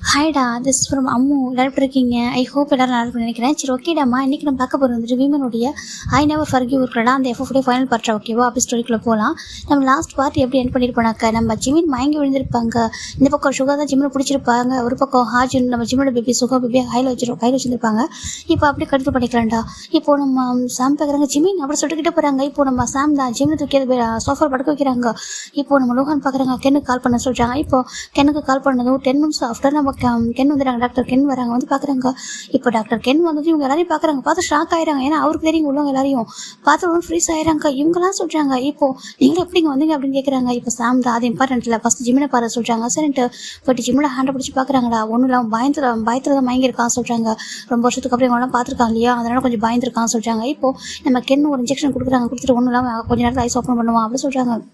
ஹாய்டா, this from Ammu. எல்லாரும் எப்படி இருக்கீங்க? ஐ ஹோப் எல்லாரும் நல்லா இருக்கும்னு நினைக்கிறேன். சரி, ஓகேடாம்மா, இன்றைக்கி நம்ம பார்க்க போகிறது வந்துட்டு விமனுடைய ஐ நெவர் ஃபர்கிவ் இருக்கிறடா அந்த எஃப்எஃப்டே ஃபைனல் பார்ட்டா. ஓகேவா? அப்படி ஸ்டோரிக்குள்ளே போகலாம். நம்ம லாஸ்ட் பார்ட் எப்படி என் பண்ணியிருப்போனாக்கா, நம்ம ஜிமின் மயங்கி விழுந்திருப்பாங்க. இந்த பக்கம் சுகா தான் ஜிம்மில் பிடிச்சிருப்பாங்க, ஒரு பக்கம் ஹாஜின் நம்ம ஜிம்மோட பேபி சுகா பேபி கையில் வச்சுருப்பாங்க. இப்போ அப்படியே கடுத்து பண்ணிக்கலாம்டா. இப்போது நம்ம சாம் பார்க்குறாங்க, ஜிமின் அப்படி சொல்லிக்கிட்டே போகிறாங்க. இப்போ நம்ம சாம் தான் ஜிம்மில் தூக்கி சோஃபா படுக்க வைக்கிறாங்க. இப்போது நம்ம லோகன் பார்க்குறாங்க, கென்னுக்கு கால் பண்ண சொல்கிறாங்க. இப்போது கென்னுக்கு கால் பண்ணதும் 10 minutes ஆஃப்டர் நம்ம கென் வந்துடுறாங்க. டாக்டர் கென் வராங்க, வந்து பார்க்குறாங்க. இப்போ டாக்டர் கென் வந்து இவங்க எல்லாரையும் பார்க்குறாங்க, பார்த்து ஷாக் ஆயிடுறாங்க. ஏன்னா அவருக்கு தெரியும் உள்ளவங்க எல்லாரையும் பார்த்து ஒன்று ஃப்ரீஸ் ஆயிடுறாங்க. இவங்களாம் சொல்கிறாங்க, இப்போ நீங்களும் எப்படிங்க வந்தீங்க அப்படின்னு கேட்குறாங்க. இப்போ சாம் தான் அது இம்பார்ட்டன்ட் இல்லை, ஃபஸ்ட்டு ஜிம்மில் பாரு சொல்கிறாங்க. சரின்ட்டு போய்ட்டு ஜிம்மில் ஹேண்டை பிடிச்சி பார்க்குறாங்கடா. ஒன்றும் இல்லாமல் பயத்தில் தான் மயங்கிருக்கான்னு சொல்கிறாங்க. ரொம்ப வருஷத்துக்கு அப்புறம் இவங்களாம் பார்த்துருக்காங்க இல்லையா, அதனால கொஞ்சம் பயந்துருக்கான்னு சொல்கிறாங்க. இப்போது நம்ம கென் ஒரு இன்ஜெக்ஷன் கொடுத்துட்டு ஒன்றும் இல்லாமல் கொஞ்சம் நேரத்தில் ஐஸ் ஓப்பன் பண்ணுவான் அப்படின்னு சொல்கிறாங்க.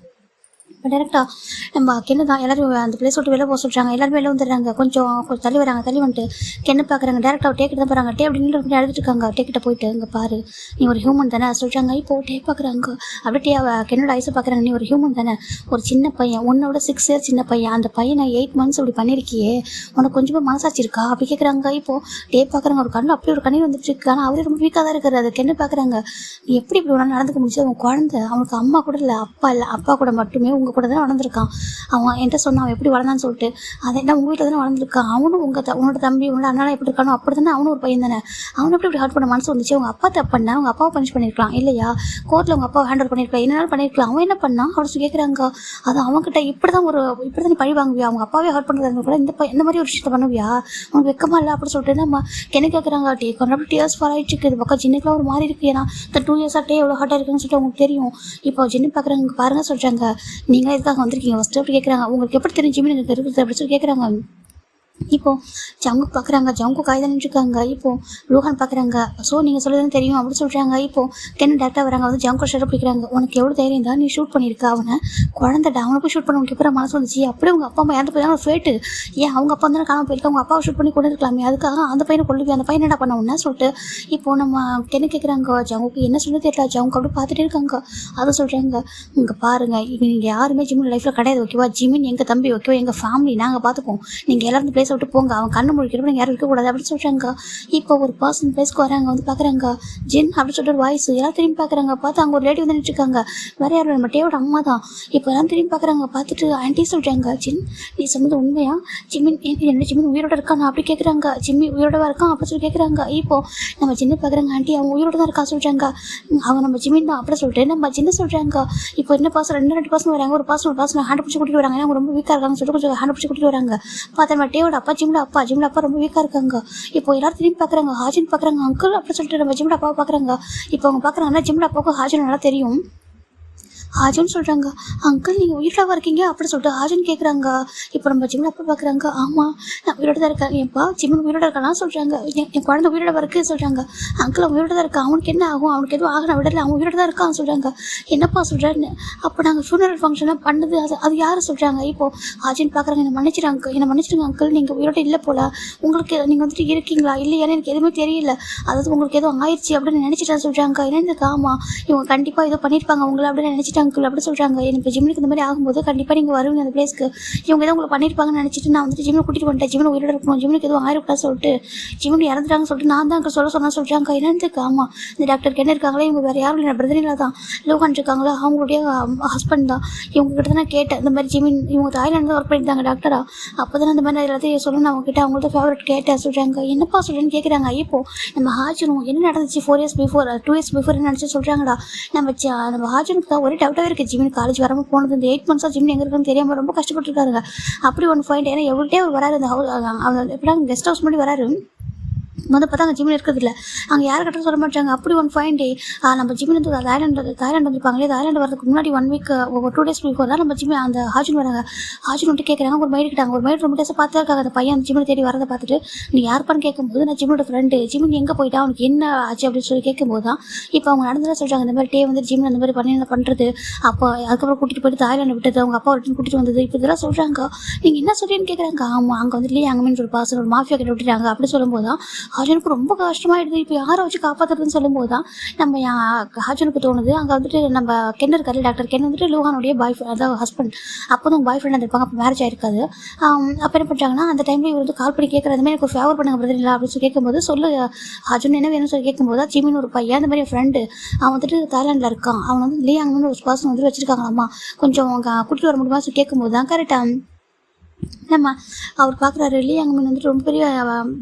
இப்போ டேரெக்டாக நம்ம கென்னு தான் எல்லோரும் அந்த பிளேஸ் விட்டு வெளில போக சொல்கிறாங்க. எல்லாரும் வெளில வந்துடுறாங்க. கொஞ்சம் தள்ளி வராங்க. தள்ளி வந்துட்டு கென்னு பார்க்குறாங்க. டேரெக்டாக டேக்கிட்டு தான் போகிறாங்க. அப்படி நின்று எழுதிட்டு இருக்காங்க. டேக்கிட்ட போயிட்டு இங்கே பாரு, நீ ஒரு ஹியூமன் தானே சொல்கிறாங்க. இப்போது டே பார்க்குறாங்க. அப்படியே கென்னோட ஐஸை பார்க்குறாங்க. நீ ஒரு ஹியூமன் தானே, ஒரு சின்ன பையன், உன்னோட 6 years சின்ன பையன். அந்த பையனை 8 months இப்படி பண்ணியிருக்கியே, உனக்கு கொஞ்சமாக மனசாட்சி இருக்கா அப்படி கேட்குறாங்க. இப்போது டே பார்க்குறாங்க. ஒரு கண்ணு அப்படி ஒரு கண்ணீர் வந்துட்டு இருக்கு. ஆனால் அவரே ரொம்ப வீக்காக தான் இருக்கிறது. அது கென்னு பார்க்குறாங்க. நீ எப்படி இப்படி ஒன்றா நடந்துக்க முடிச்சு? அவன் குழந்தை, அவனுக்கு அம்மா கூட இல்லை, அப்பா இல்லை, அப்பா கூட மட்டுமே உங்கள் கூட தான் வளர்ந்துருக்கான். அவன் என்கிட்ட சொன்னான் அவன் எப்படி வளர்ந்தான்னு சொல்லிட்டு. அதை என்ன உங்கள் வீட்டில் தானே வளர்ந்துருக்கான். அவனும் உன்னோட தம்பி உன்னோட அண்ணா எப்படி இருக்கானோ அப்படி தானே அவனும் ஒரு பையன் தானே. அவனை எப்படி இப்படி ஹர்ட் பண்ண மனசு வந்துச்சு? அவங்க அப்பா தப்புன்னா அவங்க அப்பாவை பனிஷ் பண்ணியிருக்கலாம் இல்லையா, கோர்ட்டில் அவங்க அப்பாவை ஹேண்டில் பண்ணியிருக்கலாம், என்னென்னாலும் பண்ணியிருக்கலாம். அவன் என்ன பண்ணான் அப்படின்னு கேட்குறாங்க. அது அவங்ககிட்ட இப்படி தான் நீ பழி வாங்குவியா? அவங்க அப்பாவே ஹர்ட் பண்ணுறது கூட இந்த மாதிரி ஒரு விஷயத்தை பண்ணுவியா? அவனுக்கு வெக்கமா இல்லை அப்படின்னு சொல்லிட்டு நம்ம என்ன கேட்குறாங்க. டேஸ் ஃபார் ஆகிட்டு இருக்குது. இது பக்கம் ஜின்னுக்குலாம் ஒரு மாதிரி இருக்குது. ஏன்னா இந்த 2 years டே எவ்வளோ ஹார்ட்டாக இருக்குன்னு சொல்லிட்டு அவங்களுக்கு தெரியும். இப்போ ஜின்னு பார்க்குறாங்க. பாருங்க சொல்கிறாங்க, நீங்கள் இதுக்காக வந்திருக்கீங்க ஃபஸ்ட்டு அப்படி கேட்குறாங்க. உங்களுக்கு எப்படி தெரிஞ்சுமே எனக்கு இருக்குது அப்படி சொல்லி கேட்குறாங்க. இப்போது ஜங்கு பார்க்குறாங்க. ஜங்கு காய்தான் நின்றுருக்காங்க. இப்போது லோகன் பார்க்குறாங்க. ஸோ நீங்கள் சொல்லுதுன்னு தெரியும் அப்படின்னு சொல்கிறாங்க. இப்போது கென்னு டேரக்டாக வராங்க. வந்து ஜங்கு ஷர்ட் பிடிக்கிறாங்க. உனக்கு எவ்வளோ தைரியம் தான், நீ ஷூட் பண்ணியிருக்க அவனை, குழந்தைடா, அவனை போய் ஷூட் பண்ண உனக்கு எப்போ மனசு வந்துச்சு? அப்படியே உங்கள் அப்பா அம்மா இறந்து போய் ஒரு ஃபேட்டு, ஏன் அவங்க அப்பா தானே காணாமல் போயிருக்க, அவங்க அப்பாவை ஷூட் பண்ணி கொண்டு இருக்கலாமே, அதுக்காக அந்த பையனை கொள்ளுவி, அந்த பையன் என்ன பண்ண ஒன்றா சொல்லிட்டு. இப்போது நம்ம கென்னு கேட்குறாங்க. ஜங்குக்கு என்ன சொல்லி தெரியல. ஜங்கு அப்படி பார்த்துட்டே இருக்காங்க. அதை சொல்கிறாங்க, இங்கே பாருங்கள், நீங்கள் யாருமே ஜிம்மின் லைஃப்பில் கிடையாது ஓகேவா? ஜிம்மின் எங்கள் தம்பி ஓகேவா, எங்கள் ஃபேமிலி, நாங்கள் பார்த்துப்போம். நீங்கள் எல்லாரும் பிளேஸ் விட்டு போங்க, அவன் கண்ணு முழிக்கிறப்ப நீங்கள் யாரும் இருக்கக்கூடாது அப்படின்னு சொல்கிறாங்க. இப்போ ஒரு பர்சன் பிளேஸ்க்கு வராங்க. வந்து பார்க்குறாங்க ஜின் அப்படின்னு சொல்லிட்டு ஒரு வாய்ஸ். எல்லாம் திரும்பி பார்க்குறாங்க. பார்த்து அங்கே ஒரு லேடி வந்து நின்றுருக்காங்க. வேறு யாரும் நம்ம டேவோட அம்மா தான். இப்போ எல்லாம் திரும்பி பார்க்குறாங்க. பார்த்துட்டு ஆன்ட்டி சொல்கிறாங்க, ஜின் நீ சொன்னது உண்மையா? ஜிம்மின் என்ன ஜிம்மின் உயிரோட இருக்கான் அப்படி கேட்குறாங்க. ஜிம்மி உயிரோட இருக்கான் அப்படின்னு சொல்லி கேட்குறாங்க. இப்போது நம்ம ஜின்னு பார்க்குறாங்க. ஆன்ட்டி அவன் உயிரோட தான் இருக்கான் சொல்கிறாங்க. அவன் நம்ம ஜிம்மின் தான் அப்படி சொல்லிட்டு நம்ம ஜின்னு சொல்கிறாங்க. இப்போ என்ன பர்சன் 2 பர்சன் வராங்க. ஒரு பர்சன் ஹேண்ட் பிடிச்சி கூட்டிட்டு வராங்க. அவங்க ரொம்ப வீக்காக இருக்காங்கன்னு சொல்லிட்டு கொஞ்சம் ஹேண்ட் பிடிச்சி கூட்டிட்டு வராங்க. பார்த்தா நம்ம டேவோட அப்பா ஜிம்மில் அப்பா ரொம்ப வீக்காக இருக்காங்க. இப்போ எல்லாரும் திரும்பி பார்க்குறாங்க. ஹாஜின் பார்க்குறாங்க. அங்கிள் அப்படி சொல்லிட்டு நம்ம ஜிம்மில் அப்பாவை பார்க்குறாங்க. இப்போ அவங்க பார்க்குறாங்கன்னா ஜிம்மில் அப்பாவுக்கு ஹாஜின் நல்லா தெரியும். ஹாஜன் சொல்கிறாங்க, அங்கிள் நீங்கள் உயிரோட இருக்கீங்க அப்படி சொல்லிட்டு ஹாஜன் கேட்குறாங்க. இப்போ நம்ம ஜிம்மில் அப்பா பார்க்குறாங்க. ஆமாம் நான் உயிரோட தான் இருக்கேன். எப்பா ஜிம்மின் உயிரோட இருக்கலாம் சொல்கிறாங்க. என் குழந்தை உயிரோட இருக்குது சொல்கிறாங்க. அங்கிள் அவன் உயிரோட தான் இருக்கான். அவனுக்கு என்ன ஆகும்? அவனுக்கு எதுவும் ஆக நான் விடலை, அவன் உயிரோட தான் இருக்கான்னு சொல்கிறாங்க. என்னப்பா சொல்கிறாருன்னு. அப்போ நாங்கள் ஃபியூனரல் ஃபங்க்ஷனாக பண்ணது அது யார் சொல்கிறாங்க. இப்போது ஹாஜன் பார்க்குறாங்க. என்னை மன்னிச்சிடுங்க அங்கிள், நீங்கள் உயிரோட இல்லை போல, உங்களுக்கு நீங்கள் வந்துட்டு இருக்கீங்களா இல்லையான்னு எனக்கு எதுவுமே தெரியல, அதாவது உங்களுக்கு எதுவும் ஆயிடுச்சு அப்படின்னு நினச்சிட்டேன் சொல்கிறாங்க. என்னென்னு ஆமாம் இவங்க கண்டிப்பாக ஏதோ பண்ணியிருப்பாங்க அவங்கள அப்படின்னு நினச்சிட்டு அங்கிள் அப்படி சொல்கிறாங்க. எனக்கு ஜிம்முக்கு இந்த மாதிரி ஆகும்போது கண்டிப்பாக நீங்கள் வருவீங்க அந்த பிளேஸ்க்கு, இவங்க எதாவது உங்களை பண்ணியிருப்பாங்கன்னு நினச்சிட்டு நான் வந்துட்டு ஜிம்மில் கூட்டிகிட்டு வந்துட்டேன். ஜிம்மில் உயிரோட இருக்கணும், ஜிம்முக்கு எதுவும் ஆயிரக்கூடாது சொல்லிட்டு ஜிம்மில் இறந்துட்டாங்கன்னு சொல்லிட்டு நான் தான் அங்கே சொன்னால் சொல்கிறாங்க. என்னதுக்கு? ஆமாம் இந்த டாக்டர் என்ன இருக்காங்களே இவங்க வேறு யாரும் இல்லை, பிரதரில் தான் லோகன் இருக்காங்களா, அவங்களுடைய ஹஸ்பண்ட் தான். இவங்ககிட்ட தான் நான் கேட்டேன் இந்த மாதிரி ஜிம்மின் இவங்க தாய்லாந்து ஒர்க் பண்ணியிருந்தாங்க டாக்டரா, அப்போ தான் இந்த மாதிரி எல்லாத்தையும் சொல்லணும் அவங்ககிட்ட, அவங்கள்ட்ட ஃபேவரட் கேட்டேன் சொல்கிறாங்க. என்னப்பா சொல்கிறேன்னு கேட்குறாங்க. இப்போ நம்ம ஹாஜனும் என்ன நடந்துச்சு 4 years பிஃபோர் 2 years பிஃபோர் என்ன நினச்சி சொல்கிறாங்கடா. நம்ம ஹாஜனுக்கு தான் ஒரே டவுட்டாகவே இருக்குது. ஜிம்மின் காலேஜ் வராமல் போனது இந்த 8 months ஜிம்மின் எங்கே இருக்குன்னு தெரியாமல் ரொம்ப கஷ்டப்பட்டுருக்காருங்க. அப்படி ஒன்று பாயிண்ட். ஏன்னா எவ்வளோட்டே அவர் வராரு, அந்த அவர் எப்படின்னா கெஸ்ட் ஹவுஸ் முன்னாடி வராரு. வந்து பார்த்தா அங்கே ஜிம்மில் இருக்கிறதில்ல, அங்கே யார் கிட்ட சொல்ல மாட்டாங்க. அப்படி ஒன் ஃபைன் டே நம்ம ஜிம்மில் இருந்து தாய்லாண்டு வந்துருப்பாங்களே, தாய்லாண்டு வரதுக்கு முன்னாடி 1 week 2 days பிஃபோர் தான் நம்ம ஜிம்மி அந்த ஹாஜன் வராங்க. ஹாஜன் வந்துட்டு கேட்குறாங்க. ஒரு மைடு கிட்டாங்க. ஒரு மைடு ரொம்ப டேஸாக பார்த்து இருக்காங்க. அந்த பையன் அந்த ஜிம்மில் தேடி வரதை பார்த்துட்டு நீ யாருப்பான்னு கேட்கும்போது நான் ஜிம்மோட ஃப்ரெண்டு, ஜிம்மின் எங்கே போயிட்டா அவனுக்கு என்ன ஆச்சு அப்படின்னு சொல்லி கேட்கும்போது தான் இப்போ அவங்க நடந்ததான் சொல்கிறாங்க. இந்த மாதிரி டே வந்து ஜிம்மில் அந்த மாதிரி பண்ணுறது, அப்போ அதுக்கப்புறம் கூட்டிகிட்டு போயிட்டு தாய்லாண்டு விட்டது, அவங்க அப்பா ரிட்டன் கூட்டிகிட்டு வந்தது, இப்போ இதெல்லாம் சொல்கிறாங்க. நீங்கள் என்ன சொல்கிறீன்னு கேட்குறாங்க. ஆமாம் அங்கே வந்துட்டு அங்கே ஒரு பாசம் ஒரு மாஃபியா கிட்ட விட்டுட்டாங்க அப்படி சொல்லும்போது தான் ஹாஜனுக்கு ரொம்ப கஷ்டமாயிடுது. இப்போ யாரை வச்சு காப்பாற்றுறதுன்னு சொல்லும்போது தான் நம்ம ஹாஜனுக்கு தோணுது, அங்கே வந்துட்டு நம்ம கென் இருக்காரு, டாக்டர் கென் வந்துட்டு லூஹானுடைய பாய் ஃப்ரெண்ட், அதாவது ஹஸ்பண்ட். அப்போ தான் பாய் ஃப்ரெண்ட் இருப்பாங்க, அப்போ மேரேஜ் ஆயிருக்காது. அப்போ என்ன பண்ணுறாங்கன்னா, அந்த டைமில் இவர் வந்து கால் பண்ணி கேட்குறது மாதிரி எனக்கு ஒரு ஃபேவர் பண்ணுங்க பிரதர் இல்லை அப்படின்னு சொல்லி கேட்கும்போது, சொல்லு ஹாஜன் என்ன வேணும்னு சொல்லி கேட்கும்போது, ஜிமின் ஒரு பையன் இந்த மாதிரி ஃப்ரெண்டு அவன் வந்துட்டு தாய்லாண்டில் இருக்கான், அவன் வந்து லியாங்னு ஒரு பர்சன் வந்து வச்சுருக்காங்களாம்மா, கொஞ்சம் கூட்டிட்டு வர முடியுமா சொல்லி கேட்கும்போது தான் கரெக்டாக நம்ம அவர் பார்க்குறாரு. லியாங் மீன் வந்துட்டு ரொம்ப பெரிய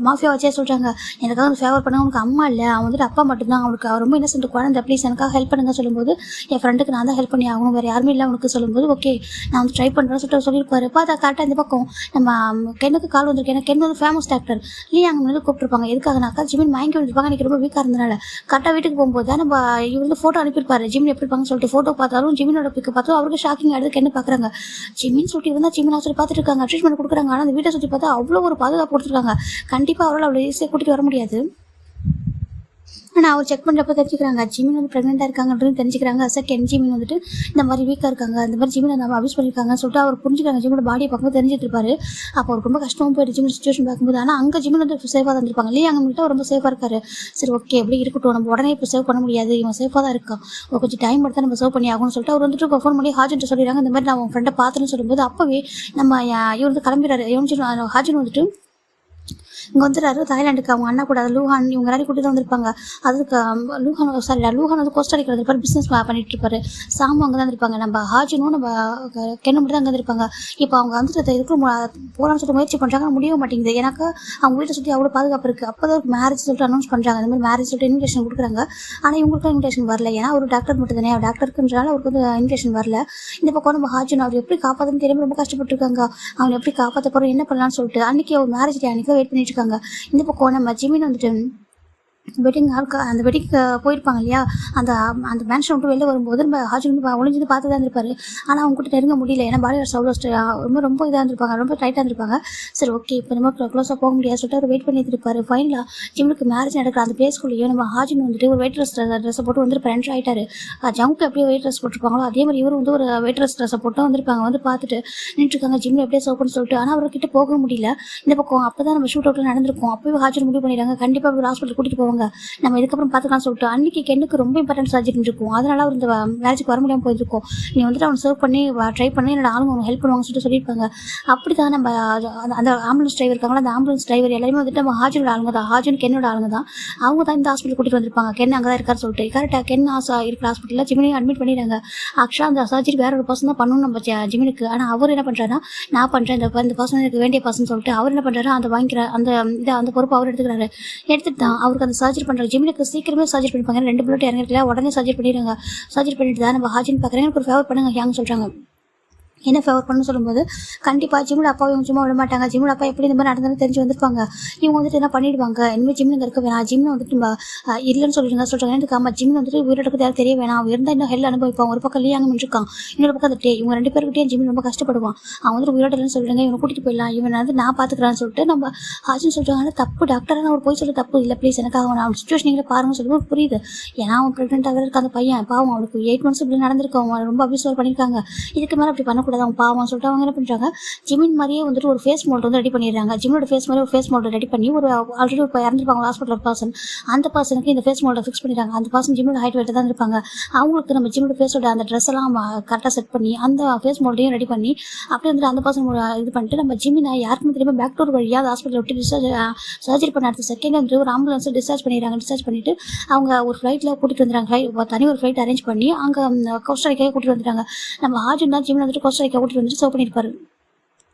மாஃபியா வச்சே சொல்கிறாங்க, எனக்காக வந்து ஃபேவர் பண்ண உனக்கு அம்மா இல்லை, அவன் வந்துட்டு அப்பா மட்டும்தான், அவனுக்கு அவர் ரொம்ப இன்னசென்ட் குழந்தை, ப்ளீஸ் எனக்காக ஹெல்ப் பண்ணுங்க சொல்லும்போது, என் ஃப்ரெண்டுக்கு நான் தான் ஹெல்ப் பண்ணி ஆகணும், வேறு யாருமே இல்லை அவனுக்கு சொல்லும்போது, ஓகே நான் வந்து ட்ரை பண்ணுறேன்னு சொல்லிட்டு சொல்லியிருப்பாரு. பார்த்தா கரெக்டாக இந்த பக்கம் நம்ம கென்னுக்கு கால் வந்திருக்கு. ஏன்னா கென் வந்து ஃபேமஸ் டாக்டர், லியாங் வந்து கூப்பிட்டுருப்பாங்க. எதுக்காகனாக்கா ஜிமின் மயங்கி வந்துருப்பாங்க, எனக்கு ரொம்ப வீக்காக இருந்தனால. கரெக்டாக வீட்டுக்கு போகும்போது தான் நம்ம இவர் வந்து ஃபோட்டோ அனுப்பியிருப்பாரு, ஜிமின் எப்படி இருப்பாங்கன்னு சொல்லிட்டு. ஃபோட்டோ பார்த்தாலும் ஜிமினோட பிக்கு பார்த்தாலும் அவருக்கு ஷாக்கிங் ஆகிடுது. கென்னு பார்க்குறாங்க, ஜிமின் சொல்லிட்டு இருந்தால் ஜிமின் சொல்லி பார்த்துட்டு இருக்காங்க, ட்ரீட்மெண்ட் கொடுக்குறாங்க. ஆனால் அந்த வீட்டை சுற்றி பார்த்தா அவ்வளோ ஒரு பாதுகாப்பு கொடுத்துருக்காங்க. கண்டிப்பாக அவரால் அவ்வளோ ஈஸியாக கூட்டிகிட்டு வர முடியாது. ஆனால் அவர் செக் பண்ணுறப்ப தெரிஞ்சுக்கிறாங்க ஜிமின் வந்து ப்ரெக்னெண்ட்டாக இருக்காங்கன்றது தெரிஞ்சுக்கிறாங்க. கென் ஜிமின் வந்துட்டு இந்த மாதிரி வீக்காக இருக்காங்க, இந்த மாதிரி ஜிமினை நம்ம அபியூஸ் பண்ணியிருக்காங்கன்னு சொல்லிட்டு அவர் புரிஞ்சுக்கிறாங்க. ஜிமினோட பாடியை பார்க்கும்போது தெரிஞ்சுட்டு இருப்பாரு. அப்போ அவருக்கு ரொம்ப கஷ்டமும் போயிட்டு ஜிமின் சுச்சுவேஷன் பார்க்கும்போது. ஆனால் அங்கே ஜிமின் வந்து சேஃபாக தான் இருந்திருப்பாங்க. இல்லையா அங்கே ரொம்ப சேஃபாக இருக்காரு. சரி ஓகே எப்படி இருக்கட்டும், நம்ம உடனே இப்போ சேவ் பண்ண முடியாது, இவன் சேஃபாக தான் இருக்கான், கொஞ்சம் டைம் எடுத்தால் நம்ம சேவ் பண்ணி ஆகணும்னு சொல்லிட்டு அவர் வந்துட்டு ஃபோன் பண்ணி ஹாஜன்ட்டு சொல்லிடுறாங்க, இந்த மாதிரி நான் உன் ஃப்ரெண்டை பார்த்துன்னு சொல்லும்போது அப்போவே நம்ம இவர் வந்து கிளம்பிடுறாரு. ஹாஜன் வந்துட்டு இங்கே வந்துடுறாரு தாய்லாண்டுக்கு. அவங்க அண்ணா கூட லூஹான் இவங்க எல்லாரும் கூட்டி தான் வந்திருப்பாங்க. அதுக்கு லூஹான் வந்து கோஸ்டாரிக்கில் இருப்பார், பிஸ்னஸ் பண்ணிட்டு இருப்பாரு. சாமு அங்கே தான் இருப்பாங்க. நம்ம ஹாஜனும் நம்ம கென்னு மட்டும் தான் அங்கே இருப்பாங்க. இப்போ அவங்க வந்துட்டு இதுக்கு போகலான்னு சொல்லிட்டு முயற்சி பண்ணுறாங்க, முடிய மாட்டேங்குது. எனக்கு அவங்க வீட்டை சுற்றி அவ்வளோ பாதுகாப்பு இருக்குது. அப்போ தான் மேரேஜ் சொல்லிட்டு அனௌன்ஸ் பண்ணுறாங்க, அந்த மாதிரி மேரேஜ் சொல்லிட்டு இன்விடேஷன் கொடுக்குறாங்க. ஆனால் இவங்களுக்கும் இன்விடேஷன் வரல, ஏன்னா ஒரு டாக்டர் மட்டும் தானே, டாக்டருக்குன்றால அவருக்கு வந்து இன்விடேஷன் வரல. இந்த பக்கம் நம்ம ஹாஜன் அவர் எப்படி காப்பாற்றுன்னு தெரியாமல் ரொம்ப கஷ்டப்பட்டுருக்காங்க. அவங்க எப்படி காப்பாற்ற போகிறோம் என்ன பண்ணலான்னு சொல்லிட்டு அன்றைக்கி அவர் மேரேஜ் டே அன்றைக்கி வெயிட் பண்ணிட்டு இருக்காங்க. இந்த பக்கம் நம்ம ஜிமின் வந்துட்டு வெட்டிங் அந்த வெட்டிங்க்கு போயிருப்பாங்க இல்லையா, அந்த அந்த மேன்ஷன் விட்டு வெளில வரும்போது நம்ம ஹாஜன் வந்து ஒளிஞ்சு பார்த்து தான் இருந்திருப்பாரு. ஆனால் அவங்க கிட்ட நெருங்க முடியல, ஏன்னா பாடி வார்ஸ் அவ்வளோ ரொம்ப இதாக இருந்திருப்பாங்க, ரொம்ப டைட்டாக இருந்திருப்பாங்க. சரி ஓகே இப்போ நம்ம க்ளோஸாக போக முடியாது சொல்லிட்டு அவர் வெயிட் பண்ணிட்டு இருப்பாரு. ஃபைனலாக ஜிம்முக்கு மேரேஜ் நடக்கிற அந்த பிளேஸ்க்குள்ளேயும் நம்ம ஹாஜன் வந்துட்டு ஒரு வெயிட் ட்ரெஸ்ஸை போட்டு வந்துருப்பாரு, என்ட்ரு ஆகிட்டாரு. ஜம்முக்கு எப்படியே வெயிட் ட்ரெஸ் போட்டிருப்பாங்களோ அதே மாதிரி இவரும் வந்து ஒரு வெயிட் ட்ரெஸ்ஸை போட்டு வந்திருப்பாங்க. வந்து பார்த்துட்டு நின்றுருக்காங்க ஜிம்மில் எப்படியே சோப்புன்னு சொல்லிட்டு. ஆனால் அவர்கிட்ட போக முடியல. இந்த பக்கம் அப்போ தான் நம்ம ஷூட் அவுட்டில் நடந்திருக்கோம். அப்போவே ஹாஜன் முடிவு பண்ணிடுறாங்க, கண்டிப்பாக ஒரு ஹாஸ்பிட்டல் கூட்டிகிட்டு போவாங்க, நம்ம இதுக்கப்புறம் பார்த்துக்கலாம் சொல்லிட்டு. அன்றைக்கி கென்னுக்கு ரொம்ப இம்பார்ட்டன்ட் சர்ஜரி இருக்கும், அதனால அவர் இந்த மேரேஜுக்கு வர முடியாமல் போயிருக்கோம். நீ வந்துட்டு அவனை சர்வ் பண்ணி ட்ரை பண்ணி என்னோட ஆளுங்க அவங்க ஹெல்ப் பண்ணுவாங்கன்னு சொல்லிட்டு சொல்லியிருப்பாங்க. அப்படி தான் நம்ம அந்த ஆம்புலன்ஸ் டிரைவர் இருக்காங்களா, அந்த ஆம்புலன்ஸ் டிரைவர் எல்லாருமே வந்துட்டு நம்ம ஹாஜனோட ஆளுங்க தான், ஹாஜன் கென்னோட ஆளுங்க தான். அவங்க தான் இந்த ஹாஸ்பிட்டல் கூட்டிகிட்டு வந்திருப்பாங்க. கென் அங்கே தான் இருக்காரு சொல்லிட்டு. கரெக்டாக கென் இருக்கிற ஹாஸ்பிட்டலில் ஜிமினை அட்மிட் பண்ணிடுறாங்க. ஆக்சுவலாக அந்த சர்ஜரி வேற ஒரு பர்சன் தான் பண்ணணும் நம்ம ஜிமினுக்கு. ஆனால் அவர் என்ன பண்ணுறாருன்னா, நான் பண்ணுறேன் இந்த பர்சன் எனக்கு வேண்டிய பர்சன் சொல்லிட்டு அவர் என்ன பண்ணுறாரு, அந்த வாங்கிக்கிற அந்த பொறுப்பு அவர் எடுத்துக்கிறாரு. எடுத்துட்டு தான் அவருக்கு அந்த சர்ஜரி பண்ணுறாங்க. ஜிமினுக்கு சீக்கிரமே சர்ஜரி பண்ணிப்பாங்க, 2 புல்லட் இறங்கிருக்கல, உடனே சர்ஜரி பண்ணிடுறாங்க. சர்ஜரி பண்ணிட்டு தான் நம்ம ஹாஜன் பார்க்குறேன், எனக்கு ஒரு ஃபேவர் பண்ணுங்க ஹேங் சொல்கிறாங்க. என்ன ஃபேவர் பண்ணு சொல்லும்போது கண்டிப்பாக ஜிம்மோட அப்பா இவங்க சும்மா விட மாட்டாங்க. ஜிம்மோட அப்பா எப்படி இந்த மாதிரி நடந்தாலும் தெரிஞ்சு வந்திருப்பாங்க. இவங்க வந்துட்டு என்ன பண்ணிடுவாங்க, இனிமேல் ஜிம்மில் இருக்க வேணாம், ஜிம்மில் வந்துட்டு நம்ம இல்லைன்னு சொல்லிடுங்க சொல்கிறாங்க. எனக்கு ஆமாம் ஜிம்மில் வந்துட்டு உயிரோட்டுக்கு யாரும் தெரிய வேணாம், அவன் இருந்தால் இன்னும் ஹெல் அனுபவிப்பான். ஒரு பக்கம் லியாங் இருக்கான், இன்னொரு பக்கம் அந்த இவங்க 2 பேருக்கிட்டே ஜிம்மில் ரொம்ப கஷ்டப்படுவான். அவன் வந்துட்டு உயிரோட்டலன்னு சொல்லிடுங்க, இவனை கூட்டிகிட்டு போயிடலாம், இவன் வந்து நான் பார்த்துக்கிறான்னு சொல்லிட்டு நம்ம ஹாஜன் சொல்கிறாங்க. தப்பு டாக்டரான அவர் போய் சொல்லி தப்பு இல்லை, ப்ளீஸ் எனக்காக அவன் சுச்சுவேஷன் நீங்களே பாருங்கன்னு சொல்லும்போது புரியுது. ஏன்னா அவன் ப்ரெக்னென்ட்டாக இருக்க அந்த பையன் பாவம், அவனுக்கு 8 months இப்படி நடந்திருக்கு, அவன் ரொம்ப அபியூஸ் பண்ணியிருக்காங்க, இதுக்கு மேலே அப்படி பண்ணக்கூடாது அவன் பாவம் சொல்லிட்டு அவங்க என்ன பண்ணுறாங்க, ஜிமின் மாதிரியே வந்துட்டு ஒரு ஃபேஸ் மோல்ட் வந்து ரெடி பண்ணிடுறாங்க. ஜிமினோட ஃபேஸ் மாதிரி ஒரு ஃபேஸ் மோல்ட் ரெடி பண்ணி ஒரு ஆல்ரெடி இப்போ இறந்துருப்பாங்க ஹாஸ்பிட்டல் பர்சன், அந்த பர்சனுக்கு இந்த ஃபேஸ் மோல்ட்டை ஃபிக்ஸ் பண்ணிடுறாங்க. அந்த பர்சன் ஜிமினோட ஹைட் வெயிட் தான் இருப்பாங்க. அவங்களுக்கு நம்ம ஜிமினோட ஃபேஸோட அந்த ட்ரெஸ் எல்லாம் கரெக்டாக செட் பண்ணி அந்த ஃபேஸ் மோல்ட்டையும் ரெடி பண்ணி அப்படியே வந்துட்டு அந்த பர்சன் இது பண்ணிட்டு நம்ம ஜிமினை யாருக்குமே தெரியுமா பேக் டோர் வழியாக அந்த ஹாஸ்பிட்டல் விட்டு சர்ஜரி பண்ண அடுத்த செகண்ட் வந்து ஒரு ஆம்புலன்ஸை டிஸ்சார்ஜ் பண்ணிடுறாங்க. டிஸ்சார்ஜ் பண்ணிவிட்டு அவங்க ஒரு ஃப்ளைட்டில் கூட்டிகிட்டு வந்துடுறாங்க, தனி ஒரு ஃப்ளைட் அரேஞ்ச் பண்ணி அங்கே கோஸ்டாரிக்காக கூட்டிகிட்டு வந்துடுறாங்க. நம்ம ஹாஜன் தான் ஜிமினை வந்துட்டு கோஸ்டாரிக்கா கூட்டிகிட்டு வந்துட்டு சர்வ் பண்ணியிருப்பாரு.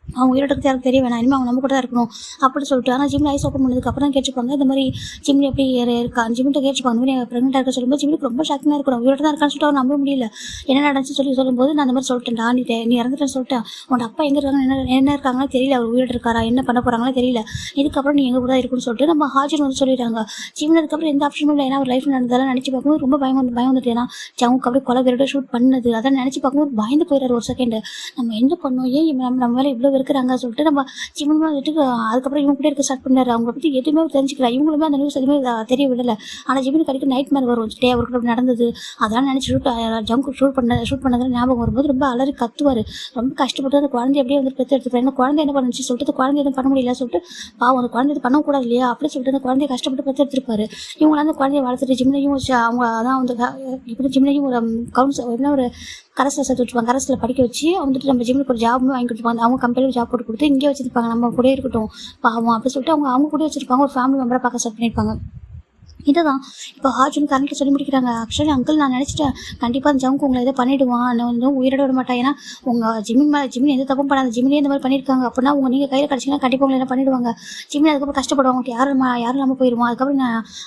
அவங்க உயிரோட்டத்துக்கு யாருக்கு தெரிய வேணாம், இனிமேல் அவங்க நம்ம கூட தான் இருக்கணும் அப்படி சொல்லிட்டு. ஆனால் ஜிம்மில் ஐஸ் ஓப்பன் பண்ணதுக்கு அப்புறம் கேட்டுப்பாங்க, இந்த மாதிரி ஜிம்மில் எப்படி இருக்கா ஜிம்மிட்ட கேட்டுப்பாங்க, இந்த மாதிரி ப்ரெக்னெண்ட்டாக இருக்க சொல்லும்போது ஜிம்மிக்கு ரொம்ப ஷாக்கிங்காக இருக்கணும், உயிரோட தான் இருக்கான்னு சொல்லிட்டு அவர் நம்ப முடியல. என்ன நடந்துச்சு சொல்லும்போது நான் அந்த மாதிரி சொல்லிட்டேன்டா, நீ இறந்துட்டேன்னு சொல்லிட்டேன், உன்னோட அப்பா எங்கே இருக்காங்க என்ன இருக்காங்களோ தெரியல, அவர் உயிரோடு இருக்காரா என்ன பண்ண போகிறாங்களோ தெரியல, இதுக்கப்புறம் நீ எங்கே கூட இருக்குன்னு சொல்லிட்டு நம்ம ஹாஜன் வந்து சொல்லிடுறாங்க. ஜிம்மில் அதுக்கப்புறம் எந்த ஆப்ஷனும் இல்லை, ஏன்னா அவர் லைஃப் நடந்ததெல்லாம் நினச்சி பார்க்கும்போது ரொம்ப பயம் வந்துட்டு, ஏன்னா ஜவுக்கு அப்படியே கொலை பேரோட ஷூட் பண்ணது அதெல்லாம் நினச்சி பார்க்கும்போது பயந்து போயிடாரு ஒரு செகண்ட். நம்ம என்ன பண்ணோம், ஏன் நம்ம மேலே இவ்வளோ வெறுக்கிறாங்க சொல்லிட்டு நம்ம ஜிம்முமே வந்துட்டு அதுக்கப்புறம் இவங்க கூட இருக்க ஸ்டார்ட் பண்ணாரு. அவங்க பற்றி எதுவுமே தெரிஞ்சுக்கல. இவங்களுமே அந்த நியூஸ் எதுவுமே தெரிய விடலை. ஆனால் ஜிம்முக்கு அடிக்க நைட் மேலே வரும் அவருக்கு நடந்தது அதெல்லாம் நினச்சி ஜங்க் ஷூட் பண்ணதில் ஞாபகம் வரும்போது ரொம்ப அலறி கத்துவார். ரொம்ப கஷ்டப்பட்டு அந்த குழந்தை எப்படியே வந்து பெற்று எடுத்துப்பேன். ஏன்னா குழந்தை என்ன பண்ணுச்சு சொல்லிட்டு அந்த குழந்தை எதுவும் பண்ண முடியல சொல்லிட்டு பாவம் அந்த குழந்தை பண்ணக்கூடாது இல்லையா அப்படி சொல்லிட்டு அந்த குழந்தைய கஷ்டப்பட்டு பெற்று எடுத்துருப்பாரு. இவங்களாம் அந்த குழந்தைய வளர்த்துட்டு ஜிம்லையும் அவங்க அதான் வந்து இப்படி ஜிம்லையும் ஒரு என்ன ஒரு கரஸில் சேர்த்து வச்சுப்பாங்க. கரஸில் படிக்க வச்சு வந்துட்டு நம்ம ஜிம்முக்கு ஒரு ஜாபுமே வாங்கி கொடுத்துருப்பாங்க. அவங்க கம்பெனியில் ஜாப் போட்டு கொடுத்து இங்கே வச்சுருப்பாங்க. நம்ம கூட இருக்கட்டும் பாவம் அப்படி சொல்லிட்டு அவங்க கூட வச்சுருப்பாங்க. ஒரு ஃபேமிலி மெம்பரை பார்க்க ஸ்டார்ட் பண்ணியிருப்பாங்க. இதுதான் இப்போ ஹார்ஜுன் கரண்ட்டில் சொல்லி முடிக்கிறாங்க. ஆக்சுவலி அங்கிள் நான் நினச்சிட்டேன் கண்டிப்பாக அந்த ஜங்க் உங்களை எதை பண்ணிவிடுவான் நான் வந்து உயிரோட விட மாட்டேன். ஏன்னா உங்கள் ஜிமின் எந்த தப்பும் பண்ணாத ஜிமினே இந்த மாதிரி பண்ணியிருக்காங்க அப்படின்னா நீங்கள் கையில் கிடச்சிங்கன்னா கண்டிப்பாக உங்களை என்ன பண்ணிவிடுவாங்க. ஜிமின் அதுக்கப்புறம் கஷ்டப்படுவாங்க. யாரும் இல்லாமல் போயிடுவான். அதுக்கப்புறம்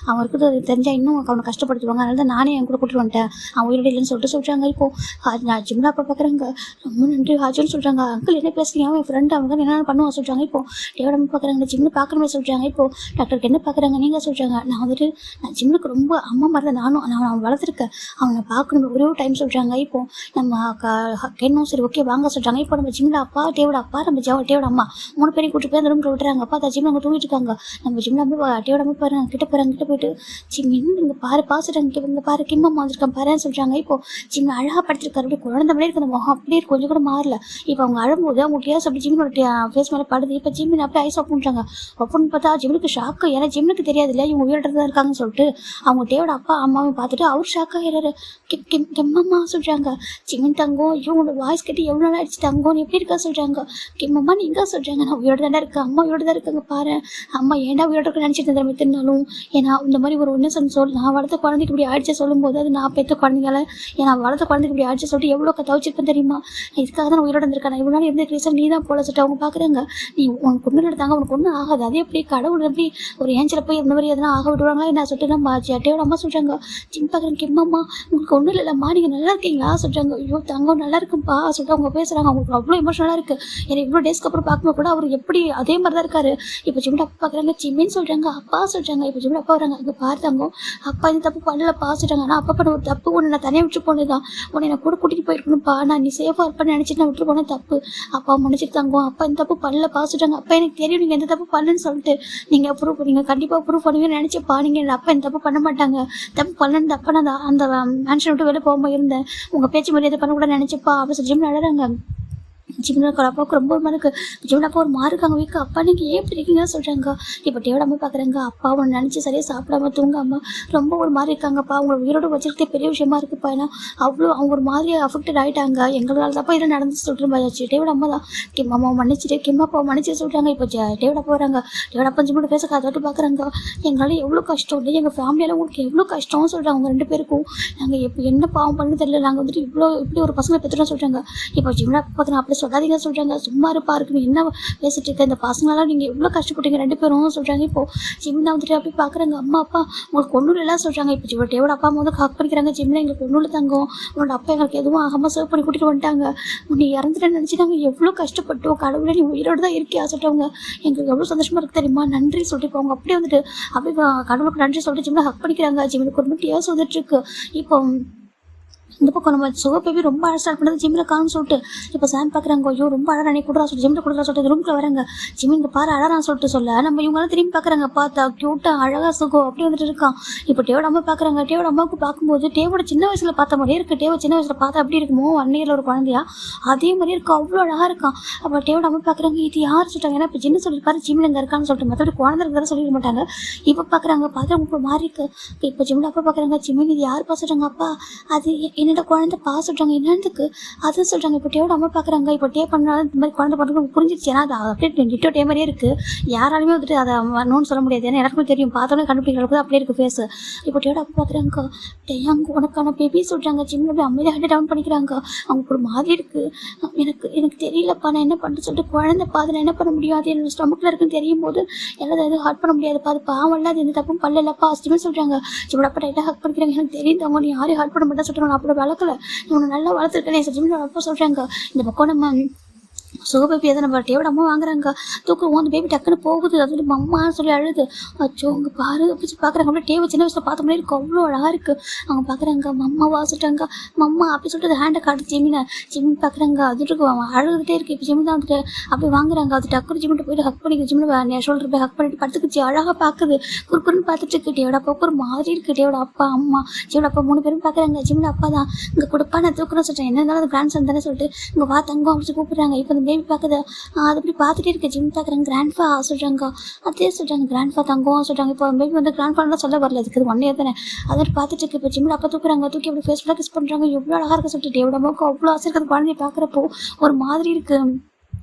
அவன் இருக்கிறது தெரிஞ்சால் இன்னும் அவனை கஷ்டப்படுத்துவாங்க. அதனால தான் நானே என் கூட கூட்டிட்டு வந்துட்டேன். அவன் உயிரோட இல்லைன்னு சொல்கிறாங்க. இப்போது நான் ஜிம்னா அப்போ பார்க்குறாங்க. ரொம்ப நன்றி ஹார்ஜுன்னு சொல்கிறாங்க. அங்கிள் என்ன பேசுறீங்க அவன் ஃப்ரெண்ட் அவங்க தான் என்னென்ன பண்ணுவான் சொல்கிறாங்க. இப்போ டேவிட பார்க்குறாங்க. ஜிம்னு பார்க்கணுமே சொல்கிறாங்க. இப்போது டாக்டருக்கு என்ன பார்க்குறாங்க நீங்கள் சொல்கிறாங்க. நான் ஜிம்னுக்கு ரொம்ப அம்மா மாதிரி தான் நான் அவன் வளர்த்துருக்கேன். அவனை பார்க்கணும் ஒரே ஒரு டைம் சொல்கிறாங்க. இப்போ நம்ம கென்னும் சரி ஓகே வாங்க சொல்கிறாங்க. இப்போ நம்ம ஜிம்மில் அப்பா டேவோட அப்பா நம்ம டேவோட அம்மா 3 பேரையும் கூட்டு போய் அந்த ரூமில் விட்டுறாங்க. அப்பா அதை ஜிம்மில் அங்கே தூங்கிட்டு இருக்காங்க. நம்ம ஜிம்மில் அம்மா டேவோட அம்மா பாருங்க கிட்ட போயிட்டு ஜிம்மின் இங்கே பாரு பாசுறாங்க இங்கே பாரு கிம்மம்மா வந்திருக்கான் பாருன்னு சொல்கிறாங்க. இப்போ ஜிம்மில் அழகாக படுத்திருக்காரு. அப்படியே குழந்தை மாதிரி இருக்கு. அந்த முகம் அப்படியே கொஞ்சம் கூட மாறல. இப்போ அவங்க அழும்போது அவங்க கேஸ் அப்படி ஜிம்மினோட ஃபேஸ் மேலே படுது. இப்போ ஜிம்மின் அப்படியே ஐஸ் ஓப்பன்றாங்க. ஓப்பன் பார்த்தா ஜிம்முக்கு ஷாக்கு. ஏன்னா ஜிம்முக்கு தெரியாது இல்லை இவங்க உயிரோட தான் இருக்காங்கன்னு சொல்லிட்டு அவங்க டேவோட அப்பா அம்மாவும் பார்த்துட்டு அவர் ஷாக்காக ஆயிடுறாரு. கிம்மம்மா சொல்கிறாங்க. ஜிமின் தங்கம் இவங்களோட வாய்ஸ் கட்டி எவ்வளோ நாள் ஆயிடுச்சு தங்கம் எப்படி இருக்கா சொல்கிறாங்க. கிம்மம்மா நீங்கள் சொல்கிறாங்க நான் உயிரோட தானே இருக்கேன். அம்மா உயிரோட தான் இருக்காங்க பாரு. அம்மா ஏன்டா உயிரோட இருக்க நினச்சிட்டு இருந்தேன் திருந்தாலும். ஏன்னா இந்த மாதிரி ஒரு இன்னசென்ட் நான் வளர்த்த குழந்தைக்கு இப்படி ஆயிடுச்சு சொல்லும்போது அது நான் பெற்ற குழந்தைங்கள ஏன்னா வளர்த்த குழந்தைக்கு இப்படி ஆயிடுச்சு சொல்லிட்டு எவ்வளோ தவிச்சிருப்பேன் தெரியுமா. இதுக்காக தான் உயிரோட இருந்திருக்கேன். நான் இவ்வளோ நாள் இருந்த ரீசன் நீ தான் போல சொல்லிட்டு அவங்க பார்க்குறாங்க. நீ உனக்கு ஒன்று எடுத்தாங்க உனக்கு ஒன்றும் ஆகாது. அதே எப்படி கடவுள் எப்படி ஒரு ஏஞ்சலை போய் இந்த மாதிரி எதனா ஆக விடுவாங்களா என்ன சொல்லிட்டு நம்ம டேவோட அம்மா சொல்கிறாங்க. ஜிம் பார்க்குறேன் கிம்மம்மா உங்களுக்கு ஒன்றும் இல்லைம்மா நீங்கள் நல்லா இருக்கீங்களா சொல்கிறாங்க. ஐயோ தங்கம் நல்லா இருக்குப்பா சொல்லிட்டு அவங்க பேசுகிறாங்க. அவங்களுக்கு அவ்வளோ எமோஷனலாக இருக்குது. ஏன்னா இவ்வளோ டேஸ்க்கு அப்புறம் பார்க்கும்போது கூட அவர் எப்படி அதே மாதிரி தான் இருக்காரு. இப்போ ஜிம்மில் அப்பா பார்க்குறாங்க. ஜிம்மின்னு சொல்கிறாங்க அப்பா சொல்கிறாங்க. இப்போ ஜிம்மில் அப்பா வராங்க. அங்கே பார்த்தாங்க அப்பா இந்த தப்பு பண்ணலப்பா சொல்கிறாங்க. ஆனால் அப்பா பண்ண ஒரு தப்பு ஒன்று நான் தனியாக விட்டு போனது தான். உன்னை நான் கூட கூட்டிகிட்டு போயிருக்கணும்ப்பா. நான் நீ சேஃபாக இருப்பேன்னு நினச்சிட்டு நான் விட்டு போனேன் தப்பு. அப்பா மன்னிச்சிட்டு தங்கம் அப்பா இந்த தப்பு பண்ணலப்பா சொல்கிறாங்க. அப்பா எனக்கு தெரியும் நீங்கள் எந்த தப்பு பண்ணலன்னு சொல்லிட்டு நீங்கள் நீங்கள் கண்டிப்பாக ப்ரூவ் பண்ணுவீங்கன்னு நினச்சிப்பா. நீங்கள் அப்பா இந்த தப்பு பண்ண மாட்டாங்க. தப்பு பண்ணலன்னு அப்பா நான் அந்த மேன்ஷன் விட்டு வெளியே போகாமல் இருந்தேன். உங்கள் பேச்சு மரியாதை பண்ண கூட நினச்சிப்பா அப்படி சொல்லி ஜிம்மில் அழறாங்க. ஜிம்மில் அப்பாவுக்கு ரொம்ப ஒரு மாதிரி இருக்குது. ஜிம்மில் அப்பா ஒரு மாதிரி இருக்காங்க வீக்கு. அப்பா நீங்கள் ஏன் இப்படி இருக்கீங்கன்னு சொல்கிறாங்க. இப்போ டேவோட அம்மா பார்க்குறாங்க. அப்பா அவனை நினச்சி சரியாக சாப்பிடாம தூங்காமல் ரொம்ப ஒரு மாதிரி இருக்காங்கப்பா. அவங்கள உயிரோடு வச்சுக்கிட்டே பெரிய விஷயமா இருக்குப்பா. ஏன்னா அவ்வளோ அவங்க ஒரு மாதிரி அஃபெக்டட் ஆகிட்டாங்க. எங்களால் தப்பா இதில் நடந்து சொல்லிட்டு பாயாச்சு. டேவோட அம்மா தான் கிம்மாவை மன்னிச்சிட்டு கிம்மாப்பா மன்னிச்சு சொல்கிறாங்க. இப்போ டேவோட அப்பா வராங்க. டேவோட அப்பா ஜிம்மோட பேச காத்தோட்டு பார்க்குறாங்க. எங்களால் எவ்வளோ கஷ்டம் இல்லை எங்கள் ஃபேமிலியில் உங்களுக்கு எவ்வளோ கஷ்டம்னு சொல்கிறாங்க. அவங்க 2 பேருக்கும் நாங்கள் எப்போ என்ன பாவம் பண்ணு தெரியல. நாங்கள் வந்துட்டு இப்படி ஒரு பசங்களை பெற்றுட்டோம் சொல்கிறாங்க. இப்போ ஜிம்மில் பார்த்தீங்கன்னா அப்படி சொல்லாதீங்க சொல்கிறாங்க. சும்மா இருப்பா இருக்குன்னு என்ன பேசிட்டு இருக்க இந்த பசங்களாம் நீங்கள் எவ்வளோ கஷ்டப்பட்டீங்க 2 பேரும் சொல்கிறாங்க. இப்போது ஜிம்மில் வந்துட்டு அப்படி பார்க்குறாங்க. அம்மா அப்பா உங்களுக்கு ஒன்றும் இல்லை சொல்கிறாங்க. இப்போ டேவோட அப்பா அம்மா வந்து காக் பண்ணிக்கிறாங்க. ஜிம்மில் எங்களுக்கு ஒன்றும் தங்கும் உன்னோட அப்பா எங்களுக்கு எதுவும் ஆகாமல் சர்வ் பண்ணி கூட்டிகிட்டு வந்துட்டாங்க. நீ இறந்துட்டேன்னு நினச்சி நாங்கள் எவ்வளோ கஷ்டப்பட்டோம். கடவுளை நீ உயிரோடு தான் இருக்கியா சொல்லிட்டவங்க எங்களுக்கு எவ்வளோ சந்தோஷமாக இருக்குது தெரியுமா நன்றி சொல்லிட்டு இப்போ அவங்க அப்படியே வந்துட்டு அப்படியே கடவுளுக்கு நன்றி சொல்லிட்டு ஜிம்மில் ஹக் பண்ணிக்கிறாங்க. ஜிம்மில் ஒரு மினிட் ஏர்ஸ் வந்துட்டு இருக்கு. இப்போ இந்த பக்கம் நம்ம சுகர் பேபி ரொம்ப அழ ஸ்டார்ட் பண்ணது ஜிம்மில் காணும்னு சொல்லிட்டு இப்போ சாம் பார்க்குறாங்க. ஐயோ ரொம்ப அழகா நீ கொடுறா சொல்லிட்டு ஜிம்மில் கொடுறா சொல்லிட்டு ரூம்ல வராங்க. ஜிம்மி இங்கே பாரு அழகான்னு சொல்லிட்டு சொல்ல நம்ம இவங்களாம் திரும்பி பார்க்குறாங்க. பார்த்தா க்யூட்டாக அழகா சுகம் அப்படி வந்துட்டு இருக்கான். இப்போ டேவோட அம்மா பார்க்குறாங்க. டேவோட அம்மாவுக்கு பார்க்கும்போது டேவோட சின்ன வயசில் பார்த்த மாதிரியே இருக்குது. டேவோ சின்ன வயசில் பார்த்தா அப்படி இருக்குமோ 1 இயரில் ஒரு குழந்தையா அதே மாதிரி இருக்கும். அவ்வளோ அழகாக இருக்கான். அப்போ டேவோட அம்மா பார்க்குறாங்க. இது யார் சொல்லிட்டாங்க. ஏன்னா இப்போ ஜின்னு சொல்லியிருக்காரு ஜிம்மில் இங்கே இருக்கான்னு சொல்லிட்டு மற்றபடி குழந்தை இருக்கிறதா சொல்லிட மாட்டாங்க. இப்போ பார்க்குறாங்க பார்த்தா உங்களுக்கு மாறி இருக்கு. இப்போ ஜிம்மில் அப்பா பார்க்குறாங்க. ஜிம்மின் இது யார் சொல்கிறாங்க. அப்பா அது என்னோட குழந்தை சொல்கிறாங்க. என்னதுக்கு அது சொல்கிறாங்க. இப்போ டேவோட அம்மா பார்க்குறாங்க. இப்போ டே பண்ணாலும் இந்த மாதிரி குழந்தை பண்ணுறது புரிஞ்சிச்சு. ஏன்னா அது அப்படியே டிட்டோ டே மாதிரியே இருக்குது. யாராலுமே வந்துட்டு அதை நோன்னு சொல்ல முடியாது. ஏன்னா எனக்குமே தெரியும் பார்த்தோன்னே கண்டுபிடிக்கிற அளவுக்கு அப்படியே இருக்குது ஃபேஸ். இப்போ டேவோட அப்பா பார்க்குறாங்க. டேயாங்க உனக்கான பேபி சொல்கிறாங்க. ஜிம்மில் போய் அமைதியாக ஹெட் டவுன் பண்ணிக்கிறாங்க. அவங்களுக்கு ஒரு மாதிரி இருக்குது. எனக்கு தெரியலப்பா நான் என்ன பண்ணுறது சொல்லிட்டு குழந்தை பாதில் என்ன பண்ண முடியும். அது என்னோட ஸ்டமக்கில் இருக்குன்னு தெரியும் போது எல்லாம் எதுவும் ஹர்ட் பண்ண முடியாதுப்பா. அது பாவம் அது எந்த தப்பும் பண்ணலப்பா ஜிம்மில் சொல்கிறாங்க. ஜிம்மோட அப்பா டைட்டாக ஹக் பண்ணிக்கிறாங்க. எனக்கு தெரியுதவங்க நீ யாரையும் ஹர்ட் பண்ண மாட்டேன் சொல்லிட்டு நான் அப்படி வளர்க்கல இவனை நல்லா வளர்த்துருக்கேன் ஜிம்மில் அப்பா சொல்கிறாங்க. இந்த பக்கம் நம்ம பேபி எதை நம்ம டேவோட அம்மா வாங்குறாங்க. தூக்கம் அந்த பேபி டக்குன்னு போகுது. அது வந்து அம்மான்னு சொல்லி அழுது. அச்சோ அங்கே பாரு அப்படி பார்க்குறாங்க. அப்படியே டேவை சின்ன வயசில் பார்த்த மாதிரி இருக்கும். அவ்வளோ அழகாக இருக்குது. அவங்க பார்க்குறாங்க மம்மா வாசிட்டாங்க மம்மா அப்படி சொல்லிட்டு ஹேண்டை காட்டு ஜிமின் பார்க்குறாங்க. அதுட்டு அவன் அழுதுகிட்டே இருக்குது. இப்போ ஜிமின் தான் வந்துட்டு அப்படி வாங்குறாங்க. அது டக்குனு ஜிமிட்ட போயிட்டு ஹக் பண்ணிக்க ஜிமின் ஷோல்டர் போய் ஹக் பண்ணிட்டு படுத்துக்குச்சு. அழகாக பார்க்குது. குறுக்குன்னு பார்த்துட்டு இருக்கு. டேவோட அப்பா ஒரு மாதிரி இருக்குது. டேவோட அப்பா அம்மா ஜிமின் அப்பா 3 பேரும் பார்க்குறாங்க. ஜிமின் அப்பா தான் இங்கே கொடுப்பா நான் தூக்கணும்னு சொல்லிட்டேன். என்ன இருந்தாலும் அது கிராண்ட் சன் தானே சொல்லிட்டு இங்கே வா தங்கம் அப்படி கூப்பிட்றாங்க. இப்போ அந்த பேபி பார்க்குது. அது அப்படி பார்த்துட்டே இருக்கு. ஜிம் பார்க்குறாங்க. கிராண்ட்ஃபா சொல்கிறாங்க. அதே சொல்கிறாங்க கிராண்ட்ஃபா தங்கம் சொல்கிறாங்க. இப்போ பேபி வந்து கிராண்ட்ஃபாலாம் சொல்ல வரல. இதுக்கு 1 இயர் தானே. அதை பார்த்துட்டு இருக்கு. இப்போ ஜிம்மில் அப்போ தூக்குறாங்க. தூக்கி அப்படி ஃபேஸ் ஃபுல்லாக கிஸ் பண்ணுறாங்க. எவ்வளோ அழகாக இருக்க சொல்லிட்டு எவ்வளோ அம்மாவுக்கு அவ்வளோ ஆசை இருக்குது. குழந்தைய பார்க்குறப்போ ஒரு மாதிரி இருக்குது.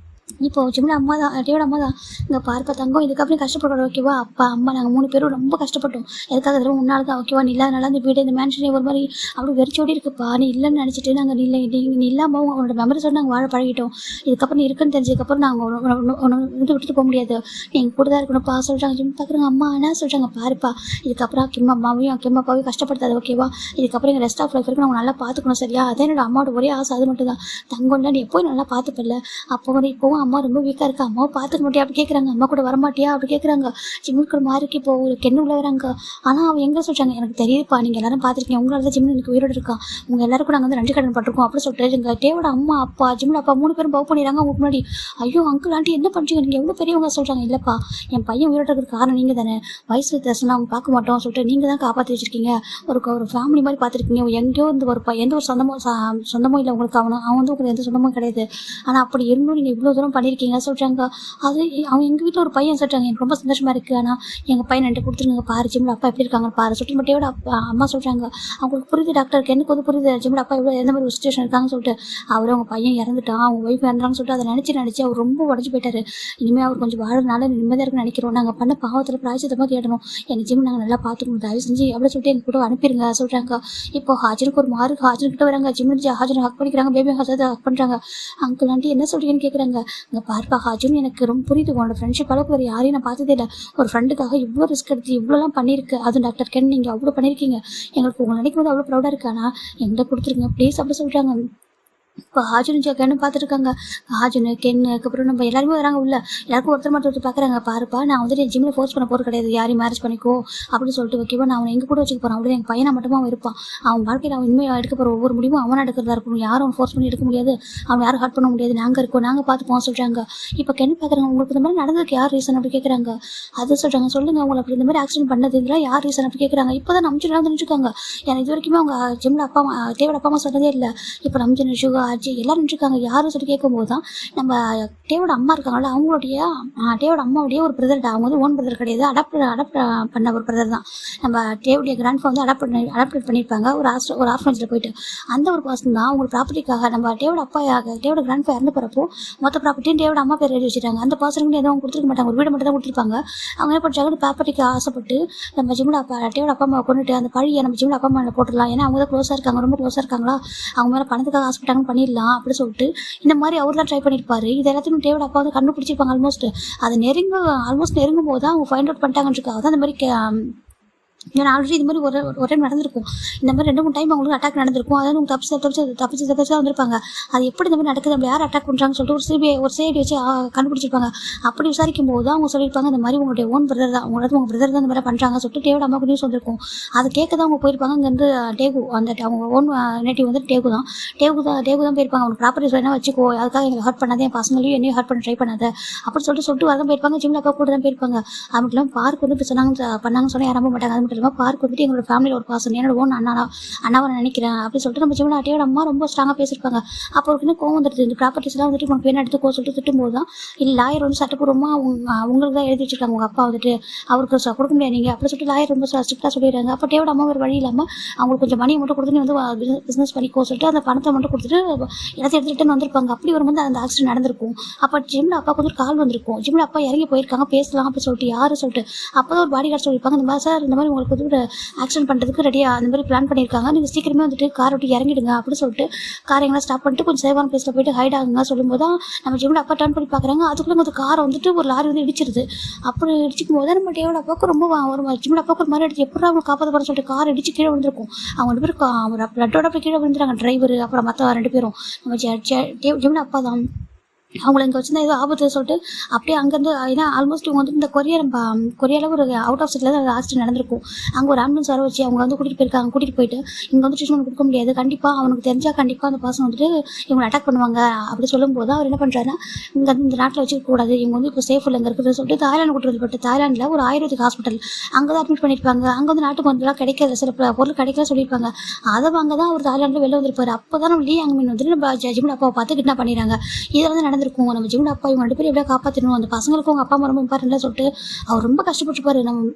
இப்போ ஜிம்மில் அம்மா தான் டேவோட அம்மா தான் இங்கே பார்ப்பா தங்கம் இதுக்கப்புறம் கஷ்டப்படுறோம் ஓகேவா. அப்பா அம்மா நாங்கள் 3 பேரும் ரொம்ப கஷ்டப்பட்டோம். எதுக்காக தடவை முன்னால் தான் ஓகேவா. நீ இல்லாதனால இந்த வீடு இந்த மேன்ஷனே ஒரு மாதிரி அப்படி வெறிச்சோடி இருக்குப்பா. நீ இல்லைன்னு நினச்சிட்டு நாங்கள் நீ இல்லாமல் உங்களோட மெமரிஸோடு நாங்கள் வாழ பழகிட்டோம். இதுக்கப்புறம் நீ இருக்குன்னு தெரிஞ்சதுக்கப்புறம் நாங்கள் ஒன்று விட்டுட்டு போக முடியாது. நீங்கள் கூட தான் இருக்கணும்ப்பா சொல்கிறாங்க. ஜிம் பார்க்குறாங்க. அம்மா என்ன சொல்கிறாங்க பாருப்பா இதுக்கப்புறம் அம்மாவையும் அப்பாவையும் கஷ்டப்படுத்தாது ஓகேவா. இதுக்கப்புறம் எங்கள் ரெஸ்ட் ஆஃப் லைஃப் வரைக்கும் நாங்கள் நல்லா பார்த்துக்கணும் சரியா. அதே என்னோட அம்மாவோட ஒரே ஆசை அது மட்டும் தான். தங்கம்ல நீ எப்போயும் நல்லா பார்த்துப்பில்ல. அப்போ வந்து இப்போவும் அம்மா ரொம்ப வீக்காக இருக்கா. அம்மாவை பார்த்துக்க மாட்டியா அப்படி கேட்குறாங்க. அம்மா கூட வரமாட்டியா அப்படி கேட்குறாங்க. ஜிம்முக்கு மாறிக்கு இப்போ ஒரு கெண்ணு உள்ள வராங்க. ஆனால் அவன் எங்கே சொல்கிறாங்க எனக்கு தெரியுதுப்பா நீங்கள் எல்லாரும் பார்த்துருக்கீங்க. உங்களால் தான் ஜிம்மில் எனக்கு உயிரோடு இருக்கா. உங்கள் எல்லாருக்கும் நாங்கள் வந்து 2 கடன் பட்டிருக்கோம் அப்படி சொல்லிட்டு எங்கள் டேவோட அம்மா அப்பா ஜிம்மில் அப்பா 3 பேரும் பவ் பண்ணிடுறாங்க. அவங்க முன்னாடி ஐயோ அங்கிள் ஆண்டி என்ன பண்ணுறீங்க நீங்கள் எவ்வளோ பெரியவங்க சொல்கிறாங்க. இல்லைப்பா என் பையன் உயிரோடு இருக்கிறதுக்கு காரணம் நீங்கள் தானே. வயசு வித்தியாசம்னா அவங்க பார்க்க மாட்டோம் சொல்லிட்டு நீங்கள் தான் காப்பாற்றி வச்சிருக்கீங்க. ஒரு ஃபேமிலி மாதிரி பார்த்துருக்கீங்க. எங்கேயோ வந்து ஒரு எந்த ஒரு சொந்தமும் இல்லை உங்களுக்கு. அவன் வந்து உங்களுக்கு எந்த சொந்தமும் கிடையாது. ஆனால் அப்படி இருந்தும் நீங்கள் இவ்வளோ தூரம் பண்ணியிருக்கீங்க சொல்கிறாங்க. அது அவன் எங்கள் வீட்டில் ஒரு பையன் சொல்கிறாங்க. எனக்கு ரொம்ப சந்தோஷமாக இருக்குது. ஆனால் எங்கள் பையன் என்கிட்ட கொடுத்துருங்க பாரு ஜிம்மில் அப்பா எப்படி இருக்காங்க பாரு சொல்லிட்டு மட்டையோட அம்மா சொல்கிறாங்க. அவங்களுக்கு புரியுது டாக்டருக்கு எனக்கு வந்து புரியுது ஜிம்மில் அப்பா எவ்வளோ எந்த மாதிரி ஒரு சுச்சுவேஷன் இருக்காங்கன்னு சொல்லிட்டு. அவர் அவங்க பையன் இறந்துட்டான் அவங்க ஒய்ஃப் இறந்தாங்கன்னு சொல்லிட்டு அதை நினச்சி அவர் ரொம்ப உடஞ்சி போயிட்டாரு. இனிமேல் அவர் கொஞ்சம் வாழறதுனால நிம்மதியாக இருக்குன்னு நினைக்கிறோம். நாங்கள் பண்ண பாவத்தில் பிராய்ச்சித்தமாக தேடணும். எங்கள் ஜிம் நாங்கள் நல்லா பார்த்துக்கணும் தயவு செஞ்சு அப்படி சொல்லிட்டு எங்கள் கூட அனுப்பிடுங்க சொல்கிறாங்க. இப்போ ஹாஜருக்கு ஒரு மாறு ஹாஜர்கிட்ட வராங்க. ஜிம்மில் ஹாஜர் ஹக் பண்ணிக்கிறாங்க. பேபி ஹாஜர் ஹக் பண்ணுறாங்க. அங்கிள் ஆண்டி என்ன சொல்கிறீங்கன்னு கேட்குறாங்க. இங்கே பார்ப்பா ஹாஜர்னு எனக்கு ரொம்ப புரியுது. உங்களோட ஃப்ரெண்ட்ஷிப் அளவுக்கு வேறு யாரையும் நான் பார்த்ததே இல்லை. ஒரு ஃப்ரெண்டுக்காக இவ்வளோ ரிஸ்க் எடுத்து இவ்வளோலாம் பண்ணியிருக்கு. அதுவும் டாக்டர் கென் நீங்கள் அவ்வளோ பண்ணியிருக்கீங்க. எங்களுக்கு உங்களை நினைக்கும் போது அவ்வளோ ப்ரௌடாக இருக்கு. ஆனால் எங்கிட்ட கொடுத்துருங்க ப்ளீஸ் அப்படி சொல்கிறாங்க. இப்போ ஹாஜுன் கென்னு பார்த்துருக்காங்க. ஹாஜுனு கென்னு அதுக்கப்புறம் நம்ம எல்லாருமே வராங்க உள்ள. எல்லாருக்கும் ஒருத்தர் மட்டும் ஒருத்தர் பார்க்குறாங்க. பாருப்பா நான் வந்துட்டு என் ஜிம்மில் ஃபோர்ஸ் பண்ண போகிறது கிடையாது. யாரையும் மேரேஜ் பண்ணிக்கோ அப்படின்னு சொல்லிட்டு ஓகேவா. நான் அவனை எங்கள் கூட வச்சுக்க போகிறேன். அப்படி எங்கள் பையனை மட்டுமா அவன் இருப்பான். அவன் வாழ்க்கையில் அவன் இனிமேல் எடுக்க போகிற ஒவ்வொரு முடிவும் அவனை எடுக்கிறதா இருக்கணும். யாரும் அவன் ஃபோர்ஸ் பண்ணி எடுக்க முடியாது. அவன் யாரும் ஹர்ட் பண்ண முடியாது. நாங்கள் இருக்கோம் நாங்கள் பார்த்துப்போம் சொல்கிறாங்க. இப்போ கென்னு பார்க்குறாங்க. உங்களுக்கு இந்த மாதிரி நடந்ததுக்கு யார் ரீசன் அப்படி கேட்குறாங்க. அது சொல்கிறாங்க சொல்லுங்கள் அவங்களை அப்படி இந்த மாதிரி ஆக்சிடென்ட் பண்ணது இதெல்லாம் யார் ரீசன் அப்படி கேட்குறாங்க. இப்போ தான் நம்ம நினச்சிருக்காங்க. ஏன்னா இது வரைக்குமே அவங்க ஜிம்மில் அப்பா அம்மா தேவோட அப்பா அம்மா சொன்னதே இல்லை. இப்போ நம்ம சுகா அஜி எல்லாரும் நினச்சிருக்காங்க. யாரும் சொல்லி கேட்கும்போது தான் நம்ம டேவோட அம்மா இருக்காங்களா அவங்களுடைய டேவோட அம்மாவுடைய ஒரு பிரதர். அவங்க வந்து ஓன் பிரதர் கிடையாது. அடாப்ட் பண்ண ஒரு பிரதர் தான். நம்ம டேவுடைய கிராண்ட்ஃபா வந்து அடாப்ட் பண்ணியிருப்பாங்க ஒரு ஆர்ஃபனேஜில் போயிட்டு. அந்த ஒரு பர்சன் தான் அவங்க ப்ராப்பர்ட்டிக்காக நம்ம டேவோட டேவோட கிராண்ட்ஃபா இறந்து போகிறப்போ மொத்த ப்ராப்பர்ட்டியும் டேவோட அம்மா பேர் எழுதி வச்சுட்டாங்க. அந்த பர்சனுக்கு எதுவும் கொடுத்துருக்க மாட்டாங்க. ஒரு வீடு மட்டும் தான் கொடுத்துருப்பாங்க. அவங்க என்ன பண்ணுறாங்க ப்ராப்பர்ட்டிக்கு ஆசைப்பட்டு நம்ம ஜிம்மில் டேவோட அப்பா அம்மா கொண்டுட்டு அந்த பழியை நம்ம ஜிம்மில் அப்பா அம்மா போட்டுடலாம். ஏன்னா அவங்க தான் க்ளோஸாக இருக்காங்க ரொம்ப க்ளோஸாக இருக்காங்களா. அவங்க மேலே பணத்துக்காக ஆசைப்பட்டாங்கன்னு பண்ணிடலாம் அப்படி சொல்லிட்டு இந்த மாதிரி அவர் தான் ட்ரை பண்ணியிருப்பாரு. இது எல்லாத்தையும் டேவோட அப்பா வந்து கண்டுபிடிச்சிருப்பாங்க. ஆல்மோஸ்ட் நெருங்கும் போது தான் அவங்க ஃபைண்ட் அவுட் பண்ணிட்டாங்கன்னு இருக்கா. அதான் இந்த மாதிரி ஏன்னா ஆல்ரெடி இது மாதிரி ஒரு டைம் நடந்திருக்கும். இந்த மாதிரி 2-3 டைம் அவங்களுக்கு அட்டாக் நடந்திருக்கும். அதாவது அவங்க தப்பிச்சு தான் வந்திருப்பாங்க. அது எப்படி இந்த மாதிரி நடக்குது நம்ம யார் அட்டாக் பண்ணுறாங்கன்னு சொல்லிட்டு ஒரு சிஐடி வச்சு கண்டுபிடிச்சிருப்பாங்க. அப்படி விசாரிக்கும் போது அவங்க சொல்லியிருப்பாங்க இந்த மாதிரி உங்களுடைய ஓன் பிரதர் தான் உங்கள் பிரதர் தான் இந்த மாதிரி பண்ணுறாங்க சொல்லிட்டு டேவோட அம்மாவுக்கு நியூஸ் வந்திருக்கும். அதை கேட்க தான் அவங்க போயிருப்பாங்க. அங்கேருந்து டேகு அவங்க ஓன் நேட்டிவ் வந்து டேகு தான் போயிருப்பாங்க. அவங்க ப்ராப்பர்ட்டிஸ் வேணா வச்சுக்கோ அதுக்காக எங்களை ஹர்ட் பண்ணாதே என் பசங்களையும் என்னையும் ஹர்ட் பண்ண ட்ரை பண்ணாத அப்படின்னு சொல்லிட்டு வரதான் போயிருப்பாங்க. ஜிம்மில் அப்பா கூட தான் போயிருப்பாங்க. அது மட்டும் இல்லாமல் பார்க் வந்து இப்போ பண்ணாங்கன்னு சொன்னால் யாரும் மாட்டாங்க. அது மட்டும் இல்லாமல் பார்க் வந்துட்டு எங்களோட ஃபேமிலியில் ஒரு பர்சன் என்னோட ஓன் அண்ணாவை நினைக்கிறேன் அப்படின்னு சொல்லிட்டு நம்ம ஜிம்மில் டேவோட அம்மா ரொம்ப ஸ்ட்ராங்காக பேசியிருப்பாங்க. அப்போ அவருக்கு இன்னும் கோவம் வந்துடுது. இந்த ப்ராப்பர்ட்டிஸ்லாம் வந்துட்டு உனக்கு வேணும் எடுத்துக்கோ சொல்லிட்டு திட்டும்போது தான் இல்லை லாயர் வந்து சட்டப்பூர்வமாக அவங்களுக்கு தான் எழுதி வச்சிருக்காங்க. உங்கள் அப்பா வந்துட்டு அவருக்கு கொடுக்க முடியாது நீங்கள் அப்படி சொல்லிட்டு லாயர் ரொம்ப ஸ்ட்ரிக்டாக சொல்லிடுறாங்க. அப்போ டேவோட அம்மா ஒரு வழி இல்லாமல் அவங்களுக்கு கொஞ்சம் மணியை மட்டும் கொடுத்து நீ வந்து பிஸ்னஸ் பண்ணிக்கோ சொல்லிட்டு அந்த பணத்தை மட்டும் கொடுத்துட்டு எல்லாத்தையும் எடுத்துகிட்டு வந்திருப்பாங்க. அப்படி வரும்போது அந்த ஆக்சிடென்ட் நடந்திருக்கும். அப்போ ஜிம்மில் அப்பாவுக்கு வந்து கால் வந்திருக்கும். ஜிம்மில் அப்பா இறங்கி போயிருக்காங்க பேசலாம் அப்படி சொல்லிட்டு யார் சொல்லிட்டு அப்போ தான் ஒரு பாடி கார்டு சொல்லியிருப்பாங்க. இந்த மாதிரி சார் இந்த மாதிரி உங்களுக்கு வந்து ஆக்சிடென்ட் பண்ணுறதுக்கு ரெடியாக அந்த மாதிரி பிளான் பண்ணியிருக்காங்க. நீங்கள் சீக்கிரமே வந்துட்டு கார் விட்டு இறங்கிடுங்க அப்படின்னு சொல்லிட்டு காரை எங்கெல்லாம் ஸ்டாப் பண்ணிட்டு கொஞ்சம் சேவான பிளேஸில் போயிட்டு ஹைட் ஆகுங்க சொல்லும்போது தான் நம்ம ஜிம்மில் அப்பா டர்ன் பண்ணி பார்க்குறாங்க. அதுக்குள்ளே அந்த காரை வந்துட்டு ஒரு லாரி வந்து இடிச்சிருது. அப்படி இடிச்சிக்கும் போது நம்ம டேவோட அப்பாவுக்கு ரொம்ப ஒரு ஜிம்மில் அப்பாவுக்கு ஒரு மாதிரி எடுத்து எப்படி அவங்க காப்பாற்ற போகிற சொல்லிட்டு கார் இடிச்சு கீழே விழுந்திருக்கும். அவங்க 2 பேரும் பிளட்டோட போய் கீழே விழுந்துறாங்க டிரைவர் அப்புறம் மற்ற 2 பேரும். நம்ம ஜிம்மில் அப்பா தான் அவங்கள இங்கே வச்சுருந்தா ஏதோ ஆபத்து சொல்லிட்டு அப்படியே அங்கேருந்து ஏன்னா ஆல்மோஸ்ட் இவங்க வந்து இந்த கொரியாவில் ஒரு அவுட் ஆஃப் சைட்டில் தான் ஆக்சிடென்ட் நடந்திருக்கும். அங்கே ஒரு ஆம்புலன்ஸ் வர வச்சு அவங்க வந்து கூட்டிகிட்டு போயிருக்காங்க. கூட்டிகிட்டு போயிட்டு இங்கே வந்து ட்ரீட்மெண்ட் கொடுக்க முடியாது, கண்டிப்பாக அவனுக்கு தெரிஞ்சால் கண்டிப்பாக அந்த பர்சன் வந்துட்டு இவங்களை அட்டாக் பண்ணுவாங்க அப்படி சொல்லும்போது அவர் என்ன பண்ணுறாருன்னா, இங்கே வந்து இந்த நாட்டில் வச்சுக்கூடாது, இவங்க வந்து இப்போ சேஃப் இல்லை இங்கே இருக்கிறது சொல்லிட்டு தாய்லாந்து கூட்டுறது. பட்டு தாய்லாண்டில் ஒரு ஆயுர்வேதிக் ஹாஸ்பிட்டல் அங்கே தான் அட்மிட் பண்ணியிருப்பாங்க. அங்கே வந்து நாட்டு மருந்துலாம் கிடைக்கல, சில பொருள் கிடைக்கல சொல்லியிருப்பாங்க. அதை வாங்க தான் அவர் தாய்லாண்டில் வெளில வந்திருப்பார். அப்போ தான் நம்ம லீ அங்கமின் வந்துட்டு நம்ம ஜிம்மின் அப்பாவை பார்த்து கிட்னாப் பண்ணிடுறாங்க. இதில் வந்து நடந்திருக்கும். நம்ம ஜிம்மின் அப்பா இவங்க 2 பேரும் எப்படியா காப்பாற்றணும், அந்த பசங்களுக்கும் அவங்க அப்பா அம்மா ரொம்ப இம்பார்ட்டன்ட்ல சொல்லிட்டு அவர் ரொம்ப கஷ்டப்பட்டுருப்பாரு. நம்ம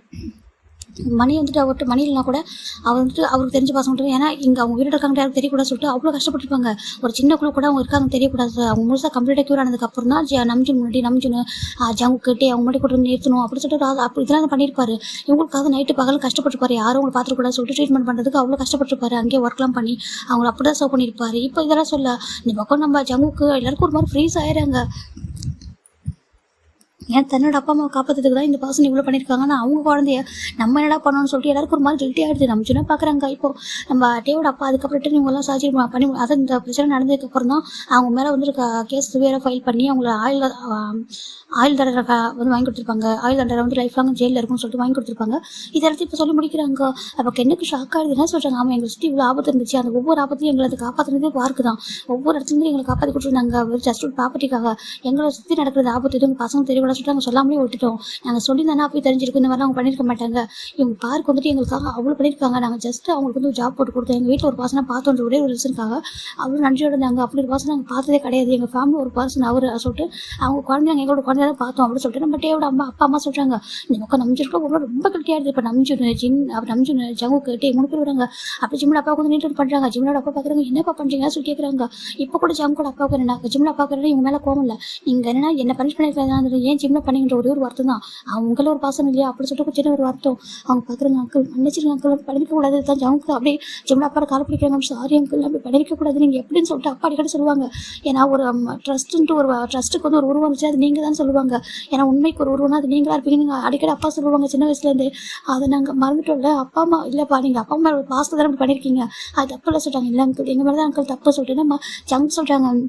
மணி வந்துட்டு அவர்கிட்ட மணி இல்லைனா கூட அவர் வந்துட்டு அவருக்கு தெரிஞ்ச பசங்க, ஏன்னா இங்கே அவங்க வீடு இருக்காங்க யாரும் தெரியக்கூடாது சொல்லிட்டு அவ்வளோ கஷ்டப்பட்டுருப்பாங்க. ஒரு சின்ன குழு கூட அவங்க இருக்காங்க தெரியக்கூடாது. அவங்க முழுசாக கம்ப்ளீட்டாக க்யூர் ஆனதுக்கப்புறம் தான் நம்ஜுன்னு ஜங்கு கேட்டு அவங்க முன்னாடி கூட நிறுத்தணும் அப்படி சொல்லிட்டு அப்படி இதெல்லாம் பண்ணியிருப்பாரு. இவங்களுக்காக நைட்டு பகலும் கஷ்டப்பட்டுருப்பாரு. யாரும் அவங்களை பார்த்துக்கூடாது சொல்லிட்டு ட்ரீட்மெண்ட் பண்ணுறதுக்கு அவ்வளோ கஷ்டப்பட்டுருப்பாரு. அங்கேயே ஒர்க்லாம் பண்ணி அவங்களை அப்படி தான் சர்வ் பண்ணியிருப்பாரு. இப்போ இதெல்லாம் சொல்ல இந்த பக்கம் நம்ம ஜங்குக்கு எல்லாருக்கும் ஒரு மாதிரி ஃப்ரீஸ் ஆயிடுறாங்க. ஏன் தன்னோட அப்பா அம்மாவை காப்பாற்றுறதுக்கு தான் இந்த பர்சன் இவ்வளோ பண்ணியிருக்காங்கன்னா அவங்க குழந்தைய நம்ம என்னடா பண்ணணும்னு சொல்லிட்டு எல்லாருக்கும் ஒரு மாதிரி கில்ட்டி ஆகிடுது. நம்ம சின்ன பார்க்குறாங்க. இப்போ நம்ம டேவோட அப்பா அதுக்கப்புறம் இவங்கெல்லாம் சர்ஜரி பண்ணி அதை இந்த பிரச்சனை நடந்ததுக்கப்புறம் தான் அவங்க மேலே வந்து கேஸ் வேறு ஃபைல் பண்ணி அவங்கள ஆயில் தண்டனை வந்து வாங்கி கொடுத்துருப்பாங்க. ஆயில் தண்டனை வந்து லைஃப் லாங் ஜெயிலில் இருக்கும்னு சொல்லிட்டு வாங்கி கொடுத்துருப்பாங்க. இதை எடுத்து இப்போ சொல்லி முடிக்கிறாங்க. அப்போ எனக்கு ஷாக் ஆகிடுது. என்ன சொல்கிறாங்க, ஆமாம் எங்களை சுற்றி இவ்வளோ ஆபத்து இருந்துச்சு, அந்த ஒவ்வொரு ஆபத்தையும் எங்களை அதை காப்பாற்றுனதே பார்க்கு தான். ஒவ்வொரு இடத்துலேருந்து எங்களை காப்பாற்றி கொடுத்துருந்தாங்க. ஜஸ்ட் ஒரு ப்ராப்பர்ட்டிக்காக எங்களை சுற்றி நடக்கிறது ஆபத்து எதுவும் பசங்க தெரியக்கூடாது சொல்லிட்டு நாங்கள் சொல்லாமலே விட்டுட்டோம். நாங்கள் சொல்லியிருந்தானா போய் தெரிஞ்சிருக்கும், இந்த மாதிரிலாம் அவங்க பண்ணியிருக்க மாட்டாங்க. இவங்க பார்க் வந்துட்டு எங்களுக்காக அவ்வளோ பண்ணியிருக்காங்க. நாங்கள் ஜஸ்ட்டு அவங்களுக்கு வந்து ஜாப் போட்டு கொடுத்தோம். எங்கள் வீட்டில் ஒரு பர்சனாக பார்த்தோன்ற ஒரே ஒரு ரீசனுக்காக அவ்வளோ நன்றியோட இருந்தாங்க. அப்படி ஒரு பர்சன் நாங்கள் பார்த்ததே கிடையாது. எங்கள் ஃபேமிலி ஒரு பர்சன் அவர் சொல்லிட்டு அவங்க குழந்தை நாங்கள் எங்களோட குழந்தைய தான் பார்த்தோம் அப்படின்னு சொல்லிட்டு நம்ம டேவோட அப்பா அம்மா சொல்கிறாங்க. இந்த பக்கம் நம்பிச்சிருக்கோம் ரொம்ப கிட்டியாக இருக்குது. இப்போ நம்ஜுன்னு ஜங்குக்கு டே 3 பேர் வராங்க. அப்படி ஜிம்மோட அப்பாவுக்கு வந்து நீட் பண்ணுறாங்க. ஜிம்மோட அப்பா பார்க்குறாங்க, என்னப்பா பண்ணுறீங்கன்னு சொல்லி கேட்குறாங்க. இப்போ கூட ஜங்கோட அப்பாவுக்கு என்ன ஜிம்மோட அப்பாவுக்கு இவங்க மேலே கோவம் இல்லை, நீங்கள் என்னன்னா என்ன பனிஷ் பண்ணியிருக்காங்க, ஏன் ஜிம்மில் பண்ணிங்கிற ஒரே ஒரு வார்த்தை தான், அவங்கள ஒரு பாசம் இல்லையா அப்படி சொல்லிட்டு சின்ன ஒரு வார்த்தை. அவங்க பார்க்குறாங்க, அங்கிள் மன்னிச்சிருங்க அங்கிள், பண்ணிக்க கூடாது தான் ஜங்குக்கு அப்படியே ஜிம்மோட அப்பா கால் பிடிக்கிறாங்க. சாரி அங்கிள், அப்படி பண்ணிக்க கூடாது நீங்கள் எப்படின்னு சொல்லிட்டு அப்பா அடிக்கடி சொல்லுவாங்க. ஏன்னா ஒரு ட்ரஸ்ட்டுன்ட்டு ஒரு ட்ரஸ்ட்டுக்கு வந்து ஒரு உருவம் இருந்துச்சு, அது நீங்கள் தான் சொல்லுவாங்க. ஏன்னா உண்மைக்கு ஒரு உருவம்னா அது நீங்களாக இருப்பீங்க. நீங்கள் அடிக்கடி அப்பா சொல்லுவாங்க சின்ன வயசுலேருந்து. அதை நாங்கள் மறந்துட்டோம்ல. அப்பா அம்மா இல்லைப்பா, நீங்கள் அப்பா அம்மா பாசத்தை தான் அப்படி பண்ணியிருக்கீங்க, அது தப்புல சொல்லிட்டாங்க. இல்லை அங்கிள், எங்கள் மேலே தான் அங்கிள் தப்பு சொல்லிட்டு நம்ம ஜங்க் சொல்கிறாங்க.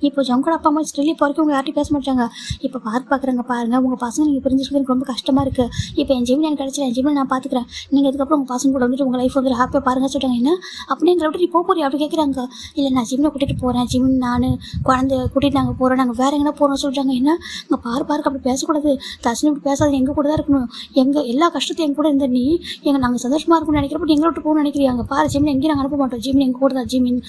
இப்போ ஜங்கோட அப்பா அம்மா ஸ்டில் இப்போ வரைக்கும் உங்கள் யார்ட்டையும் பேச மாட்டாங்க. இப்போ பார்க்குறாங்க, பாருங்கள் உங்கள் பசங்க நீங்கள் பிரிஞ்சிருக்கிறது எனக்கு ரொம்ப கஷ்டமாக இருக்குது. இப்போ என் ஜிம்மில் எனக்கு கிடச்சில, என் ஜிம்மில் நான் பார்த்துக்கிறேன், நீங்கள் இதுக்கப்புறம் உங்கள் பசங்க கூட வந்துட்டு உங்கள் லைஃப் வந்து ஹாப்பியாக பாருங்கள் சொல்லிட்டாங்க. என்ன அப்படிங்கிற விட்டு நீ போறியா அப்படி கேட்குறாங்க. இல்லை நான் ஜிம்மில் கூட்டிகிட்டு போகிறேன், ஜிம் நான் குழந்தை கூட்டிகிட்டு நாங்கள் போகிறோம், நாங்கள் வேறு எங்கன்னா போகிறோம் சொல்லிட்டாங்க. என்ன இங்கே பாருக்கு அப்படி பேசக்கூடாது, தர்ஷினி இப்படி பேசாது, எங்கள் கூட தான் இருக்கணும், எங்கள் எல்லா கஷ்டத்தையும் எங்கள் கூட இருந்த நீ நாங்கள் சந்தோஷமாக இருக்கணும்னு நினைக்கிறப்ப எங்களை விட்டு போகணும்னு நினைக்கிறீங்க. பாரு ஜிம்மில் எங்கேயும் நாங்கள் அனுப்ப மாட்டோம், ஜிம்மில் எங்கள் கூட தான், ஜிமின்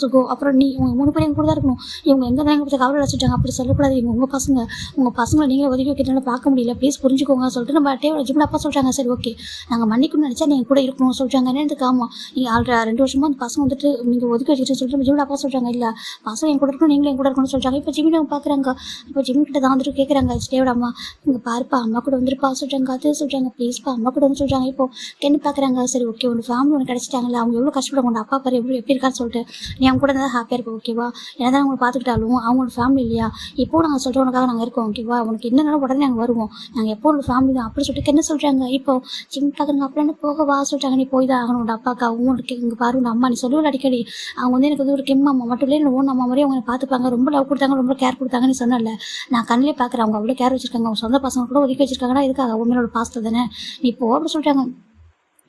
சுகோ அப்புறம் நீ உங்கள் 3 பேர் எங்கள் கூட தான் இருக்கணும். இவங்க எங்கே பற்றி கவலை வச்சுட்டாங்க. அப்படி சொல்லக்கூடாது, உங்கள் பசங்களை நீங்கள் ஒதுக்கி வைக்கிறதுனால பார்க்க முடியல, ப்ளீஸ் புரிஞ்சுக்கோங்க சொல்லிட்டு நம்ம டேவோட ஜிம்மில் அப்பா சொல்கிறாங்க. சரி ஓகே நாங்கள் மன்னிக்கணும்னு நினச்சா நீங்கள் கூட இருக்கணும்னு சொல்கிறாங்க. என்னதுக்கு ஆமாம் நீங்கள் ஆல்ரெடி 2 வருஷமாக அந்த பசங்க வந்துட்டு நீங்கள் ஒதுக்கி வச்சுட்டு சொல்லிட்டு நம்ம ஜிம்மில் அப்பா சொல்கிறாங்க. இல்லை பசங்க என் கூட இருக்கணும், நீங்களும் என் கூட இருக்கணும்னு சொல்கிறாங்க. இப்போ ஜிம்மில் அவங்க பார்க்குறாங்க. இப்போ ஜிம்மிக்கிட்ட தான் வந்துட்டு கேட்குறாங்க, டேவோட அம்மா இங்கே பாருப்பா அம்மா கூட வந்துருப்பா சொல்கிறாங்க. அது சொல்கிறாங்க, ப்ளீஸ்ப்பா அம்மா கூட வந்து சொல்கிறாங்க. இப்போ என்ன பார்க்குறாங்க, சரி ஓகே உங்கள் ஃபேமிலி ஒன்று கிடச்சிட்டாங்களா, அவங்க எவ்வளோ கஷ்டப்படுவாங்க, உங்கள் அப்பா பாரு எப்படி இருக்கான்னு சொல்லிட்டு நீ அவங்க கூட இருந்தால் ஹாப்பியாக இருக்கும் ஓகேவா. ஏன்னா தான் அவங்களை பார்த்துக்கிட்டாலும் அவங்களோட ஃபேமிலி இல்லையா, இப்போ நாங்கள் சொல்கிறோம் உனக்காக நாங்கள் இருக்கோம் ஓகேவா, உனக்கு என்னென்னாலும் உடனே நாங்கள் வருவோம், நாங்கள் எப்போ ஒரு ஃபேமிலி தான் அப்படி சொல்லிட்டு என்ன சொல்கிறாங்க. இப்போ ஜிம் பார்க்குறாங்க. அப்படின்னா போக வா சொல்லிட்டாங்க. நீ போய் தான் ஆகணும், உங்கள் அப்பாக்கா உங்களுக்கு இங்கே பாரு உங்கள் அம்மா நீ சொல்லுவல அடிக்கடி, அவங்க வந்து எனக்கு வந்து ஒரு கிம் அம்மா மட்டும் இல்லை ஓன் அம்மா மாதிரியே அவங்க பார்த்துப்பாங்க, ரொம்ப லவ் கொடுத்தாங்க, ரொம்ப கேர் கொடுத்தாங்கன்னு சொன்னல, நான் கண்ணிலே பார்க்குறேன். அவங்க அவ்வளோ கேர் வச்சிருக்காங்க, அவங்க சொந்த பசங்க கூட ஒதுக்கி வச்சிருக்காங்கன்னா இதுக்காக உண்மையோட பாஸ்தை தானே, நீ போ அப்படி சொல்லிட்டாங்க.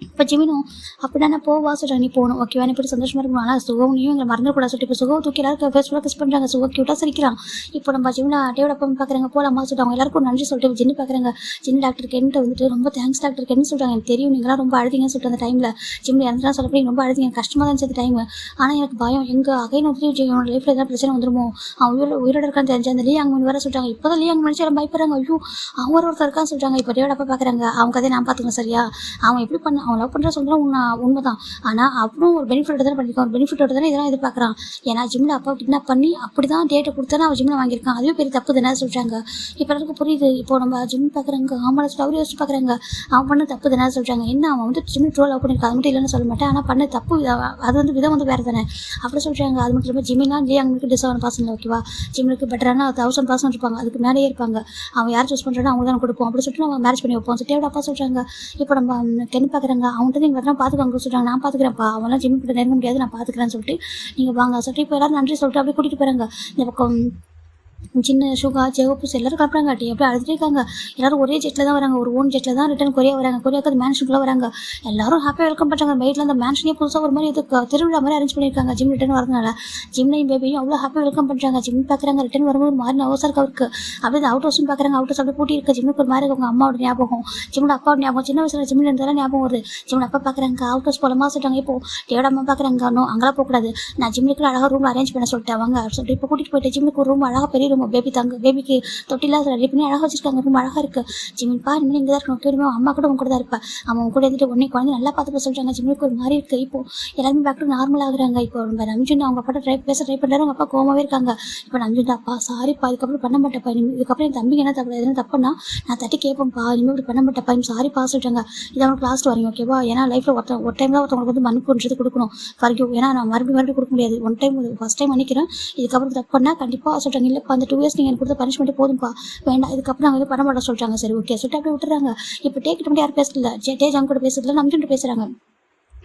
இப்போ ஜிமினும் அப்படின்னா போவா சொல்கிறாங்க, நீ போகணும் ஓகேவா, நீ இப்படி சந்தோஷமாக இருக்கணும். ஆனால் சுகவனையும் எங்களை மறந்துக்கூடாது சொல்லிட்டு இப்போ சுகம் தூக்கி எல்லாருக்கும் ஃபேஸ்புல்லாக கிஸ் பண்ணுறாங்க. சுகம் க்யூட்டாக சிரிக்கிறான். இப்போ நம்ம ஜிம்மில் டேவோட அப்பா பார்க்குறாங்க, போகலாமா சொல்லிட்டு அவங்க எல்லாருக்கும் நன்றி சொல்லிட்டு ஜின்னு பார்க்குறாங்க. ஜின் டாக்டருக்கு என்ன வந்துட்டு ரொம்ப தேங்க்ஸ் டாக்டருக்கு என்ன சொல்கிறாங்க, எனக்கு தெரியும் நீங்களாம் ரொம்ப அழுதிங்கன்னு சொல்லிட்டு அந்த டைமில் ஜிம்மில் எல்லாம் சொல்லப்படி ரொம்ப அழுதிங்க, கஷ்டமாக தான் இருந்துச்சு டைம். ஆனால் எனக்கு பயம் எங்கள் அகைன் வந்துட்டு என்னோட லைஃப்பில் எதாவது பிரச்சனை வந்துருமோ, அவன் உயிரோட இருக்கான்னு தெரிஞ்சு அந்த லீ அங்கே வர சொல்லிட்டாங்க. இப்போ தான் லீ அங்கே நினச்சி எல்லாம் பயப்படுறாங்க. ஐயோ அவங்க ஒருத்தர் இருக்கான்னு சொல்லிட்டாங்க. இப்போ டேவோட அப்பா பார்க்குறாங்க, அவங்க கதையை நான் பார்த்துக்கணும் சரியா, அவன் எப்படி பண்ண அவன் லவ் பண்ணுற சொல்கிறான் உண்மைதான், ஆனால் அப்புறம் ஒரு பெனிஃபிட் தானே பண்ணியிருக்கான், ஒரு பெனிஃபிட்டோட தானே இதெல்லாம் எதிர்பார்க்குறான். ஏன்னா ஜிம்மில் அப்பா கிட்னாப் பண்ணி அப்படி தான் டேட்டை கொடுத்தானே அவன் ஜிம்மில் வாங்கியிருக்கான், அதுவே பெரிய தப்பு தானே சொல்கிறாங்க. இப்போ எல்லாருக்கும் புரியுது. இப்போ நம்ம ஜிம் பார்க்குறாங்க, ஆமாம் ஸ்டோரி யோசிச்சு பார்க்குறாங்க, அவன் பண்ண தப்பு தானே சொல்கிறாங்க. என்ன அவன் வந்து ஜிம்மில் ட்ரோல் லவ் பண்ணியிருக்கான், அது மட்டும் இல்லைன்னு சொல்ல மாட்டேன், ஆனால் பண்ண தப்பு அது வந்து விதம் வந்து வேறு தானே அப்படி சொல்கிறாங்க. அது மட்டும் இல்லாமல் ஜிம்மிலாம் அவங்களுக்கு டிசர்வன் பர்சன்ட் ஓகேவா, ஜிம்முக்கு பெட்டரான 1000% இருப்பாங்க, அதுக்கு மேலேயே இருப்பாங்க, அவன் யார் சூஸ் பண்ணுறானோ அவங்க தான் கொடுப்போம் அப்படி சொல்லிட்டு நம்ம மேரேஜ் பண்ணி வைப்போம் சொல்லிட்டு அப்பா சொல்கிறாங்க. இப்போ நம்ம கென்னு பார்க்குறாங்க, அவன்கிட்ட நீங்கள் வரலாம் பார்த்துக்கோங்க சொல்கிறாங்க. நான் பார்த்துக்கிறேன்ப்பா, அவன்லாம் ஜிம் கிட்ட நெருங்க முடியாது, நான் பார்த்துக்கிறேன்னு சொல்லிட்டு நீங்கள் வாங்க சொல்லிட்டு இப்போ எல்லாரும் நன்றி சொல்லிட்டு அப்படியே கூட்டிகிட்டு போகிறாங்க. இந்த பக்கம் சின்ன சுகா ஜெகப்பூஸ் எல்லாரும் கிளம்புறாங்க. அப்படியே அழுதுட்டே இருக்காங்க. எல்லாரும் ஒரே ஜெட்டில் தான் வராங்க. ஒரு ஓன் ஜெட்டில் தான் ரிட்டர்ன் கொரியா வராங்க. கொரியாவுக்கு அந்த மேன்ஷனுக்குள்ளே வராங்க. எல்லாரும் ஹாப்பியாக வெல்கம் பண்ணுறாங்க. வெயிட்டில் அந்த மேன்ஷனே புதுசாக ஒரு மாதிரி இது திருவிழா மாதிரி அரேஞ்ச் பண்ணியிருக்காங்க. ஜிம் ரிட்டர்ன் வரதுனால ஜிம்னையும் பேபியும் அவ்வளோ ஹாப்பியாக வெல்கம் பண்ணுறாங்க. ஜிம் பார்க்குறாங்க. ரிட்டர்ன் வரும்போது ஒரு மாதிரி நவசாக இருக்கு அவருக்கு. அப்படியே அவுட் ஹவுஸ்னு பார்க்குறாங்க. அவுட் ஹவுஸ் அப்படியே பூட்டி இருக்கு. ஜிம்முக்கு ஒரு மாதிரி அவங்க அம்மாவோட ஞாபகம், ஜிம்மோட அப்பாவோட ஞாபகம், சின்ன வயசுல ஜிம்மில் இருந்தாலும் ஞாபகம் வருது. ஜிம்மோட அப்பா பார்க்குறாங்க. அவுட் ஹவுஸ் போலமா சொல்லிட்டாங்க. இப்போ டேவோட அம்மா பார்க்குறாங்க. இன்னும் அங்கெல்லாம் போகக்கூடாது, நான் ஜிம்முக்கு அழகாக ரூம் அரேஞ்ச் பண்ண சொல்லிட்டு அவங்க சொல்லிட்டு இப்போ கூட்டிகிட்டு போயிட்டு ஜிம்முக்கு ஒரு ரூம் அழகாக பெரிய ரூம் பேபிக்கு தொட்டிலாம் ரெடி பண்ணி அழகாக வச்சிருக்காங்க. ரொம்ப அழகாக இருக்குது. ஜிம்மின் பா இனிமேல் இங்கே தான் இருக்கணும். கேடுமே அம்மா கூட உங்க கூட தான் இருப்பேன். அவன் கூட இருந்துட்டு உடனே குழந்தை நல்லா பார்த்து சொல்கிறாங்க. ஜிம்முக்கு ஒரு மாதிரி இருக்குது. இப்போ எல்லாருமே பேக் டு நார்மல் ஆகுறாங்க. இப்போ நம்ம நம்ஜுன் அவங்க அப்பா பேச ட்ரை பண்ணுறாரு. அவங்க அப்பா கோமாவே இருக்காங்க. இப்போ நம்ஜுன் அப்பா சாரிப்பா, இதுக்கப்புறம் பண்ண மாட்டேப்பா, இதுக்கப்புறம் என் தம்பிக்கு என்ன தப்பு எதுவும் தப்புன்னா நான் தட்டி கேட்பேன்ப்பா, இனிமேல் இப்படி பண்ண மாட்டேப்பா, சாரிப்பா சொல்கிறாங்க. இது அவங்களுக்கு லாஸ்ட் வரீங்க ஓகேவா? ஏன்னா லைஃப்பில் ஒரு டைம் தான் ஒருத்தவங்களுக்கு வந்து மன்னிப்புன்றது கொடுக்கணும். ஃபர்கிவ். ஏன்னா நான் மறுபடியும் கொடுக்க முடியாது. ஒன் டைம் ஃபஸ்ட் டைம் மன்னிக்கிறேன், இதுக்கப்புறம் தப்பு பண்ணால் கண்டிப்பாக சொல்கிறாங்க. இல்லைப்பா அந்த 2 இயர்ஸ் நீங்கள் எனக்கு கொடுத்த பனிஷ்மெண்ட்டு போதும்ப்பா, வேண்டாம் இதுக்கப்புறம் நாங்கள் இது பண்ண மாட்டோம் சொல்கிறாங்க. சரி ஓகே சொல்லிட்டு அப்படியே விட்டுறாங்க. இப்போ டேக்கிட்ட மட்டும் யாரும் பேசல, டேஜாங்க கூட பேசுறதுல நம்ஜுன் பேசுகிறாங்க.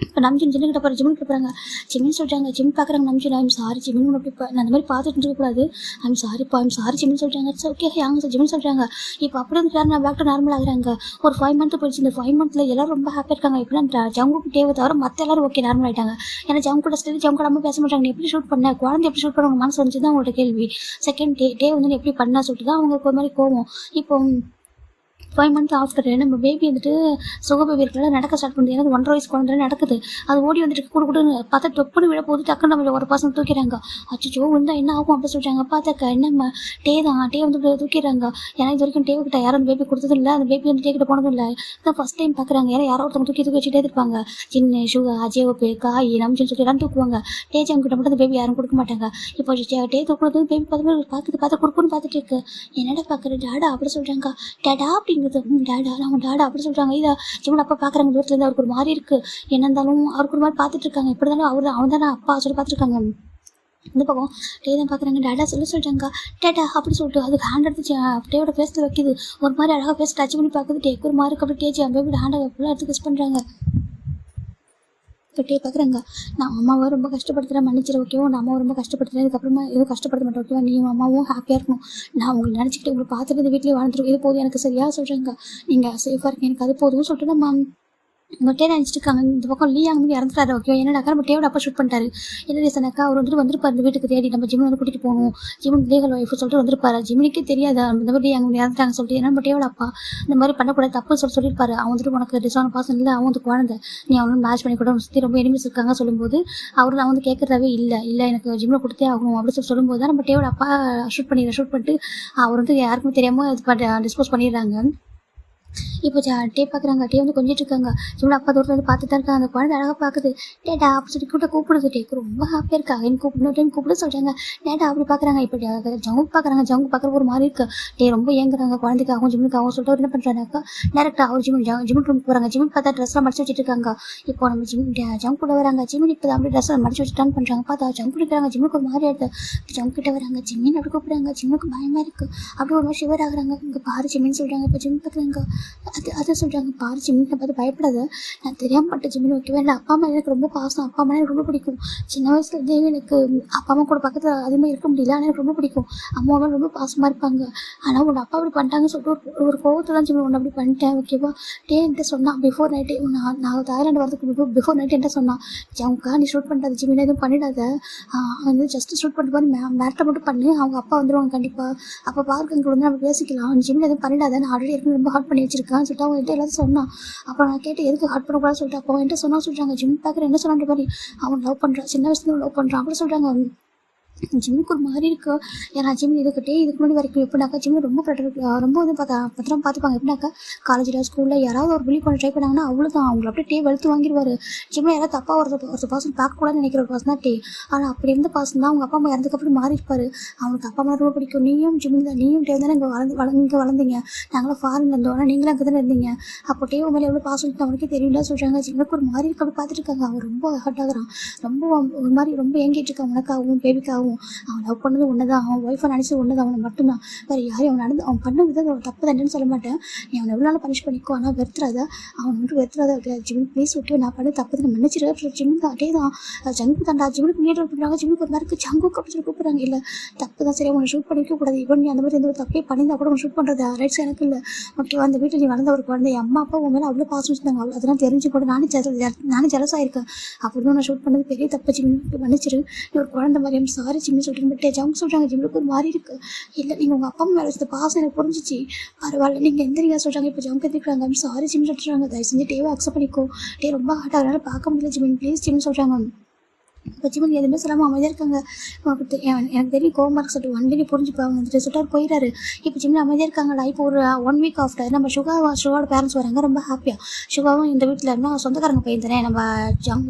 இப்போ நம்ஜுன் ஜிம்முக்கிட்ட போகிற ஜிம்முக்கு போகிறாங்க. ஜிம்மின்னு சொல்கிறாங்க. ஜிம் பார்க்குறாங்க. நம்ஜுன் ஐம் சாரி ஜிம்மின்னு அப்படி நான் அந்த மாதிரி பார்த்துட்டு இருக்கக்கூடாது, ஐம் சாரிப்பா ஐம் சாரி ஜிம்மின்னு சொல்கிறாங்க. இட்ஸ் ஓகே யாங்க சார் ஜிம்மின்னு சொல்கிறாங்க. இப்போ அப்படி வந்து நான் பேக் டு நார்மல் ஆகுறாங்க. ஒரு 5 மந்த் போயிடுச்சு. இந்த 5 மந்த்தில் எல்லாரும் ரொம்ப ஹாப்பியாக இருக்காங்க. எப்படின்னா ஜங்குக்கு தேவை தவிர மற்ற எல்லாரும் ஓகே நார்மல் ஆகிட்டாங்க. ஏன்னா ஜங்கு கூட ஸ்டில் ஜங்கு கூட பேச மாட்டாங்க. நீ எப்படி ஷூட் பண்ண, குழந்தை எப்படி ஷூட் பண்ண உங்க மனசு வந்துச்சு தான் அவங்களோட கேள்வி. செகண்ட் டே வந்து எப்படி பண்ணா சொல்லிட்டு தான் அவங்களுக்கு ஒரு மாதிரி கோவம். இப்போ 5 மந்த் ஆஃப்டர் நம்ம பேபி வந்துட்டு சுக பேபி இருக்கிற நடக்க ஸ்டார்ட் பண்ணுது. ஏன்னா 1.5 வயசு குழந்தை நடக்குது. அது ஓடி வந்துட்டு கொடுன்னு பார்த்தா டொப்புன்னு விட போது டக்குன்னு நம்ம ஒரு பசங்க தூக்கிறாங்க. அச்சோ வந்தால் என்ன ஆகும் அப்படின்னு சொல்லிட்டாங்க. பார்த்தாக்க என்னம்மா டே வந்து தூக்கிறாங்க. ஏன்னா இது வரைக்கும் டே கிட்ட யாரும் அந்த பேபி கொடுத்ததும் இல்லை, அந்த பேபி வந்து டே கிட்ட போனதும் இல்லை. இதான் ஃபஸ்ட் டைம் பார்க்குறாங்க. ஏன்னா யாரோ ஒருத்தவங்க தூக்கி வச்சுட்டே இருப்பாங்க. சின்ன சுகா ஜேவப்பு காய் நம்ஜுன்னு சொல்லி எல்லாம் தூக்குவாங்க. டேஜ் கிட்ட மட்டும் அந்த பேபி யாரும் கொடுக்க மாட்டாங்க. இப்போ டே தூக்குறது பேபி பார்த்து கொடுக்குன்னு பார்த்துட்டு இருக்கு. என்னடா பார்க்குறது டாடா அப்படி சொல்கிறாங்க. டேடா அப்படிங்கிறது டேடா நம்ம டேடா அப்படி சொல்கிறாங்க. இதை ஜிம்மோட அப்பா பார்க்குறாங்க. தூரத்துலேருந்து அவருக்கு ஒரு மாதிரி இருக்குது. என்ன இருந்தாலும் அவருக்கு ஒரு மாதிரி பார்த்துட்டு இருக்காங்க. எப்படி இருந்தாலும் அவன் தானே அப்பா சொல்லி பார்த்துருக்காங்க. இந்த பக்கம் டே தான் பார்க்குறாங்க. டேடா சொல்லிட்டாங்க. டேடா அப்படி சொல்லிட்டு அதுக்கு ஹேண்ட் எடுத்து டேவோட ஃபேஸில் வைக்கிது. ஒரு மாதிரி அழகாக ஃபேஸ் டச் பண்ணி பார்க்குது. டேக்கு ஒரு மாதிரி அப்படி டேஜ் பேபியோட ஹேண்டை ஃபுல்லாக எடுத்து கிஸ் பண்ணுறாங்க. இப்போ டே பார்க்குறாங்க. நான் அம்மாவை ரொம்ப கஷ்டப்படுத்துகிறேன், மன்னிச்சிட ஓகேவா? நான் அம்மாவை ரொம்ப கஷ்டப்படுத்துகிறேன், இதுக்கப்புறமா எதுவும் கஷ்டப்படுத்த மாட்டேன் ஓகேவா? நீயும் அம்மாவும் ஹாப்பியாக இருக்கணும். நான் உங்களை நினச்சிக்கிட்டு உங்களை பார்த்துட்டு இந்த வீட்டிலே வாழ்ந்துருக்கேன், இது போதும் எனக்கு சரியாக சொல்கிறாங்க. நீங்கள் சேஃபாக இருக்கீங்க எனக்கு அது போதும்னு சொல்லிட்டு நம்ம உங்கள் டே நினச்சிட்டு இருக்காங்க. இந்த பக்கம் லீ அங்கே இறந்துட்டாரு ஓகே. என்னடாக்கா நம்ம டேவோட அப்பா ஷூட் பண்ணிட்டாரு. என்ன ரீசனாக்கா அவர் வந்துட்டு வந்திருப்பார் இந்த வீட்டுக்கு தேடி நம்ம ஜிம்மி வந்து கூட்டிகிட்டு போகணும், ஜிம்மி லீகல் ஒய்ஃப் சொல்லிட்டு வந்திருப்பாரு. ஜிம்மினிக்கு தெரியாதா இந்த மாதிரி அங்கே இறந்துட்டாங்க சொல்லிட்டு. ஏன்னா நம்ம டேவோட அப்பா இந்த மாதிரி பண்ணக்கூடாது தப்பு சொல்லியிருப்பாரு. அவன் வந்துட்டு உனக்கு டிசான பாசம் இல்லை, அவன் வந்து குழந்தை, நீ அவனும் மேட்ச் பண்ணி கூட சுற்றி ரொம்ப எனிமிஸ் இருக்காங்க சொல்லும்போது அவர் நான் வந்து கேட்குறதாவே இல்லை எனக்கு ஜிம்மில் கொடுத்தே ஆகணும் அப்படின்னு சொல்லும்போது தான் நம்ம டேவோட அப்பா ஷூட் பண்ணிட்டு அவர் வந்து யாருக்குமே தெரியாமல் டிஸ்போஸ் பண்ணிடுறாங்க. இப்போ டே பார்க்குறாங்க. டே வந்து கொஞ்சிட்டு இருக்காங்க. இவ்வளோ அப்பா தூரத்தில் வந்து பார்த்துட்டு தான் இருக்காங்க. அந்த குழந்தை அழகாக பார்க்குது. டேடா அப்படி சொல்லி கூப்பிடுது. டேக்கு ரொம்ப ஹாப்பியாக இருக்காங்க. எனக்கு இன்னொரு டைம் கூப்பிட சொல்கிறாங்க. டேடா அப்படி பார்க்குறாங்க. இப்போ ஜங்கு பார்க்குறாங்க. ஜங்கு பார்க்குற ஒரு மாதிரி இருக்குது. டே ரொம்ப ஏங்குறாங்க குழந்தைக்காகவும் ஜிம்முக்காகவும் சொல்லிட்டு அவர் என்ன பண்ணுறாங்கக்கா டேரக்டாக அவர் ஜிம்மின் ரூம் போகிறாங்க. ஜிம்மின் பார்த்தா ட்ரெஸ்லாம் மடிச்சு வச்சுட்டு இருக்காங்க. இப்போ நம்ம ஜங்கு கூட வராங்க. ஜிம்மின் இப்போ அப்படி ட்ரெஸ்ஸை மடிச்சு வச்சு டர்ன் பண்ணுறாங்க. பார்த்தா ஜங்கு இருக்கிறாங்க. ஜிம்முக்கு ஒரு மாதிரி எடுத்து ஜங்கு கிட்ட வராங்க. ஜிம்மின் அப்படி கூப்பிட்றாங்க. ஜிம்முக்கு பயமாக இருக்குது. அப்படி ஒரு மாதிரி ஷிவர் ஆகுறாங்க. இங்கே பாரு ஜிம்மின்னு சொல்கிறாங்க. இப்போ ஜிம் பார்க்குறாங்க. அதை சொல்கிறாங்க. பாரு ஜிம்மினை பார்த்து பயப்படாத, நான் தெரியாமல் பட்ட ஜிம்மின் வைக்கவே இல்லை. அப்பா அம்மா எனக்கு ரொம்ப பாசம், அப்பா அம்மா எனக்கு ரொம்ப பிடிக்கும். சின்ன வயசுலேருந்தே எனக்கு அப்பா அம்மா கூட பக்கத்தில் அதிகமாக இருக்க முடியல, ஆனால் எனக்கு ரொம்ப பிடிக்கும். அம்மாவை ரொம்ப பாசமாக இருப்பாங்க. ஆனால் உன்னோட அப்பா அப்படி பண்ணிட்டாங்கன்னு சொல்லிட்டு ஒரு கோவத்தை தான் ஜிம்மின் ஒன்று அப்படி பண்ணிட்டேன் ஓகேவா? டே என்கிட்ட சொன்னான் பிஃபோர் நைட்டு, நான் தாய்லாண்டு வரதுக்கு பிஃபோர் நைட்டு என்ன சொன்னான், ஜவுக்கா நீ ஷூட் பண்ணுறது ஜிம்மினை எதுவும் பண்ணிடாத, வந்து ஜஸ்ட் ஷூட் பண்ணிட்டு போய் மேட்டை மட்டும் பண்ணு, அவங்க அப்பா வந்துடுவாங்க கண்டிப்பாக, அப்போ பார்க்க கூட வந்து நம்ம பேசிக்கலாம், ஜிம்மில் எதுவும் பண்ணிடாத, நான் ஆல்ரெடி ஏற்கனவே ரொம்ப ஹார்ட் பண்ணி வச்சிருக்கேன் சொல்லிட்டு அவங்க என்கிட்ட எல்லாத்தையும் சொன்னான். அப்புறம் நான் கேட்டு எதுக்கு ஹார்ட் பண்ணக்கூடாது சொல்லிட்டு அப்போ என்கிட்ட சொல்கிறாங்க ஜிம் பார்க்குற என்ன சொன்னான்ற மாதிரி அவன் லவ் பண்ணுறான், சின்ன வயசுல லவ் பண்ணுறான் அப்படி சொல்கிறாங்க. ஜிம்முக்கு ஒரு மாதிரி இருக்குது. ஏன்னா ஜிம் இதுக்கு முன்னாடி வரைக்கும் எப்படின்னாக்கா ஜிம்மு ரொம்ப ரொம்ப வந்து பத்திரம் பார்த்துப்பாங்க. எப்படின்னாக்கா காலேஜில் ஸ்கூலில் யாராவது ஒரு பிலி பண்ண ட்ரை பண்ணாங்கன்னா அவ்வளோதான், அவங்களை அப்படியே வெளுத்து வாங்கிடுவார். ஜிம்மில் யாராவது தப்பாக ஒரு பர்சன் பார்க்கக்கூடாதுன்னு நினைக்கிற ஒரு பர்சன் தான் ஆனால் அப்படி இருந்த பர்சன் தான் அவங்க அப்பா அம்மா இறந்துக்கப்புறம் மாறியிருப்பார். அவங்களுக்கு அப்பா அம்மா ரொம்ப பிடிக்கும். நீயும் தானே இங்கே வளர்ந்தீங்க, நாங்களும் ஃபாரின்ல இருந்தோம், ஆனால் நீங்களும் அங்கே தானே இருந்தீங்க, அப்போ டேவ் மேலே எவ்வளோ பாசம் அவனுக்கே தெரியல சொல்கிறாங்க. ஜிம்முக்கு ஒரு மாதிரி இருக்கு. அப்படி பார்த்துட்டு இருக்காங்க. அவன் ரொம்ப ஹர்ட் ஆகுறான். ரொம்ப ஒரு மாதிரி ரொம்ப ஏங்கிட்டு இருக்கான் உனக்காகவும் பேபிக்காகவும். பாவம் அவன் லவ் பண்ணது ஒன்று தான், அவன் ஒய்ஃபை நினச்சி ஒன்று தான், அவனை மட்டும்தான், வேறு யாரையும் அவன் பண்ண விதம் ஒரு தப்பு தானேன்னு சொல்ல மாட்டேன். நீ அவனை எவ்வளோ நாள் பனிஷ் பண்ணிக்கோ, ஆனால் வெறுத்துறாத, அவனை மட்டும் வெறுத்துறாத ஜிமின் ப்ளீஸ் விட்டு, நான் பண்ண தப்பு தான் மன்னிச்சிரு. ஜிமின் தான் அதே தான் ஜங்கு தாண்டா, ஜிமினுக்கு முன்னாடி பண்ணுறாங்க, ஜிமினுக்கு ஒரு மாதிரி ஜங்கு அப்படி சொல்லி கூப்பிட்றாங்க. இல்லை தப்பு தான், சரி அவனை ஷூட் பண்ணிக்க கூடாது, இவன் நீ அந்த மாதிரி எந்த ஒரு தப்பே பண்ணியிருந்தா கூட அவன் ஷூட் பண்ணுறது ரைட்ஸ் எனக்கு இல்லை. ஓகேவா, அந்த வீட்டில் நீ வளர்ந்த ஒரு குழந்தை, அம்மா அப்பா உன் மேலே அவ்வளோ பாசம் வச்சுருந்தாங்க, அதெல்லாம் தெரிஞ்சு கூட நானே ஜலசாயிருக்கேன். அப்படி நான் ஷூட் பண்ணது பெரிய தப்பு, ஜிமினுக்கு மன்னிச்சிரு, நீ ஒரு குழந்தை மாதிரி சாரி ஜிம்மி சொல்லிட்டு பட் ஜங்கு சொல்கிறாங்க ஜிம்முக்கு ஒரு மாதிரி இருக்குது. இல்லை நீங்கள் உங்கள் அப்பா மேலே வச்சது பாசம் எனக்கு புரிஞ்சிச்சு, பரவாயில்ல நீங்கள் எந்த நீங்கள் சொல்கிறாங்க, இப்போ ஜங்கு எதிர்க்கிறாங்க, சாரி ஜிம்மி சொல்கிறாங்க, தயவு செஞ்சு டேவை அக்செப்ட் பண்ணிக்கோ, டே ரொம்ப ஹார்ட்டாக அதனால் பார்க்க முடியல ஜிமின் ப்ளீஸ் ஜிம்மி சொல்கிறாங்க. இப்போ ஜிமின் எதுவுமே சொல்லாமல் அமைதியாக இருக்காங்க. உனக்கு எனக்கு தெரியும் கோமார்க் சொல்லிட்டு ஒன் டே புரிஞ்சுப்பாங்க வந்துட்டு சொல்லிட்டு அவர் போயிடாரு. இப்போ ஜிமின் அமைதியாக இருக்காங்கடா. இப்போ ஒரு 1 வீக் ஆஃப்டர் நம்ம சுகாவோட பேரண்ட்ஸ் வராங்க, ரொம்ப ஹாப்பியாக. சுகாவும் இந்த வீட்டில் இருந்தால் சொந்தக்காரங்க பையன் தானே, நம்ம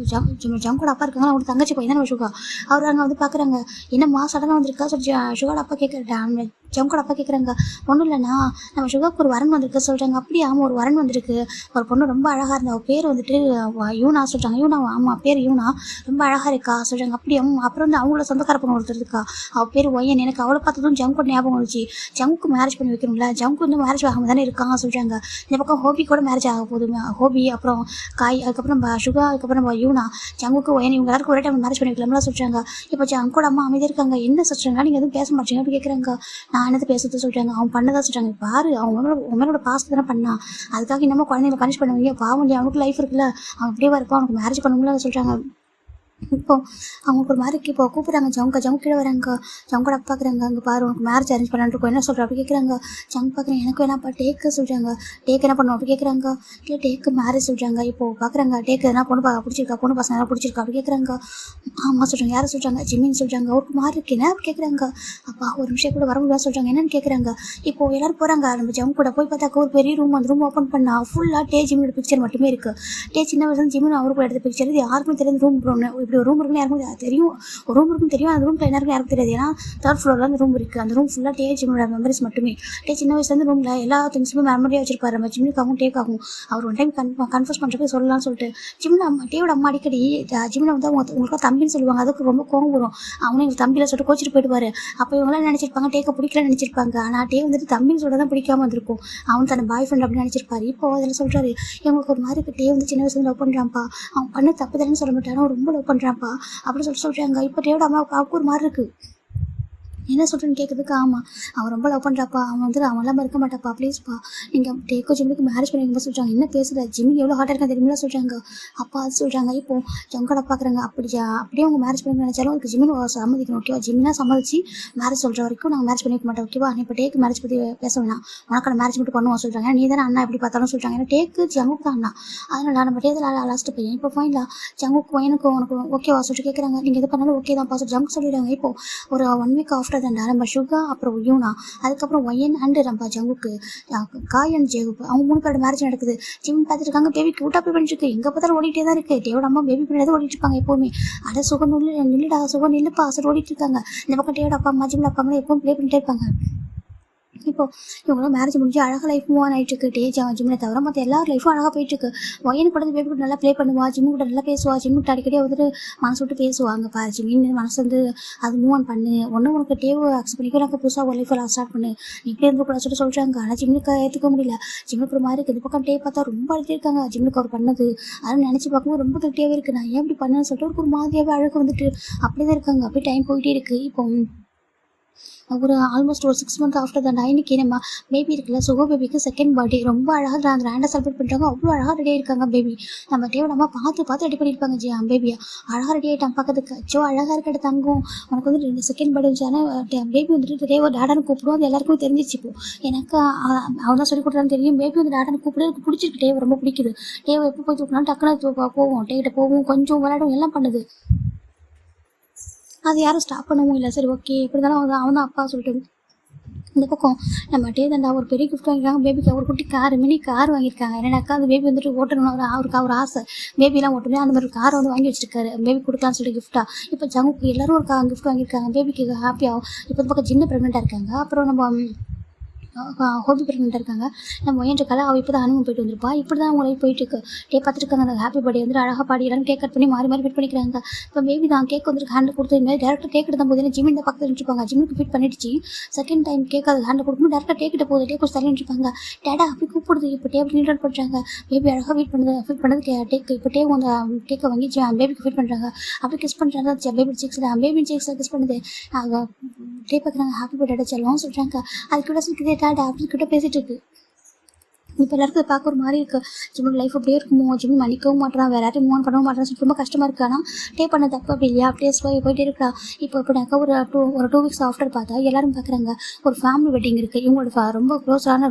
ஜங்கோட அப்பா இருக்காங்க, அவங்க தங்கச்சி பையன் தான் நம்ம சுகா. அவர் அங்கே வந்து பார்க்குறாங்க, என்னம்மா சடனாக வந்திருக்கா சொல்லி சுகாவோட அப்பா கேட்குறேன். ஜங்கோட அப்பா கேட்குறாங்க, ஒன்றும் இல்லைண்ணா நம்ம சுகாவுக்கு ஒரு வரன் வந்திருக்கு சொல்கிறாங்க. அப்படியே ஆமாம் ஒரு வரன் வந்திருக்கு, ஒரு பொண்ணு ரொம்ப அழகாக இருந்தா, அவள் பேர் வந்துட்டு யூனா சொல்கிறாங்க. யூனா ஆமாம் பேர் யூனா, ரொம்ப அழகாக இருக்கா சொல்கிறாங்க. அப்படியே அப்புறம் வந்து அவங்களோட சொந்தக்கார பொண்ணு ஒருத்தர் இருக்கா, அவள் பேர் ஒய்யன். எனக்கு அவளை பார்த்ததும் ஜங்கோட ஞாபகம் வந்துச்சு, ஜங்குக்கு மேரேஜ் பண்ணி வைக்கணும்ல, ஜங்கு வந்து மேரேஜ் ஆகாமல் தானே இருக்காங்க சொல்கிறாங்க. இந்த பக்கம் ஹோபி கூட மேரேஜ் ஆக போதுமே, ஹோபி அப்புறம் காய், அதுக்கப்புறம் நம்ம சுகா, அதுக்கப்புறம் நம்ம யூனா, ஜங்குக்கு ஒய்யன், இவங்க எல்லாருக்கும் ஒரே டைம் மேரேஜ் பண்ணி வைக்கலாம்லாம் சொல்கிறாங்க. இப்போ ஜங்கோட அம்மா அமைதியாக இருக்காங்க. என்ன சொல்கிறாங்க, நீங்கள் எதுவும் பேச மாட்டீங்க அப்படி கேட்குறாங்க. நான் என்னது பேசுறது சொல்கிறாங்க, அவன் பண்ணதான் சொல்கிறாங்க. பாரு அவங்க உங்களோட பாசத்தை தானே பண்ணா, அதுக்காக இன்னமும் குழந்தைங்களை பனிஷ் பண்ணுவீங்க, பாவம் இல்லையா, அவனுக்கு லைஃப் இருக்குல்ல, அவன் அப்படியே இருப்பான், அவனுக்கு மேரேஜ் பண்ண சொல்கிறாங்க. இப்போ அவங்களுக்கு ஒரு மாதிரி இப்போ கூப்பிட்றாங்க, ஜங்கு கீழே வராங்க. ஜங்கோட அப்பா பார்க்குறாங்க, அங்கே பாரு உனக்கு மேரேஜ் அரேஞ்ச் பண்ணலான்னு என்ன சொல்கிறேன் அப்படி கேட்குறாங்க. ஜங்கு பார்க்குறேன், எனக்கு என்னப்பா டேக்கு சொல்கிறாங்க. டேக்கு என்ன பண்ணணும் அப்படி கேட்குறாங்க. இல்லை டேக்கு மேரேஜ் சொல்கிறாங்க. இப்போது பார்க்குறாங்க, டேக்கு எதனா பொண்ணு பிடிச்சிருக்கா, பொண்ணு பசங்க எல்லாம் பிடிச்சிருக்கா அப்படி கேட்குறாங்க. ஆமாம் சொல்கிறாங்க. யாரை சொல்கிறாங்க, ஜிமின்னு சொல்கிறாங்க. அவருக்கு மாதிரி இருக்கு என்ன அப்படி கேட்குறாங்க. அப்பா ஒரு நிமிஷம் கூட வர முடியாது சொல்கிறாங்க. என்னென்னு கேட்குறாங்க. இப்போது எல்லோரும் போகிறாங்க, நம்ம ஜங்கு கூட போய் பார்த்தாக்க ஒரு பெரிய ரூம், அந்த ரூம் ஓப்பன் பண்ணால் ஃபுல்லாக டே ஜிமினோட பிக்சர் மட்டுமே இருக்குது. டே சின்ன வயசுல ஜிமின் அவரு கூட எடுத்த பிக்சர், இது யாருக்கும் தெரியாது. ரூம் இப்படி ஒரு ரூம் இருக்குன்னு யாருக்கும் தெரியும், ஒரு ரூம் இருக்கும் தெரியும், அந்த ரூமில் எல்லாருக்கும் யாருக்கும் தெரியாது. ஏன்னா 3rd ஃப்ளோரில் அந்த ரூம் இருக்குது. அந்த ரூம் ஃபுல்லாக டே ஜிமினோட மெமரிஸ் மட்டுமே. டே சின்ன வயசுலேருந்து ரூமில் எல்லா திங்ஸுமே மெமரியாக வச்சிருப்பாரு. நம்ம ஜிமினுக்காகவும் டேக்காகவும் அவர் ஒன் டைம் கன்ஃபர்ஸ் பண்ணுறப்ப சொல்லலாம்னு சொல்லிட்டு ஜிமின் அம்மா டேவோட அம்மா அடிக்கடி ஜிமினை வந்து உங்களுக்கு தம்பின்னு சொல்லுவாங்க. அதுக்கு ரொம்ப கோவம் வரும். அவனும் எங்கள் தம்பியில் சொல்லிட்டு கோச்சிட்டு போயிடுவார். அப்போ இவங்களாம் நினச்சிருப்பாங்க டேக்கை பிடிக்கலன்னு நினச்சிருப்பாங்க. ஆனால் டே வந்துட்டு தம்பின்னு சொல்ல தான் பிடிக்காம வந்திருக்கும். அவன் தன் பாய் ஃப்ரெண்ட் அப்படின்னு நினச்சிருப்பாரு. இப்போ அதில் சொல்கிறாரு, இவங்களுக்கு ஒரு மாதிரி டே வந்து சின்ன வயசுல லவ் பண்ணுறான்ப்பா, அவன் பண்ண தப்பு தானேன்னு சொல்ல மாட்டான், ரொம்ப லவ் பண்ணுறான்ப்பா அப்படின்னு சொல்கிறாங்க. இப்போ டேவோட அம்மாவுக்கு ஒரு மாதிரி இருக்குது. என்ன சொல்கிறேன்னு கேட்குறதுக்கு, ஆமாம் அவன் ரொம்ப லவ் பண்ணுறாப்பா, அவன் வந்து அவன்லாம் இருக்க மாட்டாப்பா, ப்ளீஸ்ப்பா நீங்கள் டேக்கோ ஜிம்முக்கு மேரேஜ் பண்ணிக்க சொல்கிறாங்க. என்ன பேசுகிற, ஜிம்முக்கு எவ்வளோ ஹார்ட்டாக இருக்கா தெரியுமா சொல்கிறாங்க. அப்பா அது சொல்கிறாங்க. இப்போது ஜங்கோட பார்க்குறாங்க, அப்படியே அவங்க மேரேஜ் பண்ணி நினச்சாலும் அதுக்கு ஜிம்மின் சம்மதிக்கணும். ஓகேவா, ஜிம்மினா சம்மதிச்சு மேரேஜ் சொல்கிற வரைக்கும் நாங்கள் மேரேஜ் பண்ணிக்க மாட்டோம். ஓகேவா, இப்போ டேக்கு மேரேஜ் பற்றி பேச வேணாம், உனக்கான மேரேஜ் மட்டும் பண்ணுவோம் சொல்கிறாங்க. நீ தானே அண்ணா எப்படி பார்த்தாலும் சொல்கிறாங்க. ஏன்னா டேக்கு ஜங்குக்கு தான் அண்ணா, அதனால் நம்ம டேக்கில் லாஸ்ட்டு பையன். இப்போ ஃபைனலாக ஜங்குக்கு பையனுக்கு உனக்கு ஓகேவா சொல்லிட்டு கேட்குறாங்க. நீங்கள் எது பண்ணாலும் ஓகே தான் பாஸ் ஜங்கு சொல்லிடுறாங்க. இப்போது ஒரு 1 வீக் ஆஃப்டர் தான் நம்ம சுகா, அப்புறம் யூனா, அதுக்கப்புறம் ஒய்யன் அண்ட் நம்ம ஜங்குக்கு காய் அண்ட் ஜேகுப்பு, அவங்க 3 பேரோட மேரேஜ் நடக்குது. ஜிம் பார்த்துட்டு இருக்காங்க, பேபி கியூட்டா போய் பண்ணிட்டு இருக்கு, எங்கே பார்த்தாலும் ஓடிட்டே தான் இருக்குது. டேவோட அம்மா பேபி பின்னாடி ஓடிட்டு இருப்பாங்க எப்போவுமே. அதை சுகம் நில்லுடா சுகம் நில்லுப்பா சொல்லி ஓடிட்டு இருக்காங்க. இந்த பக்கம் டேவோட அப்பா அம்மா ஜிம்ல அப்பா அம்மா எப்பவும் ப்ளே பண்ணிட்டே இருப்பாங்க. இப்போ இவங்களாம் மேரேஜ் முடிஞ்சு அழகாக லைஃப் மூவ் ஆன் ஆகிட்டு இருக்கு. டே ஜிம்மில் தவிர மற்ற எல்லார் லைஃபும் அழகாக போயிட்டுருக்கு. ஒய்யனுக்கு கூட பேபி கூட நல்லா ப்ளே பண்ணுவா, ஜிம்மு கூட நல்லா பேசுவா, ஜிம்முக்கு அடிக்கடி வந்துட்டு மனசு விட்டு பேசுவாங்க. பாரு ஜிம்மின்னு மனசு வந்து அது மூவ் ஆன் பண்ணு, ஒன்றும் உனக்கு டேவை அக்செப்ட் பண்ணிக்கோ, எனக்கு புதுசாக ஒரு லைஃப் ஸ்டார்ட் பண்ணு, இப்படி இருந்து கூட சொல்கிறாங்க. ஆனால் ஜிம்முக்கு ஏற்றுக்க முடியல. ஜிம்முக்கு ஒரு மாதிரி இருக்குது. இந்த பக்கம் டே பார்த்தா ரொம்ப அழுத்தே இருக்காங்க. ஜிம்முக்கு அவர் பண்ணது அதெல்லாம் நினச்சி பார்க்கும்போது ரொம்ப கிட்டேவே இருக்குது. நான் ஏன் இப்படி பண்ணேன்னு சொல்லிட்டு ஒரு மாதிரியாகவே அழகு வந்துட்டு அப்படி தான் இருக்காங்க. அப்படியே டைம் போயிட்டே இருக்குது. இப்போ ஒரு ஆல்மோஸ்ட் ஒரு 6 மந்த் ஆஃப்டர் தான் இன்றைக்கி நம்ம பேபி இருக்குல்ல, சுகோ பேபிக்கு 2nd பர்த்டே ரொம்ப அழகாக கிராண்டாக செலிப்ரேட் பண்ணுறாங்க. அவ்வளோ அழகாக ரெடி ஆகிருக்காங்க பேபி. நம்ம டேவோட அம்மா பார்த்து ரெடி பண்ணியிருப்பாங்க பேபியை. அழகாக ரெடி ஆகிட்டான் பார்க்கறதுக்கு. அச்சோ அழகாக இருக்கிற தங்கம், உனக்கு வந்து 2nd பர்த்டே இருந்துச்சு. பேபி வந்துட்டு டேவோ டேடான்னு கூப்பிடுவோம். அது எல்லாருக்கும் தெரிஞ்சிச்சு. இப்போ எனக்கு அவன் தான் சொல்லி கொடுத்தான்னு தெரியும். பேபி வந்து டேடான்னு கூப்பிடு, எனக்கு பிடிச்சிருக்கு. டேவை ரொம்ப பிடிக்குது. டேவை எப்போ போய் தூக்கினாலும் டக்குனு போவோம், டேகிட்ட போவோம், கொஞ்சம் விளையாடும், எல்லாம் பண்ணுது. அது யாரும் ஸ்டாப் பண்ணவும் இல்லை. சரி ஓகே எப்படி இருந்தாலும் அவன் தான் அப்பா சொல்லிட்டு இந்த பக்கம் நம்ம டே தண்டா ஒரு பெரிய கிஃப்ட் வாங்கியிருக்காங்க பேபிக்கு. ஒரு குட்டி கார், மினி கார் வாங்கியிருக்காங்க. என்னன்னாக்கா அது பேபி வந்துட்டு ஓட்டணும், அவருக்கு ஒரு ஆசை, பேபிலாம் ஓட்டணும். அந்த மாதிரி ஒரு காரை வந்து வாங்கி வச்சிருக்காரு, பேபி கொடுக்கலாம்னு சொல்லிட்டு கிஃப்ட்டாக. இப்போ ஜங்குக்கு எல்லோரும் ஒரு கிஃப்ட் வாங்கியிருக்காங்க. பேபிக்கு ஹாப்பியாகும். இப்போ இந்த பக்கம் சின்ன ப்ரெக்னெண்ட்டாக இருக்காங்க. அப்புறம் நம்ம ஹோபி ப்ரெக்னெண்ட் இருக்காங்க. நம்ம முயன்றக்கால அவள் இப்போ தான் ஹனிமூன் போயிட்டு வந்திருப்பா. இப்படி தான் அவங்க லைஃப் போயிட்டுருக்கு. பார்த்துட்டு இருக்காங்க. அந்த ஹாப்பி பர்த்டே வந்து அழகாக பாடி எல்லாரும் கேக் கட் பண்ணி மாறி மாறி ஃபிட் பண்ணிக்கிறாங்க. இப்போ பேபி தான் கேக் வந்துருக்கு ஹேண்டில் கொடுத்து இந்த மாதிரி டேரக்டாக கேக் எடுத்த போது ஜிமின் தான் பக்கத்தில் இருந்துருப்பாங்க. ஜிம்முக்கு ஃபிட் பண்ணிடுச்சு. செகண்ட் டைம் கேக் அது ஹேண்டில் கொடுக்கும்போது டேரக்டாக கேக்கிட்ட போகுது. டேக் ஒரு தள்ளி இருப்பாங்க. டேடா அப்படி கூப்பிடுது. இப்போ டேபிள் நீட் பண்ணுறாங்க. பேபி அழகாக ஃபிட் பண்ணது டேக். இப்போ டேக் அந்த கேக்கை வாங்கி பேபிக்கு ஃபிட் பண்ணுறாங்க. அப்படி கிஸ் பண்ணுறாங்க. பேபி சிக்ஸில் கிஸ் பண்ணுது. டே பார்க்குறாங்க. ஹாப்பி பர்த்டே செல்லம் சொல்கிறாங்க. அது கூட சொல்லிட்டு டேடா அப்படின்னு கிட்ட பேசிட்டு இருக்கு. இப்போ எல்லாருக்கும் பார்க்க ஒரு மாதிரி இருக்குது. ஜிம்மோட லைஃப் அப்படியே இருக்குமோ, ஜிம்மி மன்னிக்கவும் மாட்டான், வேறு யாரையும் மூவ் பண்ணவும் மாட்டான்னு சொல்லிட்டு ரொம்ப கஷ்டமாக இருக்குது. ஆனால் டே பண்ண தப்பு அப்படி இல்லையா, அப்படியே போயிட்டே இருக்கா. இப்போனாக்கா ஒரு 2 வீக்ஸ் ஆஃப்டர் பார்த்தா எல்லாரும் பார்க்குறாங்க. ஒரு ஃபேமிலி வெட்டிங் இருக்குது. இவங்களோட ரொம்ப க்ளோஸான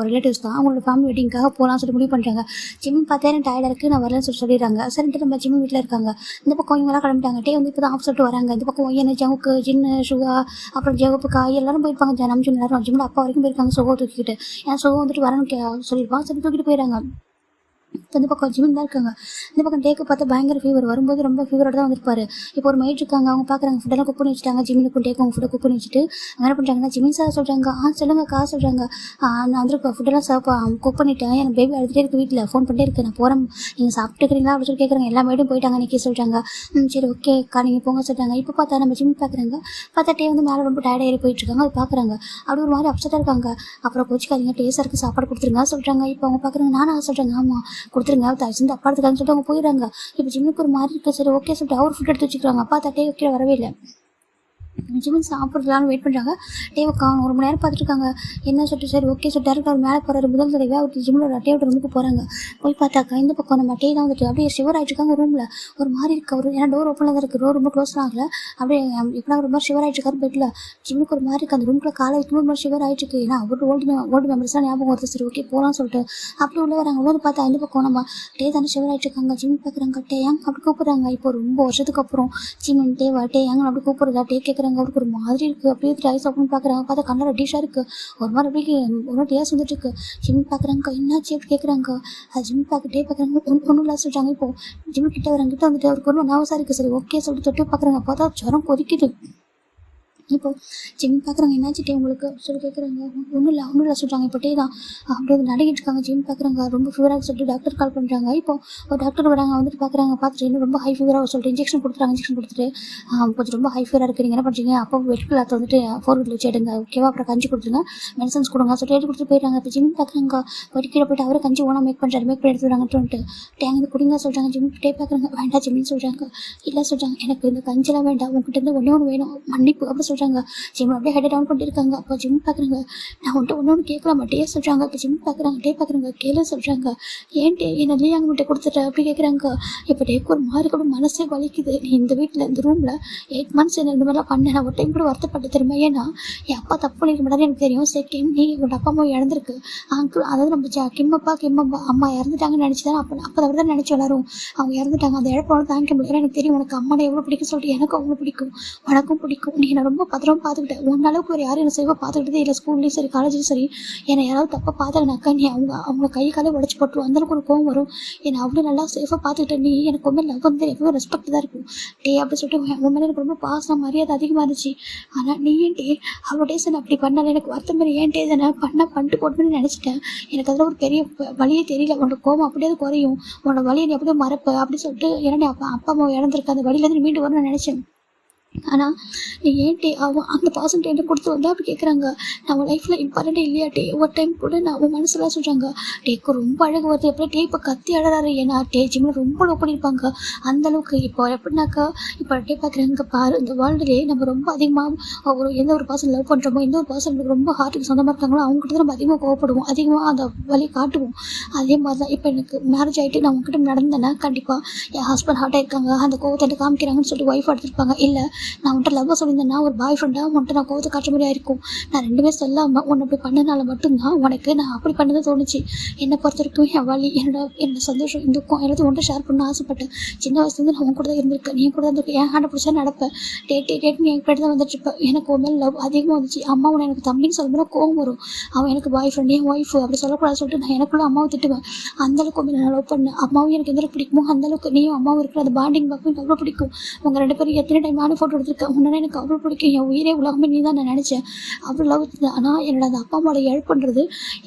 ரிலேட்டிவ்ஸ் தான். அவங்களோட ஃபேமிலி வெட்டிங்காக போகலாம்னு சொல்லி முடிவு பண்ணுறாங்க. ஜிம்மி பார்த்தா எனக்கு டயர்டாக இருக்குது, நான் வரலன்னு சொல்லிடுறாங்க. சரின்ட்டு நம்ம ஜிம்மி வீட்டில் இருக்காங்க. இந்த பக்கம் இவங்களாம் கிளம்பிட்டாங்க. டே வந்து இப்போ தான் ஆஃப் சொல்லிட்டு வராங்க. இந்த பக்கம் ஒய்யனு ஜவுக்கு ஜின்னு சுகா அப்புறம் ஜவுப்பு காய் எல்லாரும் போயிருப்பாங்க. நம்ம ஜிம் எல்லாரும் ஜிம்மோட அப்பா வரைக்கும் போயிருக்காங்க. சுகோ தூக்கிக்கிட்டு ஏன்னா சுகோ வந்துட்டு வரணும் சொல்லியிருப்பான். சரி தூக்கிட்டு போயிடறாங்க. இந்த பக்கம் ஜிமின் தான் இருக்காங்க. இந்த பக்கம் டேக்கு பார்த்தா பயங்கர ஃபீவர். வரும்போது ரொம்ப ஃபீவரோட தான் வந்திருப்பாரு. இப்போ ஒரு மைட் இருக்காங்க. அவங்க பார்க்குறாங்க. ஃபுட்டெல்லாம் குக் பண்ணி வச்சுட்டாங்க. ஜிமினுக்கும் டேக்கும் அவங்க ஃபுட்டை குக் பண்ணி வச்சுட்டு என்ன பண்ணுறாங்கன்னா ஜிமின் சார் சொல்கிறாங்க. சொல்லுங்கக்கா சொல்கிறாங்க. நான் வந்துருக்கேன் ஃபுட்டெல்லாம் குக் பண்ணிட்டேன். எனக்கு பேபி அழுதுகிட்டே இருக்குது. வீட்டில் ஃபோன் பண்ணிட்டே இருக்குது. நான் போகிறேன், நீங்கள் சாப்பிட்டுக்கிறீங்களா அப்படின்னு சொல்லி கேட்குறாங்க. எல்லா மைடும் போயிட்டாங்க. நிற்க சொல்கிறாங்க. சரி ஓகேக்கா நீங்கள் போங்க சொல்கிறாங்க. இப்போ பார்த்தா நம்ம ஜிமின் பார்க்குறாங்க. பார்த்தா டே வந்து மேலே ரொம்ப டயர்டாக ஏறி போயிட்டுருக்காங்க. அது பார்க்குறாங்க. அப்படி ஒரு மாதிரி அப்செட்டாக இருக்காங்க. அப்புறம் கோச்சிக்காதீங்க, டேஸ்டாக சாப்பாடு கொடுத்துருங்க சொல்கிறாங்க. இப்போ அவங்க பார்க்குறாங்க. நானும் சொல்கிறாங்க. ஆமாம் கொடுத்துருங்க, தயவுசெய்து அப்பா எடுத்துக்கான்னு சொல்லிட்டு அவங்க போயிடுறாங்க. இப்போ ஜிம்முக்கு ஒரு மாதிரி இருக்குது. சரி ஓகே சொல்லிட்டு அவர் ஃபுட் எடுத்து வச்சுக்கிறாங்க. அப்பா தட்டே ஓகே வரவே இல்லை. ஜிமின் சாப்பிட்றதுலாம் வெயிட் பண்ணுறாங்க. டேவுக்கான 1 மணி நேரம் பார்த்துருக்காங்க. என்ன சொல்லிட்டு சரி ஓகே சொல்லிட்டு டேரக்டாக அவர் மேலே போகிறாரு. முதல் தடவையாக அவர் ஜிம்மோட டேவோட ரூமுக்கு போகிறாங்க. போய் பார்த்தாக்கா இந்த பக்கம் நம்ம டே தான் வந்துட்டு அப்படியே ஷிவர் ஆகிட்டுருக்காங்க. ரூமில் ஒரு மாதிரி இருக்குது. அவர் ஏன்னா டோர் ஓப்பனில் தான் இருக்குது. டோர் ரொம்ப க்ளோஸ்லாம் ஆகலை. அப்படியே எப்படின்னா ஒரு மாதிரி ஷிவர் ஆகிட்டுருக்காரு பெட்டில். ஜிம்முக்கு ஒரு மாதிரி இருக்குது. அந்த ரூமில் காலை வைக்கும்போது ஒரு மாதிரி ஷிவர் ஆகிட்டுருக்கு. ஏன்னா அவரோட ஓல்டு மெமரிஸ்லாம் ஞாபகம் வருது. சரி ஓகே போகலான்னு சொல்லிட்டு அப்படி உள்ள வராங்க. உள்ள பார்த்தா இந்த பக்கம் நம்ம டே தானே ஷிவர் ஆகிட்டுருக்காங்க. ஜிம் பார்க்குறாங்க. டே ஏங்க அப்படி கூப்பிட்றாங்க. இப்போ ரொம்ப வருஷத்துக்கு அப்புறம் ஜிமின் டே ஏங்க அப்படி கூப்பிட்றதா டே கேட்குறாங்க. அவருக்கு ஒரு மாதிரி இருக்குது. அப்படியே ரைஸ் அப்படின்னு பார்க்குறாங்க. பார்த்தா கண்ணால் டிஷ்ஷாக இருக்குது. ஒரு மாதிரி அப்படியே ஒரு டேஸ் வந்துட்டு இருக்கு. ஜிம் பார்க்குறாங்க. என்னாச்சு அப்படி கேட்குறாங்க. அது ஜிம் பார்த்துட்டே பார்க்குறாங்க. ஒன்றும் இல்லை சொல்கிறாங்க. இப்போ ஜிம் கிட்ட வராங்க. கிட்ட வந்துட்டு அவருக்கு ஒரு நர்வஸாக இருக்குது. சரி ஓகே சொல்லிட்டு தொட்டு பார்க்குறாங்க. பார்த்தா ஜுரம் கொதிக்குது. இப்போ ஜிம் பார்க்குறாங்க. என்னாச்சு டே உங்களுக்கு சொல்லி கேட்குறாங்க. ஒன்றும் இல்லை சொல்கிறாங்க. இப்போ டே தான் அப்படி வந்து நடிகிட்டு இருக்காங்க. ஜிம் பார்க்குறாங்க. ரொம்ப ஃபீவராக சொல்லிட்டு டாக்டர் கால் பண்ணுறாங்க. இப்போ ஒரு டாக்டர் வராங்க. வந்துட்டு பார்க்குறாங்க. பார்த்துட்டு இன்னும் ரொம்ப ஹை ஃபீவராக சொல்லிட்டு இன்ஜெக்ஷன் கொடுத்துட்டு கொஞ்சம் ரொம்ப ஹை ஃபீவராக இருக்குது. நீங்கள் என்ன பண்ணுறீங்க அப்போ வெட் கிளாத்தை வந்துட்டு 4 வீட்டில் வச்சு எடுங்க ஓகேவா, அப்புறம் கஞ்சி கொடுத்துருங்க, மெடிசன்ஸ் கொடுங்க சொல்லிட்டு எடுத்து கொடுத்துட்டு போயிடுறாங்க. இப்போ ஜிம் பார்க்குறாங்க. போய்ட்டு கீழே போய்ட்டு அவரை கஞ்சி ஓனாக மேக் பண்ணி எடுத்து விடாங்கன்ட்டு டேங்க குடிங்க சொல்கிறாங்க. ஜிம் டே பார்க்குறாங்க. வேண்டாம் ஜிம்னு சொல்கிறாங்க. இல்லை சொல்கிறாங்க. எனக்கு இந்த கஞ்சிலாம் வேண்டாம், உங்ககிட்ட இருந்து ஒன்று வேணும் மன்னிப்பு அப்படி சொல்கிறாங்க. ஜிம் அப்படியே ஹெட் டவுன் பண்ணியிருக்காங்க. அப்போ ஜிம் பார்க்குறாங்க. நான் ஒன்று கேட்கலாமா டே சொல்கிறாங்க. இப்போ ஜிம் பார்க்குறாங்க. டே பார்க்குறாங்க. கேளு சொல்கிறாங்க. ஏன் டே என்ன நீ அங்கே மட்டும் கொடுத்துட்ட அப்படி கேட்குறாங்க. இப்போ டேக்கு ஒரு மாதிரி கூட மனசே வலிக்குது. நீ இந்த வீட்டில் இந்த ரூமில் 8 மந்த்ஸ் என்ன இந்த மாதிரிலாம் பண்ணேன். நான் ஒரு டைம் கூட வருத்தப்பட்டு தெரியுமா, ஏன்னா என் அப்பா தப்பு பண்ணிருக்க மாட்டாரு எனக்கு தெரியும். செகண்ட் நீ உன்னோட அப்பா அம்மா இறந்துருக்கு அங்கிள், அதாவது நம்ம கிம்மப்பா அம்மா இறந்துட்டாங்கன்னு நினச்சி தான் அப்போ தவிர தான் நினச்சி வளரும். அவங்க இறந்துட்டாங்க. அந்த இழப்போட தாங்கிக்க முடியாது. எனக்கு தெரியும் உனக்கு அம்மானை எவ்வளோ பிடிக்கும் சொல்லிட்டு எனக்கும் அவ்வளோ பிடிக்கும், உனக்கும் பிடிக்கும். நீ என்னை ரொம்ப பத்திரமா பார்த்துக்கிட்டேன். உன் அளவுக்கு ஒரு யாரும் என்ன செய்வா பார்த்துக்கிட்டதே இல்லை. ஸ்கூல்லையும் சரி காலேஜ்லையும் சரி என்னை யாராவது தப்பாக பார்த்தாங்கனாக்கா நீ அவங்க கை காலை உடச்சி போட்டுரும். அந்தளவுக்கு ஒரு கோவம் வரும். என்னை அவ்வளோ நல்லா சேஃபாக பார்த்துக்கிட்டேன். நீ எனக்கு ரொம்ப லவ் வந்து எப்பவும் ரெஸ்பெக்ட் தான் இருக்கும் டே அப்படி சொல்லிட்டு உன் மேலே எனக்கு ரொம்ப பாசம் மரியாதை அதிகமாக இருந்துச்சு. ஆனால் நீ ஏன் டே அவ்வளோ டேஸ் நான் அப்படி பண்ணாலும் எனக்கு வருத்தம் மாதிரி ஏன் டே இதை நான் பண்ணிட்டு போட்டுன்னு நினச்சிட்டேன். எனக்கு அதில் ஒரு பெரிய வழியே தெரியல. உன்னோட கோவம் அப்படியே குறையும், உன்னோட வழியை நீ அப்படியே மறப்ப அப்படி சொல்லிட்டு ஏன்னா நீ அப்பா அம்மா இறந்துருக்க அந்த வழியிலேருந்து மீண்டு வரணும்னு நினச்சேன். ஆனால் நீ ஏன் டே அந்த பாசம் டே கொடுத்து வந்தா அப்படி கேட்குறாங்க. நான் உன் லைஃப்பில் இம்பார்ட்டண்ட்டே இல்லையா டே ஒரு டைம் கூட நான் உன் மனசுலாம் சொல்கிறாங்க. டேக்கு ரொம்ப அழகு வருது. எப்படி டே இப்போ கத்தி அழறாரு. ஏன்னா டே ஜிம்மில் ரொம்ப லவ் பண்ணியிருப்பாங்க அந்தளவுக்கு. இப்போ எப்படின்னாக்கா இப்போ டே பார்க்குறாங்க பாரு, இந்த வேர்ல்டுலேயே நம்ம ரொம்ப அதிகமாக எந்த ஒரு பர்சன் லவ் பண்ணுறோமோ எந்த ஒரு பர்சன் நமக்கு ரொம்ப ஹார்ட்டுக்கு சொந்தமாக இருக்காங்களோ அவங்ககிட்ட தான் நம்ம அதிகமாக கோவப்படுவோம், அதிகமாக அந்த வழி காட்டுவோம். அதே மாதிரி தான் இப்போ எனக்கு மேரேஜ் ஆகிட்டு நான் உங்ககிட்ட நடந்தேன்னா கண்டிப்பாக என் ஹஸ்பண்ட் ஹார்ட்டாக இருக்காங்க அந்த கோவத்தை காமிக்கிறாங்கன்னு சொல்லிட்டு ஒய்ஃப் எடுத்துருப்பாங்க. இல்லை நான் உன்ட்ட லவ்வாக சொல்லியிருந்தேன்னா ஒரு பாய் ஃப்ரெண்டாக உன்ட்ட நான் கோவத்தை காட்டுற மாதிரியா இருக்கும். நான் ரெண்டுமே சொல்லாமல் உன்னை அப்படி பண்ணனால மட்டும்தான் உனக்கு நான் அப்படி பண்ணதான் தோணுச்சு. என்னை பொறுத்த வரைக்கும் என் வழி என்னோட சந்தோஷம் இதுக்கும் எல்லாத்தையும் உன்ட்ட ஷேர் பண்ண ஆசைப்பட்டேன். சின்ன வயசுலேருந்து நான் உன் கூட தான் இருந்திருக்கேன். நீ கூட இருந்திருக்கேன். என் ஹேண்டை பிடிச்சா நடப்பேன். டேட் நீ என் கிட்ட தான் வந்துட்டுருப்பேன். எனக்கு உன் மேலே லவ் அதிகமாக வந்துச்சு. அம்மா உன்னை எனக்கு தம்பின்னு சொல்லும்போது கோவம் வரும். அவன் எனக்கு பாய் ஃப்ரெண்ட் என் ஒய்ஃப் அப்படி சொல்லக்கூடாது சொல்லிட்டு நான் எனக்குள்ள அம்மாவை திட்டுவேன். அந்தளவுக்கு உண்மையில நான் லவ் பண்ணேன். அம்மாவும் எனக்கு எந்த பிடிக்குமோ அந்தளவுக்கு நீயும் அம்மாவும் இருக்கிற அந்த பாண்டிங் பார்க்க எனக்கு அவ்வளோ பிடிக்கும். உங்கள் 2 பேரும் எத்தனை டைம் நானும் ஃபோட்டோ எடுத்திருக்கேன். உடனே எனக்கு அவ்வளோ பிடிக்கும். என் உயிரே உலகமே நீ தான் நான் நினச்சேன். அவ்வளோ லவ். ஆனால் என்னோட அந்த அப்பா அம்மாவோட இழப்புன்றது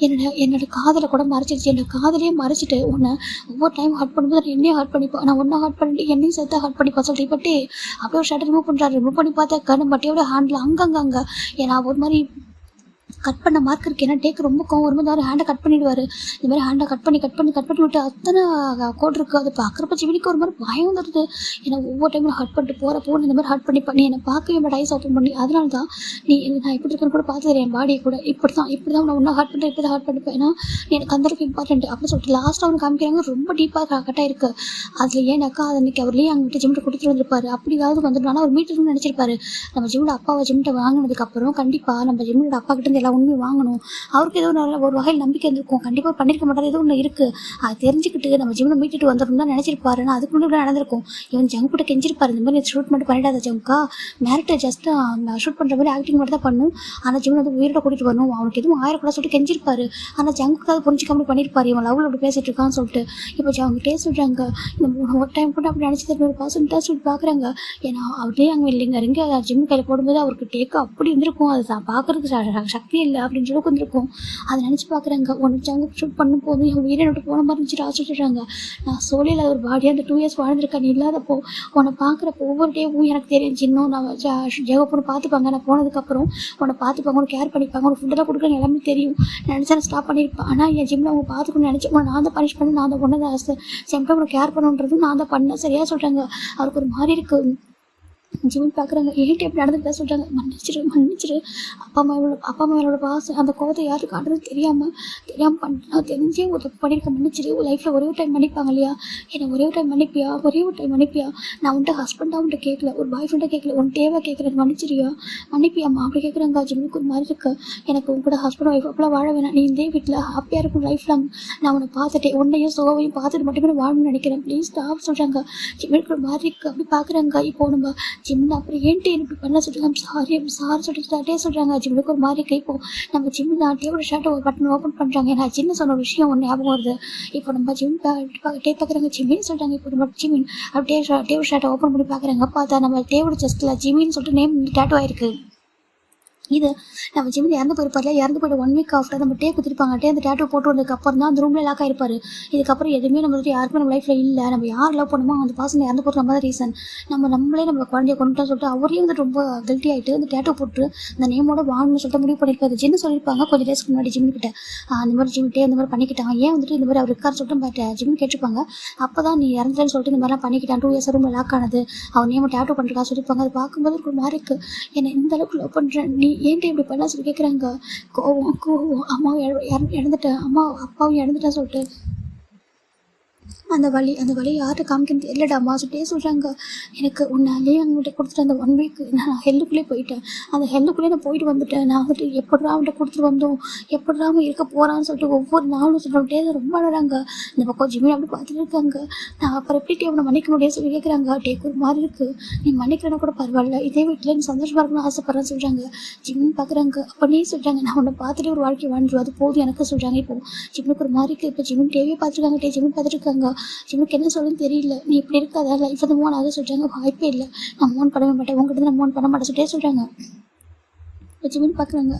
என்னோட காதலை கூட மறைச்சிருச்சு. என்னோட காதலையே மறைச்சிட்டு உன்னை ஒவ்வொரு டைம் ஹர்ட் பண்ணும்போது நான் என்னையும் ஹர்ட் பண்ணிப்பேன். நான் ஒன்றா ஹர்ட் பண்ணிட்டு என்னையும் சேர்த்து ஹர்ட் பண்ணிப்பேன் சொல்லிட்டு இப்பட்டே அப்படியே ஒரு ஷர்ட்டை ரிமூவ் பண்ணி பார்த்தா கண்ணு மட்டையோட ஹேண்டில் அங்கங்கே ஏன்னா ஒரு மாதிரி கட் பண்ண மார்க் இருக்குது. ஏன்னா டேக்கு ரொம்ப கோவம் வரும்போது அவர் ஹேண்டை கட் பண்ணிவிடுவார். இந்த மாதிரி ஹேண்டை கட் பண்ணி விட்டு அத்தனை கோட் இருக்குது. அதை பார்க்குறப்ப ஜிமினிக்கு ஒரு மாதிரி பயம் வந்துடுது. ஏன்னா ஒவ்வொரு டைமும் ஹர்ட் பண்ணிட்டு போகிறப்போ இந்த மாதிரி ஹர்ட் பண்ணி என்னை பார்க்கவே என்னோட ஐஸ் ஓப்பன் பண்ணி அதனால தான் நான் எப்படி இருக்கேன்னு கூட பார்த்து என் பாடியை கூட இப்படி தான் நான் ஒன்றா ஹர்ட் பண்ணிட்டு இப்படி தான் ஹர்ட் பண்ணிப்பேன். ஏன்னா எனக்கு அந்த அளவுக்கு இம்பார்ட்டன்ட் அப்படின்னு சொல்லிட்டு லாஸ்ட்டாக அவனுக்கு காமிக்கிறாங்க. ரொம்ப டீப்பாக கட்டாக இருக்குது. அதில் ஏன்னாக்கா அது அன்றைக்கி அவர்லேயே அங்கிட்ட ஜிம்மிட்ட கொடுத்துட்டு வந்திருப்பாரு. அப்படியாவது வந்துட்டு அவர் மீட்டர்னு நினச்சிருப்பாரு. நம்ம ஜிம்மிட்ட அப்பாவை ஜிம்மிட்ட வாங்கினதுக்கப்புறம் கண்டிப்பாக நம்ம ஜிம்மிட்ட அப்பா கிட்ட எல்லாம் உண்மை வாங்கணும். அவருக்கு ஏதோ ஒரு வகையில் நம்பிக்கை இருந்திருக்கும். கண்டிப்பாக பண்ணியிருக்க மாட்டார். ஏதோ ஒன்று இருக்குது. அதை தெரிஞ்சுக்கிட்டு நம்ம ஜிம்மில் மீட்டுட்டு வந்துடும் தான் நினச்சிருப்பாரு. ஆனால் அதுக்கு முன்னாடி நடந்திருக்கும். இவன் ஜங்க் கூட கெஞ்சிருப்பாரு. இந்த மாதிரி ஷூட் மட்டும் பண்ணிடாத ஜங்கா, மேரிட்டை ஜஸ்ட் ஷூட் பண்ணுற மாதிரி ஆக்டிங் மட்டும் தான் பண்ணும். ஆனால் ஜிம்மில் வந்து உயிரோட கூட்டிகிட்டு வரணும். அவனுக்கு எதுவும் ஆயிரக்கூட சொல்லிட்டு கெஞ்சிருப்பாரு. ஆனால் ஜங்குக்கு அதை புரிஞ்சிக்காம பண்ணியிருப்பாரு. இவன் லவ்வில் அப்படி பேசிட்டு இருக்கான்னு சொல்லிட்டு இப்போ அவங்க டேஸ்ட் சொல்கிறாங்க. இந்த ஒரு டைம் கூட அப்படி நினச்சி ஒரு பர்சன்ட்டாக சொல்லிட்டு பார்க்குறாங்க. ஏன்னா அவர்லேயே அங்கே இல்லைங்க இங்கே ஜிம் கையில் போடும்போது அவருக்கு டேக்கு அப்படி இருந்திருக்கும். அது பார்க்குறதுக்கு சக்தி இல்லை அப்படின்னு சொல்லி வந்துருக்கும். அதை நினச்சி பார்க்குறாங்க. ஒன்று ஜங்கு ஷூட் பண்ணும் போது என் உயிரை விட்டு போன மாதிரி இருந்துச்சு. ஆசிச்சுறாங்க. நான் சோழியில் ஒரு பாடியாக அந்த 2 years வாழ்ந்துருக்கேன். நீ இல்லாதப்போ உன்னை பார்க்குறப்போ ஒவ்வொரு டேவும் எனக்கு தெரிஞ்சு இன்னும் நான் ஜெகப்பொண்ணு பார்த்துப்பாங்க. நான் போனதுக்கப்புறம் உன்னை பார்த்துப்பாங்க, உனக்கு கேர் பண்ணிப்பாங்க, உனக்கு ஃபுட்டெல்லாம் கொடுக்குறேன்னு எல்லாமே தெரியும். நினச்சா நான் ஸ்டாப் பண்ணியிருப்பேன். ஆனால் என் ஜிம்மில் அவங்க பார்த்துக்கணும்னு நினச்சேன். நான் தான் பனிஷ் பண்ணி நான் தான் ஒன்று தான் செம்டம் உனக்கு கேர் பண்ணுன்றதும் நான் தான் பண்ணேன். சரியாக சொல்கிறாங்க. அவருக்கு ஒரு மாதிரி இருக்குது. ஜிமின் பார்க்குறாங்க. ஏன்ட்டு எப்படி நடந்துக்கிட்டா சொல்கிறாங்க. மன்னிச்சிரு அப்பா அம்மாவோட பாசம் அந்த கோவத்தை யாருக்கு காட்டுறது தெரியாமல் பண்ண தெரிஞ்சே ஒரு தப்பு பண்ணியிருக்க. மன்னிச்சிரு. லைஃப்பில் ஒரே ஒரு டைம் மன்னிப்பாங்க இல்லையா? என்னை ஒரே ஒரு டைம் மன்னிப்பியா? நான் உன்ட்ட ஹஸ்பண்டாக உன்ட்ட கேட்கல, ஒரு பாய் ஃப்ரெண்டாக கேட்கல, உன் தேவை கேட்குறேன். மன்னிப்பியாம்மா அப்படி கேட்குறாங்க. ஜிம்முக்கு ஒரு மாதிரி இருக்கு. எனக்கு உன் கூட ஹஸ்பண்ட் ஒய்ஃப் அப்பெல்லாம் வாழ வேணாம். நீ இதே வீட்டில் ஹாப்பியாக இருக்கும் லைஃப் லாங். நான் உன்னை பார்த்துட்டேன். உன்னையும் சோவையும் பார்த்துட்டு மட்டுமே வாழணும்னு நினைக்கிறேன். ப்ளீஸ் ஸ்டாப் சொல்கிறாங்க. ஜிம்முக்கு ஒரு மாதிரி இருக்குது. அப்படி பார்க்குறாங்க. இப்போ நம்ம ஜிம்மில் அப்புறம் ஏன்ட்டு இப்படி பண்ண சொல்கிறாங்க. சாரி சொல்லிட்டு சொல்கிறாங்க. ஜிம்முக்கு ஒரு மாதிரி இப்போ நம்ம ஜிம்மில் டேவோட ஷர்ட்டை ஒரு பட்டன் ஓப்பன் பண்ணுறாங்க. நான் சின்ன சொன்ன ஒரு விஷயம் ஒன்று ஞாபகம் வருது. இப்போ நம்ம ஜிம் டே பார்க்குறாங்க. ஜிம்மின்னு சொல்கிறாங்க. இப்போ நம்ம ஜிம்மின் அப்படியே டேவோட ஷர்ட்டை ஓப்பன் பண்ணி பார்க்குறாங்க. பார்த்தா நம்ம டேவோட செஸ்ட்டில் ஜிம்மின்னு சொல்லிட்டு நேம் டேட்டோ ஆயிருக்கு. இது நம்ம ஜிம்மில் இறந்து போயிட்டு 1 week ஆஃப்டர் நம்ம டே குத்திருப்பாங்க. அந்த டேட்டோ போட்டு வந்ததுக்கப்புறம் தான் அந்த ரூமில் லாக் ஆகிருப்பாரு. இதுக்கப்புறம் எதுவுமே நம்ம யாருக்குமே நம்ம லைஃப்பில் இல்லை. நம்ம யார் லவ் பண்ணுமோ அந்த பர்சன் இறந்து போகிறது நம்ம தான் ரீசன். நம்மளே நம்ம குழந்தைய கொண்டுட்டோம் சொல்லிட்டு அவரையும் வந்து ரொம்ப கில்ட்டி ஆகிட்டு அந்த டேட்டோ போட்டு அந்த நேமோட வாங்கணும்னு சொல்லிட்டு முடிவு பண்ணியிருப்பாரு. ஜின்னு சொல்லியிருப்பாங்க கொஞ்சம் டேஸ்க்கு முன்னாடி ஜிம்மிக்கிட்ட அந்த மாதிரி ஜிம்மிட்டே இந்த மாதிரி பண்ணிக்கிட்டான். ஏன் வந்துட்டு இந்த மாதிரி அவர் இருக்காரு சொல்லிட்டு ஜிம்மின் கேட்டிருப்பாங்க. அப்போ தான் நீ இறந்துட்டேன்னு சொல்லிட்டு இந்த மாதிரிலாம் பண்ணிக்கிட்டான். 2 years ரூமில் லாக் ஆனது அவர் நேமோ டேட்டோ பண்ணிருக்கா சொல்லியிருப்பாங்க. அது பார்க்கும்போது ஒரு மாதிரி இருக்குது. என்னை இந்த அளவுக்கு லவ் பண்ணுறேன் நீ ஏன்ட்டு இப்படி பண்ண சொல்லி கேட்குறாங்க. கோவம் அம்மாவும் இறந்துட்டேன், அப்பாவும் இறந்துட்டேன் சொல்லிட்டு அந்த வழி யார்கிட்ட காமிக்கணும் தெரியலடாம்மா சொல்லிட்டே சொல்கிறாங்க. எனக்கு உன்னாலே அவங்கள்ட்ட கொடுத்துட்டு அந்த 1 week நான் ஹெல்லுக்குள்ளே போயிட்டேன். அந்த ஹெல்லுக்குள்ளே நான் போயிட்டு வந்துட்டேன். நான் வந்துட்டு எப்படா அவன்கிட்ட கொடுத்துட்டு வந்தோம், எப்படா அவன் இருக்க போகிறான்னு சொல்லிட்டு ஒவ்வொரு நாளும் சொல்லிட்டே ரொம்ப அழகாங்க. இந்த பக்கம் ஜிம்மின் அப்படி பார்த்துட்டு இருக்காங்க. நான் அப்புறம் எப்படி அவனை மன்னிக்க முடியாது சொல்லி கேட்குறாங்க. டேக்கு ஒரு மாதிரி இருக்குது. நீ மன்னிக்கிறனா கூட பரவாயில்ல, இதே வீட்டில் நீ சந்தோஷமாக இருக்கணும்னு ஆசைப்பட்றேன்னு சொல்கிறாங்க. ஜிம்மின் பார்க்குறாங்க. அப்படியே சொல்கிறாங்க நான் உன்னை பார்த்துட்டு ஒரு வாழ்க்கை வாழ்ந்துடும், அது போதும் எனக்கு சொல்கிறாங்க. இப்போ ஜிம்முக்கு ஒரு மாதிரி இருக்குது. இப்போ ஜிம்மின் டிவியை பார்த்துருக்காங்க. ஜிம்மின் பார்த்துருக்காங்க. ஜிம்முக்கு என்ன சொல்லுன்னு தெரியல. நீ இப்படி இருக்காத, லைஃப் வந்து மூவ் ஆக சொல்கிறாங்க. வாய்ப்பே இல்லை, நான் மூவ் பண்ணவே மாட்டேன், உங்ககிட்ட நான் மூவ் பண்ண மாட்டேன் சொல்லிட்டே சொல்கிறாங்க. ஜிம்மின் பார்க்குறாங்க.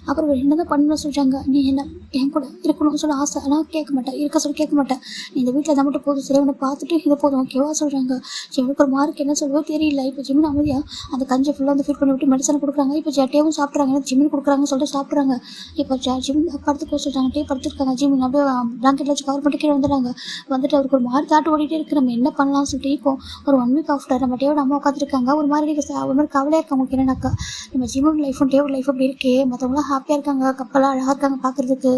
அப்புறம் என்ன தான் பண்ணணும்னு சொல்கிறாங்க. நீ என்ன என் கூட இருக்கணும்னு சொல்ல ஆசை, ஆனால் கேட்க மாட்டேன், கேட்க மாட்டேன். நீ இந்த வீட்டில் தான் மட்டும் போதும், சரி உன்னை பார்த்துட்டு இதை போதும் ஓகேவா சொல்கிறாங்க. ஜிம்முக்கு ஒரு மார்க் என்ன சொல்லுவோ தெரியல. இப்போ ஜிம்மின் அமைதியாக அந்த கஞ்சி ஃபுல்லாக வந்து ஃபீல் பண்ணி விட்டு மெடிசன் கொடுக்குறாங்க. இப்போ டேவும் சாப்பிட்றாங்க. ஜிம்மின் கொடுக்குறாங்கன்னு சொல்லிட்டு சாப்பிட்றாங்க. இப்போ ஜிம்மின் படுத்துக்க சொல்கிறாங்க. டே படுத்துருக்காங்க. ஜிம்மின் அப்படியே பிளாங்கெட்டில் வச்சு கவர் பண்ணிட்டு கீழே வந்துடுறாங்க. வந்துட்டு அவருக்கு ஒரு மாதிரி தாட்டு ஓடிட்டே இருக்குது. நம்ம என்ன பண்ணலாம்னு சொல்லிட்டு இப்போ ஒரு 1 week ஆஃப்டர் நம்ம டேவோட அம்மா உட்காந்துருக்காங்க. ஒரு மாதிரி கவலையாக இருக்காங்க. உங்களுக்கு என்னன்னாக்கா நம்ம ஜிம்மின் லைஃப்பும் டேவோட லைஃப் அப்படி இருக்கே, மற்றவங்களாம் ஹாப்பியாக இருக்காங்க, கப்பலாக அழகாக இருக்காங்க பார்க்குறதுக்கு.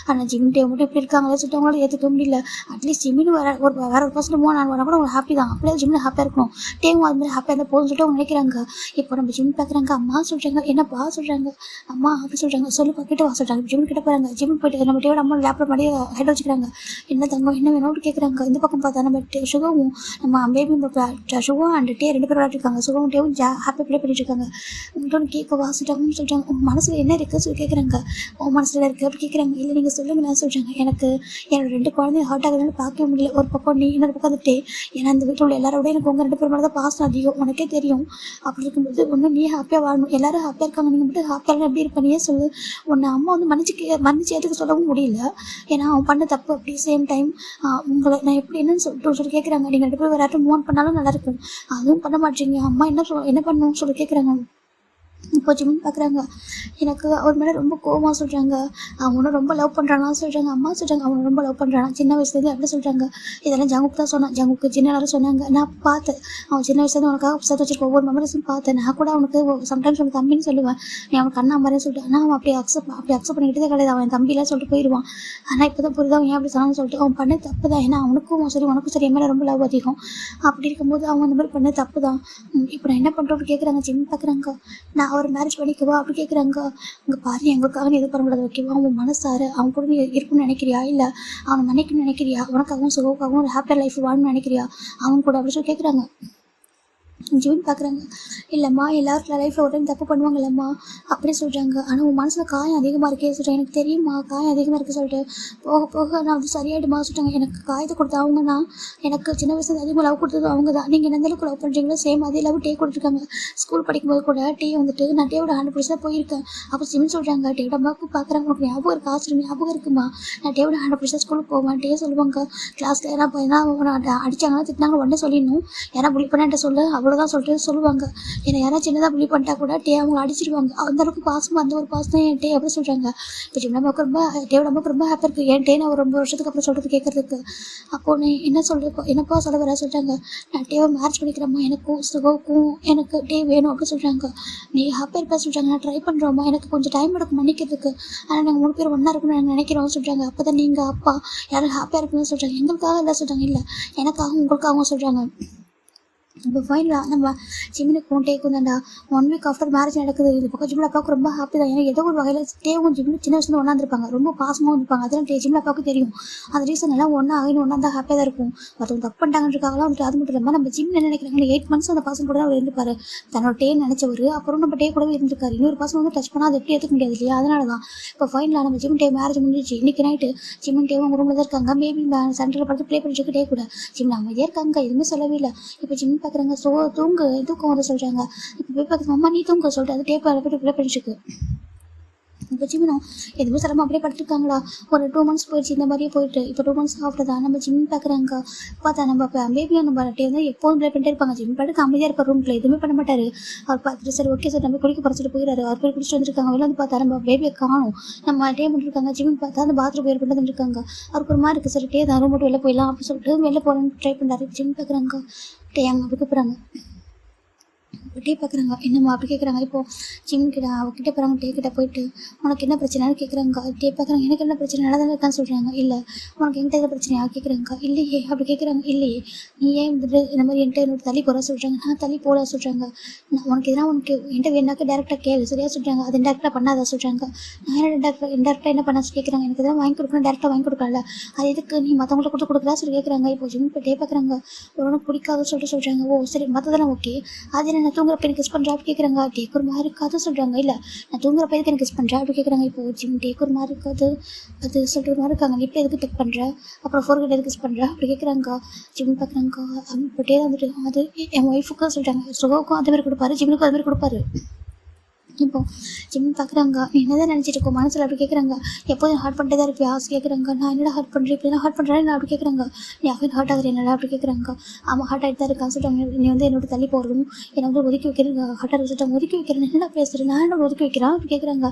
ஆனால் ஜிம்மின் டே மட்டும் இப்படி இருக்காங்களே சொல்லிட்டு அவங்களால ஏற்றுக்க முடியல. அட்லீஸ்ட் ஜிம்மின் வேற ஒரு பர்சன் நான் கூட அவங்க ஹாப்பி தான், அப்படியே ஜிம்மின் ஹாப்பியாக இருக்கணும், டேவும் அது மாதிரி ஹாப்பியாக இருந்தால் போதும்னு சொல்லிட்டு அவங்க நினைக்கிறாங்க. இப்போ நம்ம ஜிம்மின் பார்க்குறாங்க. அம்மா சொல்கிறாங்க. என்னப்பா சொல்கிறாங்க. அம்மா அப்படி சொல்கிறாங்க. சொல்லி பார்க்கிட்டு வா சொல்கிறாங்க. ஜிம்மின் கிட்ட போகிறாங்க. ஜிம்மின் போயிட்டு நம்ம டேவோட அம்மா லேப்டாப் மாதிரி ஹெட் வச்சுக்கிறாங்க. என்ன தங்கம் என்ன வேணும்னு கேட்குறாங்க. இந்த பக்கம் பார்த்தா நம்ம சுகவும் நம்ம பேபி சுகம் அண்ட் டே 2 பேரும் விளையாட்டுருக்காங்க. சுகவும் டேவும் ஹாப்பியாக ப்ளே பண்ணிட்டு இருக்காங்க. உங்கள்கிட்ட கேட்க வாசிட்டாங்கன்னு சொல்லிட்டு சொல்கிறாங்க, உங்கள் மனசில் என்ன இருக்குது சொல்லி கேட்குறாங்க. உன் மனசில் இருக்குது அப்படி கேட்குறாங்க. இல்லை நீங்கள் சொல்லுங்கன்னு சொல்கிறாங்க. எனக்கு என்னோட 2 குழந்தைங்க ஹார்ட் ஆகுதுன்னு பார்க்கவே முடியல. ஒரு பக்கம் நீ இன்னொரு பக்கம் வந்துட்டு, ஏன்னா இந்த வீட்டில் உள்ள எல்லாரோட எனக்கு உங்கள் 2 பேர் மேலே தான் பாசம் அதிகம், உனக்கே தெரியும். அப்படி இருக்கும்போது ஒன்று நீ ஹாப்பியாக வாழணும், எல்லாரும் ஹாப்பியாக இருக்காங்க, நீங்கள் மட்டும் ஹாப்பியாக எப்படி இருப்பேனே சொல்லு. உன்னை அம்மா வந்து மன்னிச்சு ஏற்றுக்க சொல்லவும் முடியல, ஏன்னா அவன் பண்ண தப்பு. அப்படி சேம் டைம் உங்களை நான் எப்படி என்னன்னு சொல்லி கேட்குறாங்க. நீங்கள் 2 பேரும் வேறு யார்ட்டும் மூவ் ஆன் பண்ணாலும் நல்லாயிருக்கும், அதுவும் பண்ண மாட்டீங்க. அம்மா என்ன பண்ணணும்னு சொல்லி கேட்குறாங்க. இப்போ ஜிமின் பார்க்குறாங்க. எனக்கு அவர் மேலே ரொம்ப கோவமாக சொல்கிறாங்க. அவனை ரொம்ப லவ் பண்ணுறானா சொல்கிறாங்க. அம்மா சொல்கிறாங்க அவனை ரொம்ப லவ் பண்ணுறானா சின்ன வயசுலேருந்து அப்படி சொல்கிறாங்க. இதெல்லாம் ஜங்குக்கு தான் சொன்னான். ஜங்குக்கு சின்ன நேரம் சொன்னாங்க. நான் பார்த்தேன், அவன் சின்ன வயசுலேருந்து உனக்காக சேர்த்து வச்சிருக்க ஒவ்வொரு மெமரிஸும் பார்த்தேன். நான் கூட அவனுக்கு சம்டைம்ஸ் அவன் தம்பின்னு சொல்லுவேன், நீ அவனுக்கு அண்ணா மாதிரின்னு சொல்லிட்டு. ஆனால் அவன் அப்படி அக்செப்ட் பண்ணிக்கிட்டே கிடையாது. அவன் தம்பிலாம் சொல்லிட்டு போயிடுவான். ஆனால் இப்போ தான் புரியுது அவன் ஏன் அப்படி சொன்னான்னு சொல்லிட்டு. அவன் பண்ண தப்பு தான், ஏன்னா அவனுக்கும் சரி உனக்கும் சரி என் மேலே ரொம்ப லவ் அதிகம். அப்படி இருக்கும்போது அவன் அந்த மாதிரி பண்ண தப்பு தான். இப்போ நான் என்ன பண்ணுறோம் அப்படி கேட்குறாங்க. ஜிமின் பார்க்குறாங்க. நான் அவர் மேரேஜ் பண்ணிக்கவா அப்படி கேட்குறாங்க. அங்கே பாரு, எங்களுக்காக நீ எது பண்ண முடியாது ஓகேவா, அவன் மனசாரு அவன் கூட நீ இருக்குன்னு நினைக்கிறியா, இல்லை அவனை மன்னிக்கணும்னு நினைக்கிறியா, உனக்காகவும் சுகவுக்காகவும் ஒரு ஹாப்பியாக லைஃப் வாழணும்னு நினைக்கிறியா அவன் கூட அப்படி சொல்லி கேட்குறாங்க. ஜிமின் பார்க்குறாங்க. இல்லைம்மா, எல்லாருக்கும் லைஃப்பில் ஒரு டைம் தப்பு பண்ணுவாங்கல்லம்மா அப்படி சொல்கிறாங்க. ஆனால் உன் மனசில் காயம் அதிகமாக இருக்கே சொல்கிறேன். எனக்கு தெரியுமா காயம் அதிகமாக இருக்குது சொல்லிட்டு. போக போக நான் வந்து சரியாயிடுமா சொல்லிட்டாங்க. எனக்கு காயத்தை கொடுத்த அவங்கன்னா, எனக்கு சின்ன வயசுல அதிகமாக லவ் கொடுத்தது அவங்க தான். நீங்கள் எந்த அளவுக்கு லவ் பண்ணுறீங்களோ சேம் அதே லவ் டே கொடுத்துருக்காங்க. ஸ்கூல் படிக்கும்போது கூட டே வந்துட்டு நான் டேவோட 100% போயிருக்கேன். அப்போ ஜிமின் சொல்கிறாங்க. டேவோட அம்மாவுக்கு பார்க்குறாங்க. உனக்கு ஞாபகம் இருக்கா ஆசிரியர் ஞாபகம் இருக்குமா, நான் டேவோட 100% ஸ்கூலுக்கு போவேன். டே சொல்லுவாங்க கிளாஸில் யாராவது அடித்தாங்கன்னா திட்டினாங்க உடனே சொல்லிடணும், யாராவது புள்ளி பண்ணான்ட்ட சொல்லு அவ்வளோதான் சொல்லிட்டு சொல்லுவாங்க. ஏன்னா யாராவது சின்னதாக புள்ளி பண்ணிட்டா கூட டே அவங்க அடிச்சிருவாங்க. அந்த அளவுக்கு பாசமாக அந்த ஒரு பாசம் தான் என் டே அப்படி சொல்கிறாங்க. இப்போ ஜிம் நமக்கு ரொம்ப டேவோட நமக்கு ரொம்ப ஹாப்பியாக இருக்குது. என் டே நான் ஒரு 2 வருஷத்துக்கு அப்புறம் சொல்கிறது கேட்குறதுக்கு. அப்போது நீ என்ன சொல்கிறப்போ என்னப்பா சொல்ல வர சொல்கிறாங்க. நான் டேவை மேரேஜ் பண்ணிக்கிறேம்மா, எனக்கும் சுகவுக்கும் எனக்கு டே வேணும் அப்படி சொல்கிறாங்க. நீ ஹாப்பியாக இருப்பா சொல்கிறாங்க. நான் ட்ரை பண்ணுறோம்மா, எனக்கு கொஞ்சம் டைம் எடுக்கும் மன்னிக்கிறதுக்கு, ஆனால் நாங்கள் 3 பேர் ஒன்றா இருக்கணும்னு நான் நினைக்கிறோம் சொல்கிறாங்க. அப்போ தான் நீங்கள் அப்பா யாரும் ஹாப்பியாக இருக்கணும்னு சொல்கிறாங்க. எங்களுக்காக இல்லை சொல்கிறாங்க, இல்லை எனக்காகவும் உங்களுக்காகவும் சொல்கிறாங்க. இப்போ ஃபைனலாக நம்ம ஜிம்முக்கு டேக்கும் தான்டா 1 வீக் ஆஃப்டர் மேரேஜ் நடக்குது. இது பக்கம் ஜிம்மில் அப்பாவுக்கு ரொம்ப ஹாப்பி தான். ஏன்னா ஏதோ ஒரு வகையில் டேவும் ஜிம்மில் சின்ன வயசுல ஒன்றா இருப்பாங்க, ரொம்ப பாசமாகவும் இருப்பாங்க. அதெல்லாம் ஜிம்மில் அப்பாவுக்கு தெரியும். அந்த ரீசன் எல்லாம் ஒன்றா இருந்தால் ஹாப்பியாக தான் இருக்கும். மற்றவங்க தப்பு பண்ணிட்டாங்கன்றக்காகலாம் வந்துட்டு. அது மட்டும் இல்லாமல் நம்ம ஜிம் என்ன நினைக்கிறாங்க, 8 months அந்த பசங்க கூட தான் அவர் இருந்துப்பார். தன்னோட டே நினச்சவர் அப்புறம் நம்ம டே கூடவே இருந்திருக்காரு. இன்னொரு பசங்க வந்து டச் பண்ணால் அதை எப்படி ஏற்றுக்க முடியாது இல்லையா. அதனால தான் இப்போ ஃபைனலாக நம்ம ஜிம் டே மேரேஜ் முடிஞ்சிச்சு. இன்றைக்கி நைட்டு ஜிம் டேவும் அவங்க ரூமில் தான் இருக்காங்க. மேபி சென்டரில் பார்த்து ப்ளே பண்ணிட்டு டே கூட ஜிம்மில் அமைதியாக இருக்காங்க, எதுவுமே சொல்லவே இல்லை. இப்போ ஜிம் பார்க்குறாங்க. தூங்கு தூக்கம் வந்து சொல்கிறாங்க. இப்போ போய் பார்க்குறது அம்மா நீ தூங்க சொல்லிட்டு அது டேப் போய்ட்டு ப்ளே பண்ணிட்டுருக்கு. இப்போ ஜிம்மினும் எதுவும் சிரமம் அப்படியே படுத்துருக்காங்களா. ஒரு 2 months போயிடுச்சு இந்த மாதிரியே போயிட்டு. இப்போ 2 months ஆஃப்டர் தான் நம்ம ஜிம் பார்க்குறாங்க. பார்த்தா நம்ம இப்போ பேபியும் நம்ம டே வந்து எப்போதும் ப்ளே பண்ணிட்டே இருப்பாங்க. ஜிம் பாட்டுக்கு அமைதியாக இருப்பார், ரூமில் எதுவுமே பண்ண மாட்டார். அவர் பார்த்துட்டு சரி ஓகே சார் நம்ம குளிக்க பறிச்சிட்டு போயிடாரு. அவர் போய் குடிச்சிட்டு வந்துருக்காங்க. வெளில வந்து பார்த்தா நம்ம பேபியை காணும். நம்ம டே பண்ணிருக்காங்க. ஜிம் பார்த்தா அந்த பாத்ரூம் போய் பண்ணிட்டு வந்துருக்காங்க. அவருக்கு ஒரு மாதிரி இருக்குது. சரி டே தான் ரூம் மட்டும் வெளில போயிடலாம் அப்படின்னு சொல்லிட்டு வெளில போகிறேன்னு ட்ரை பண்ணுறாரு. ஜிம் பார்க்குறாங்க. டே அங்கே அப்படி கூப்பிட்றாங்க. டே பார்க்குறாங்க. என்னம்மா அப்படி கேட்குறாங்க. இப்போது ஜிம்கிட்ட அவகிட்ட போகிறாங்க. டே கிட்ட போயிட்டு உனக்கு என்ன பிரச்சனைன்னு கேட்குறாங்க. டே பார்க்குறாங்க. எனக்கு என்ன பிரச்சனை நல்லா தான் இருக்கான்னு சொல்கிறாங்க. இல்லை உனக்கு என்கிட்ட எதாவது பிரச்சனையா கேட்குறாங்க. இல்லையே அப்படி கேட்குறாங்க. இல்லையே நீ ஏன் வந்துட்டு இந்த மாதிரி என்கிட்ட என்னோட தள்ளி போகிற சொல்கிறாங்க. நான் தள்ளி போட சொல்கிறாங்க. நான் உனக்கு எதனா உனக்கு என்கிட்ட வேணாக்க டேரெக்டாக கேளு சரியா சொல்கிறாங்க. அது டேரெக்டாக பண்ணாத சொல்கிறாங்க. நான் என்ன டேரெக்டாக என்ன பண்ண கேட்குறாங்க. எனக்கு எதாவது வாங்கி கொடுக்கணும், டேரெக்டாக வாங்கி கொடுக்கல, அது எதுக்கு நீ மற்றவங்களுக்கு கொடுக்குறா சொல்லி கேட்குறாங்க. இப்போ ஜிம் இப்போ டே பார்க்குறாங்க. உனக்கு பிடிக்காதுன்னு சொல்லிட்டு சொல்கிறாங்க. ஓ சரி மற்றதெல்லாம் ஓகே, அது நான் தூங்குறப்ப எனக்கு கிஸ் பண்ணுறா அப்படி கேட்குறாங்க. டேக்கு ஒரு மாதிரி இருக்காது சொல்கிறாங்க. இல்லை நான் தூங்குறப்ப எதுக்கு எனக்கு கிஸ் பண்ணுறா அப்படி கேட்குறாங்க. இப்போ ஜிம் டேக்கு ஒரு மாதிரி இருக்காது அது சொல்லிட்டு ஒரு மாதிரி இருக்காங்க. நீ இப்போ எதுக்கு டெக் பண்ணுற, அப்புறம் ஃபோர்கெட் எதுக்கு கிஸ் பண்ணுறா அப்படி கேட்குறாங்க. ஜிம் பார்க்குறாங்க. இப்போ டே வந்துட்டு அது என் ஒய்ஃபுக்கும் சொல்கிறாங்க. சுகாவுக்கும் அதே மாதிரி கொடுப்பாரு, ஜிம்முக்கும் அது மாதிரி கொடுப்பாரு. இப்போ ஜிம் பார்க்குறாங்க. நீ என்ன தான் நினச்சிட்டு இருக்கோம் மனசில் அப்படி கேட்குறாங்க. எப்போதும் ஹார்ட் பண்ணிட்டே தான் இருப்பியா கேட்குறாங்க. நான் என்னடா ஹார்ட் பண்ணுறேன் இப்படி என்ன ஹார்ட் பண்ணுறேன் நான் அப்படி கேட்குறாங்க. நீ அகைன் ஹார்ட் ஆகுறேன் என்னடா அப்படி கேட்குறாங்க. ஆமாம் ஹார்ட் ஆகிட்டு தான் இருக்கான்னு சொல்லிட்டாங்க. நீ வந்து என்னோட தள்ளி போகிறதும் என்னை வந்து ஒதுக்கி வைக்கிறேன் ஹார்ட் ஆக சொல்லிட்டாங்க. ஒதுக்கி வைக்கிறேன் என்னடா பேசுகிறேன், நான் என்ன ஒதுக்கி வைக்கிறேன் அப்படி கேட்குறாங்க.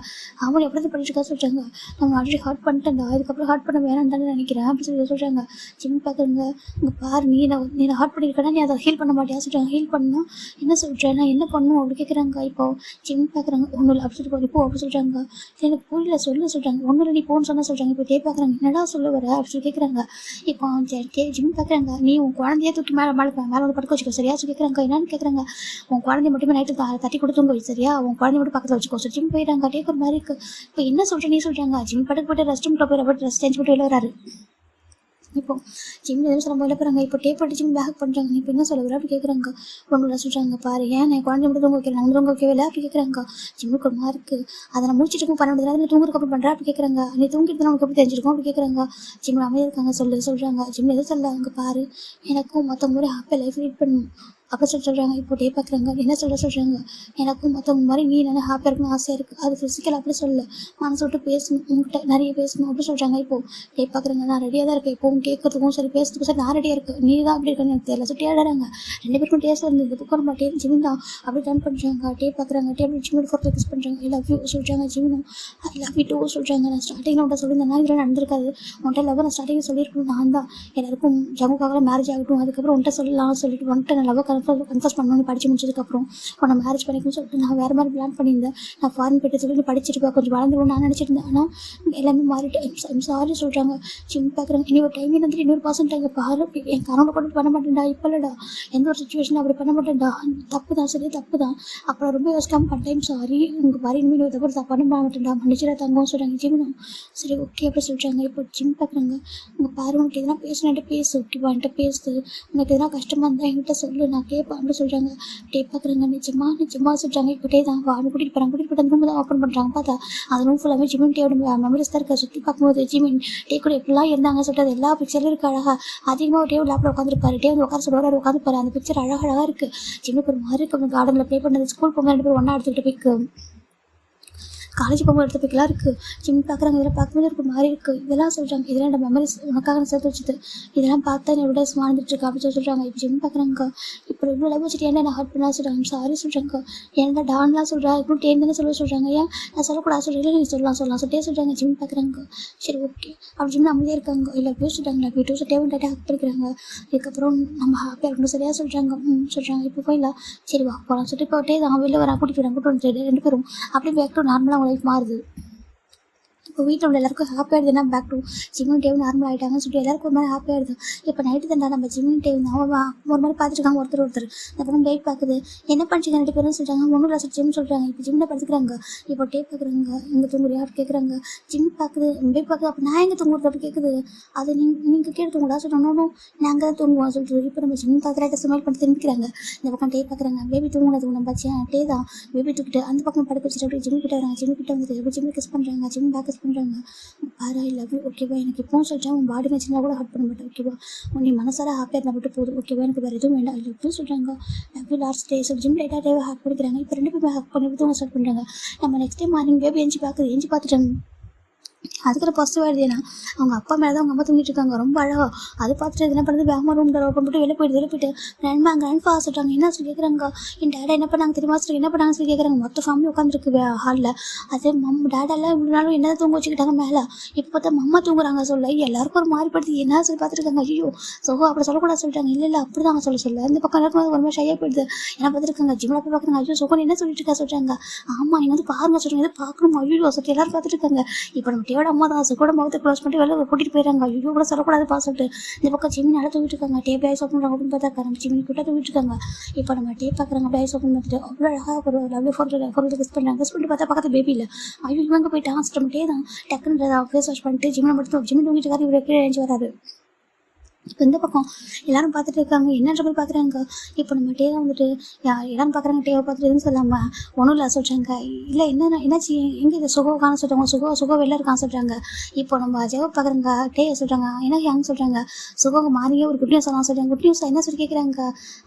அவன் எப்படி பண்ணிட்டுருக்கா சொல்கிறாங்க. நம்ம ஆல்ரெடி ஹார்ட் பண்ணிட்டேன்டா, இதுக்கப்புறம் ஹார்ட் பண்ண வேணாம் தானே நினைக்கிறேன் அப்படி சொல்லி சொல்கிறாங்க. ஜிம் பார்க்குறாங்க. இங்கே பாரு நீ ஹார்ட் பண்ணியிருக்கேன்னா நீ அதை ஹீல் பண்ண மாட்டியா சொல்கிறாங்க. ஹீல் பண்ணால் என்ன சொல்கிறேன், நான் என்ன பண்ணணும் அப்படி கேட்குறாங்க. இப்போ ஜிம் பார்க்குறாங்க. ஒன்றும் இல்லை அப்படி இப்போ அப்படி சொல்கிறாங்க. எனக்கு புரியல சொல்ல சொல்கிறாங்க. ஒன்றும் இல்லை நீ போன்னு சொன்னால் சொல்கிறாங்க. இப்போ டே பார்க்குறாங்க. என்னடா சொல்ல வர அப்படி சொல்லி கேட்குறாங்க. இப்போ ஜிம் பார்க்குறாங்க. நீ உன் குழந்தைய தூக்கி மேலே வந்து படுக்க வச்சுக்கோ சரியா சொல்லி கேட்குறாங்க. என்னன்னு கேட்குறாங்க. உன் குழந்தைய மட்டுமே நைட்டு தட்டி கொடுத்துங்க வை சரியா, உன் குழந்தைய மட்டும் பக்கத்தில் வச்சுக்கோ சொல்லி ஜிம் போயிடறாங்க. டேக்கு ஒரு மாதிரி இருக்குது. இப்போ என்ன சொல்கிறேன் நீ சொல்கிறாங்க. ஜிம் படுக்க போய்ட்டு ரெஸ்ட் ரூமில் போய் ரெஸ்ட் சேஞ்ச் பண்ணிட்டு வெளில வராரு. இப்போ ஜிம்மில் எதுவும் சொல்ல போயில போகிறாங்க. இப்போ டேப் அடிச்சு பேக் பண்ணுறாங்க. இப்போ என்ன சொல்ல அப்படி கேட்குறாங்க. ஒன்றும் சொல்கிறாங்க. பாரு ஏன் நான் குழந்தை மட்டும் தூங்க வைக்கிறேன், நான் தூங்க வைக்கவே இல்லை அப்படி கேட்குறாங்க. ஜிம்முக்கு ஒரு மாதிரி இருக்குது. அதை நான் முடிச்சுட்டு 12 நேரம் தூங்குறதுக்கு அப்புறம் பண்ணுறேன் அப்படி கேட்குறாங்க. நீ தூங்கிட்டு நமக்கு எப்படி தெரிஞ்சிருக்கும் அப்படி கேட்குறாங்க. ஜிம்மில் அமைதியாக இருக்காங்க. சொல்கிறாங்க. ஜிம்மில் எதுவும் சொல்ல அங்கே பாரு எனக்கும் மற்ற முறை ஹாப்பியாக லைஃப் லீட் பண்ணணும் அப்போ சொல்கிறாங்க. இப்போ டே பார்க்குறாங்க. என்ன சொல்கிறாங்க. எனக்கும் மற்றவங்க மாதிரி நீ என்ன ஹாப்பியாக இருக்கணும் ஆசையாக இருக்குது. அது ஃபிசிக்கல் அப்படி சொல்ல மனசு விட்டு பேசணும், உங்கள்கிட்ட நிறைய பேசணும் அப்படி சொல்கிறாங்க. இப்போ டே பார்க்குறாங்க. நான் ரெடியாக தான் இருக்கேன். இப்போவும் கேட்கறதுக்கும் சரி பேசுறதுக்கும் சரி நான் ரெடியாக இருக்கேன். நீ தான் அப்படி இருக்கேன்னு எனக்கு தெரியல. சுட்டி ஆடுறாங்க. 2 பேருக்கும் டேஸ்ட் இருந்தது. இந்த பக்கம் நம்ம டே ஜிமின் தான் அப்படி டன் பண்ணுறாங்க. டே பார்க்குறாங்க. டே அப்படி ஜிமின் ஃபோட்டோ கிஸ் பண்ணுறாங்க. ஐ லவ் யூ சொல்கிறாங்க. ஜிமினும் ஐ லவ் யூ டூ சொல்கிறாங்க. நான் ஸ்டார்டிங்கில் உன்ட்ட சொல்லியிருந்தேன் இதெல்லாம் நடந்திருக்காது. உன்ட்ட லவ் நான் ஸ்டார்டிங்கில் சொல்லியிருக்கணும். நான் தான் எல்லாருக்கும் ஜம்முக்காக மேரேஜ் ஆகட்டும், அதுக்கப்புறம் உன்ட்ட சொல்லலாம் சொல்லிட்டு வந்துட்டு நான் லவ் கன்ஃபர்ஸ் பண்ணணும் படித்து முடிச்சதுக்கப்புறம் உன்னை மேரேஜ் பண்ணிக்கணும்னு சொல்லிட்டு நான் வேறு மாதிரி பிளான் பண்ணியிருந்தேன். நான் ஃபாரின் போய்ட்டு சொல்லி படிச்சிருப்பேன், கொஞ்சம் வளர்ந்துடும் நான் நினச்சிருந்தேன். ஆனால் எல்லாமே மாறிட்டு ஐம் சாரி சொல்கிறாங்க. ஜிம் பார்க்குறாங்க. இனி ஒரு டைம் வந்துட்டு 100% பாரு என் கனவு கொண்டு பண்ண மாட்டேன்டா. இப்போ இல்லைடா எந்த ஒரு சுச்சுவேஷன் அப்படி பண்ண மாட்டேன்டா. தப்பு தான் சரி தப்பு தான். அப்புறம் ரொம்ப யோசிக்காமல் பண்ண சாரி உங்கள் பாரு இனிமேல் தப்பு பண்ண மாட்டேன்டா மன்னிச்சிடா தங்கம் சொல்கிறாங்க. ஜிம்னும் சரி ஓகே அப்படி சொல்கிறாங்க. இப்போ ஜிம் பார்க்குறாங்க. உங்கள் பாரு உனக்கு எதனா பேசுனான்ட்டு பேசு ஓகேவா என்கிட்ட பேசு. உனக்கு எதனா கஷ்டமாக இருந்தால் என்கிட்ட சொல்லு நான் கேட்பேன் அப்படி சொல்கிறாங்க. டே பார்க்குறாங்க. நிஜமா சொல்கிறாங்க. இப்போ டே தான் வாங்க கூட்டிகிட்டு போகிறாங்க. ரூம் தான் ஓப்பன் பண்ணுறாங்க. பார்த்தா அது ரூம் ஃபுல்லாகவே ஜிமின் டேயோட மெமரிஸ் தான் இருக்கா. சுற்றி பார்க்கும்போது ஜிமின் டே கூட எப்படிலாம் இருந்தாங்க சொல்லிட்டு எல்லா பிக்சரும் இருக்குது அழகாக. அதிகமாக ஒரு டே லேப்பில் உட்காந்துருப்பாரு. டே உட்கார சொல்லுவார் உட்காந்துப்பாரு. அந்த பிக்சர் அழகாக இருக்குது. ஜிம்முக்கு ஒரு மாதிரி இருக்குது. கார்டனில் ப்ளே பண்ணது ஸ்கூல் போங்க 2 பேரும் ஒன்றா எடுத்துக்கிட்டு போய்க்கு காலேஜ் போகும்போது எடுத்து போய்க்கலாம் இருக்குது. ஜிம் பார்க்குறாங்க. இதெல்லாம் பார்க்கும்போது ஒரு மாதிரி இருக்குது. இதெல்லாம் சொல்கிறாங்க. இதெல்லாம் இந்த மெமரிஸ் உனக்காக நான் சேர்த்து வச்சுது. இதெல்லாம் பார்த்தா என்னோட டேஸ் வாழ்ந்துட்டுருக்கு அப்படின்னு சொல்கிறாங்க. இப்போ ஜிம் பார்க்குறாங்க. இப்போ இவ்வளோ லவ் வச்சுட்டு ஏன்னா நான் ஹர்ட் பண்ணா சொல்கிறாங்க. சாரி சொல்கிறாங்க. ஏன்னா டான்லாம் சொல்கிறா இப்போ டேன் தானே சொல்கிறாங்க. ஏன் நான் சொல்லக்கூடாது சொல்கிறீங்களா நீ சொல்லலாம் சொல்லிட்டே சொல்கிறாங்க. ஜிம் பார்க்குறாங்க. சரி ஓகே அப்படி ஜிம் அமைதியாக இருக்காங்க. இல்லை போய் சொல்கிறாங்க. Love you too Dave hug பண்ணிக்கிறாங்க. இதுக்கப்புறம் நம்ம ஹாப்பியாக இருக்கணும் சரியாக சொல்கிறாங்க. சொல்கிறாங்க. இப்போ போயிடலாம் சரி வா போகலாம் சொல்லிட்டு இப்போ டே தான் வெளில வரா கூட்டிகிட்டு வராங்க. கூட்டு வந்து 2 பேரும் அப்படியே பேக் டு நார்மலாக லைஃப் மாறுது. இப்போ வீட்டில் உள்ள எல்லாருக்கும் ஹாப்பியாக இருந்ததுன்னா பேக் டு ஜிமின் டேவ் நார்மல் ஆகிட்டாங்கன்னு சொல்லிட்டு எல்லாருக்கும் ஒரு மாதிரி ஹாப்பியாக இருது. இப்போ நைட்டு தாண்டா நம்ம ஜிமின் டேவ் அவன் ஒரு மாதிரி பார்த்துருக்காங்க ஒருத்தர் இந்த பக்கம் டேட் பார்க்குது. என்ன பண்ணுறீங்க 2 பேரும் சொல்கிறாங்க. ஒன்றும் இல்லை ஜிம் சொல்கிறாங்க. இப்போ ஜிம்மில் படுத்துக்கிறாங்க. இப்போ டேட் பார்க்குறாங்க. எங்கே தூங்குறியா அப்படி கேட்குறாங்க. ஜிம் பார்க்குது டேட் பார்க்குது. அப்போ நான் எங்கே தூங்குறது அப்படி கேட்குது. அது நீங்கள் கீழே தூங்குடா சொல்கிறோம். நாங்கள் தான் தூங்குவோம் சொல்லிட்டு இப்போ நம்ம ஜிம் பார்க்குறாங்க. ஸ்மைல் பண்ணி திரும்பிக்கிறாங்க. இந்த பக்கம் டே பார்க்குறாங்க. பேபி தூங்குனது நம்ம பச்சியா டே தான் பேபி தூக்கிட்டு அந்த பக்கம் படுக்க வச்சுட்டு அப்படியே ஜிம் கிட்ட வராங்க. ஜிம் கிட்ட வந்துட்டு எப்படி ஜிம்மில் கிஸ் பண்ணுறாங்க. ஜிம் பேக் கிஸ் பண்ணுறாங்க. பாரு ஐ லவ் யூ ஓகேவா எனக்கு இப்போவும் சொல்லிட்டேன். உன் பாடி வச்சுருந்தா கூட ஹார்ட் பண்ண மாட்டேன் ஓகேவா. நீ மனசார ஹாப்பியாக இருந்தால் மட்டும் போதும் ஓகேவா. எனக்கு வேறு எதுவும் வேண்டாம். ஐ லவ் யூ சொல்கிறாங்க. லவ் யூ லாஸ்ட் டே சொல்லி ஜிம் லைட்டாக டேவை ஹாக் பண்ணிக்கிறாங்க. இப்போ 2 பேரும் ஹாக் பண்ணி தூங்க ஸ்டார்ட் பண்ணுறாங்க. நம்ம நெக்ஸ்ட் டைம் மார்னிங் பேபி எஞ்சி பார்த்துட்டேன். அதுக்கு பாசிட்டிவ் ஆகிடுது. ஏன்னா அவங்க அப்பா மேலே தான் அவங்க அம்மா தூங்கிட்டு இருக்காங்க. ரொம்ப அழகாக அது பார்த்துட்டு என்ன பண்ணுறது வேகமாக ரூம் டோர் ஓப்பன் பண்ணிட்டு வெளியே போயிட்டு கிராண்ட்ஃபா சொல்கிறாங்க. என்ன சொல்லி கேட்குறாங்க. என் டேடா என்ன பண்ணாங்க தெரியுமா சொல்லி என்ன பண்ணாங்கன்னு சொல்லி கேட்குறாங்க. மொத்த ஃபேமிலி உட்காந்துருக்கு ஹாலில். அது டேடாலாம் இவ்வளோ நாளும் என்ன தான் தூங்க வச்சுக்கிட்டாங்க மேலே. இப்போ பார்த்தா அம்மா தூங்குறாங்க சொல்ல எல்லாருக்கும் ஒரு மாறிப்படுத்தி என்ன சொல்லி பார்த்துருக்காங்க. ஐயோ அப்படி சொல்லக்கூடாது சொல்லிட்டாங்க. இல்லை அப்படி தான் சொல்ல இந்த பக்கம் எல்லாருக்கும் ரொம்ப ஷையாக போயிடுது. என்ன பார்த்துருக்காங்க. ஜிம்மில் போய் பார்க்குறாங்க. ஐயோ சோகம் என்ன சொல்லிட்டு இருக்கா சொல்கிறாங்க. ஆமாம் நீங்கள் வந்து பாருங்க சொல்கிறாங்க. எதை பார்க்கணும் ஐயோ சொல்லிட்டு எல்லாரும் பார்த்துட்டு இருக்காங்க. இப்போ நம்ம டேவோட அம்மா தான் கூட முகத்தை க்ளோஸ் பண்ணிட்டு வெளில கூட்டிகிட்டு போயிடறாங்க. ஐயோ கூட சொல்லக்கூடாதுப்பா சொல்லிட்டு இந்த பக்கம் ஜிமின் நல்லா தூக்கிட்டு இருக்காங்க. டேப் ஐஸ் ஓப்பன் பண்ணுறாங்க அப்படின்னு பார்த்தா நம்ம ஜிமினி கூட தூக்கிட்டு இருக்காங்க. இப்போ நம்ம டேப் பார்க்குறாங்க. ஐஸ் ஓப்பன் பண்ணிட்டு அவ்வளோ அழகாக ஒரு லவ்லி ஃபோட்டோ கிஸ் பண்ணுறாங்க. கிஸ் பண்ணிட்டு பார்த்தா பக்கத்தில் பேபி இல்லை. ஐயோ இவங்க போய் டான்ஸ் பண்ணிட்டே தான் டக்குன்னு ஃபேஸ் வாஷ் பண்ணிட்டு ஜிமினை மட்டும் ஜிமின் தூங்கிட்டு இருக்காரு. இவ்வளோ கீழே எழுந்து வராது. இப்போ இந்த பக்கம் எல்லாரும் பார்த்துட்டு இருக்காங்க. என்னன்ற மாதிரி பார்க்குறாங்க. இப்போ நம்ம டேவை வந்துட்டு எல்லாரும் பார்க்குறாங்க. டேவை பார்த்துட்டு எதுவும் சொல்லாமல் ஒன்றும் இல்லை சொல்கிறாங்க. இல்லை என்னாச்சு எங்கே இதை சுகோக்கான சொல்கிறாங்க. சுகோ வெளில இருக்கான்னு சொல்கிறாங்க. இப்போ நம்ம ஜெகோ பார்க்குறாங்க. டேயை சொல்கிறாங்க. என்ன யாங்க சொல்கிறாங்க. சுகோங்க மாறியே ஒரு குட் நியூஸ் சொல்லலாம் சொல்கிறாங்க. குட் நியூஸ் என்ன சொல்லி கேட்குறாங்க.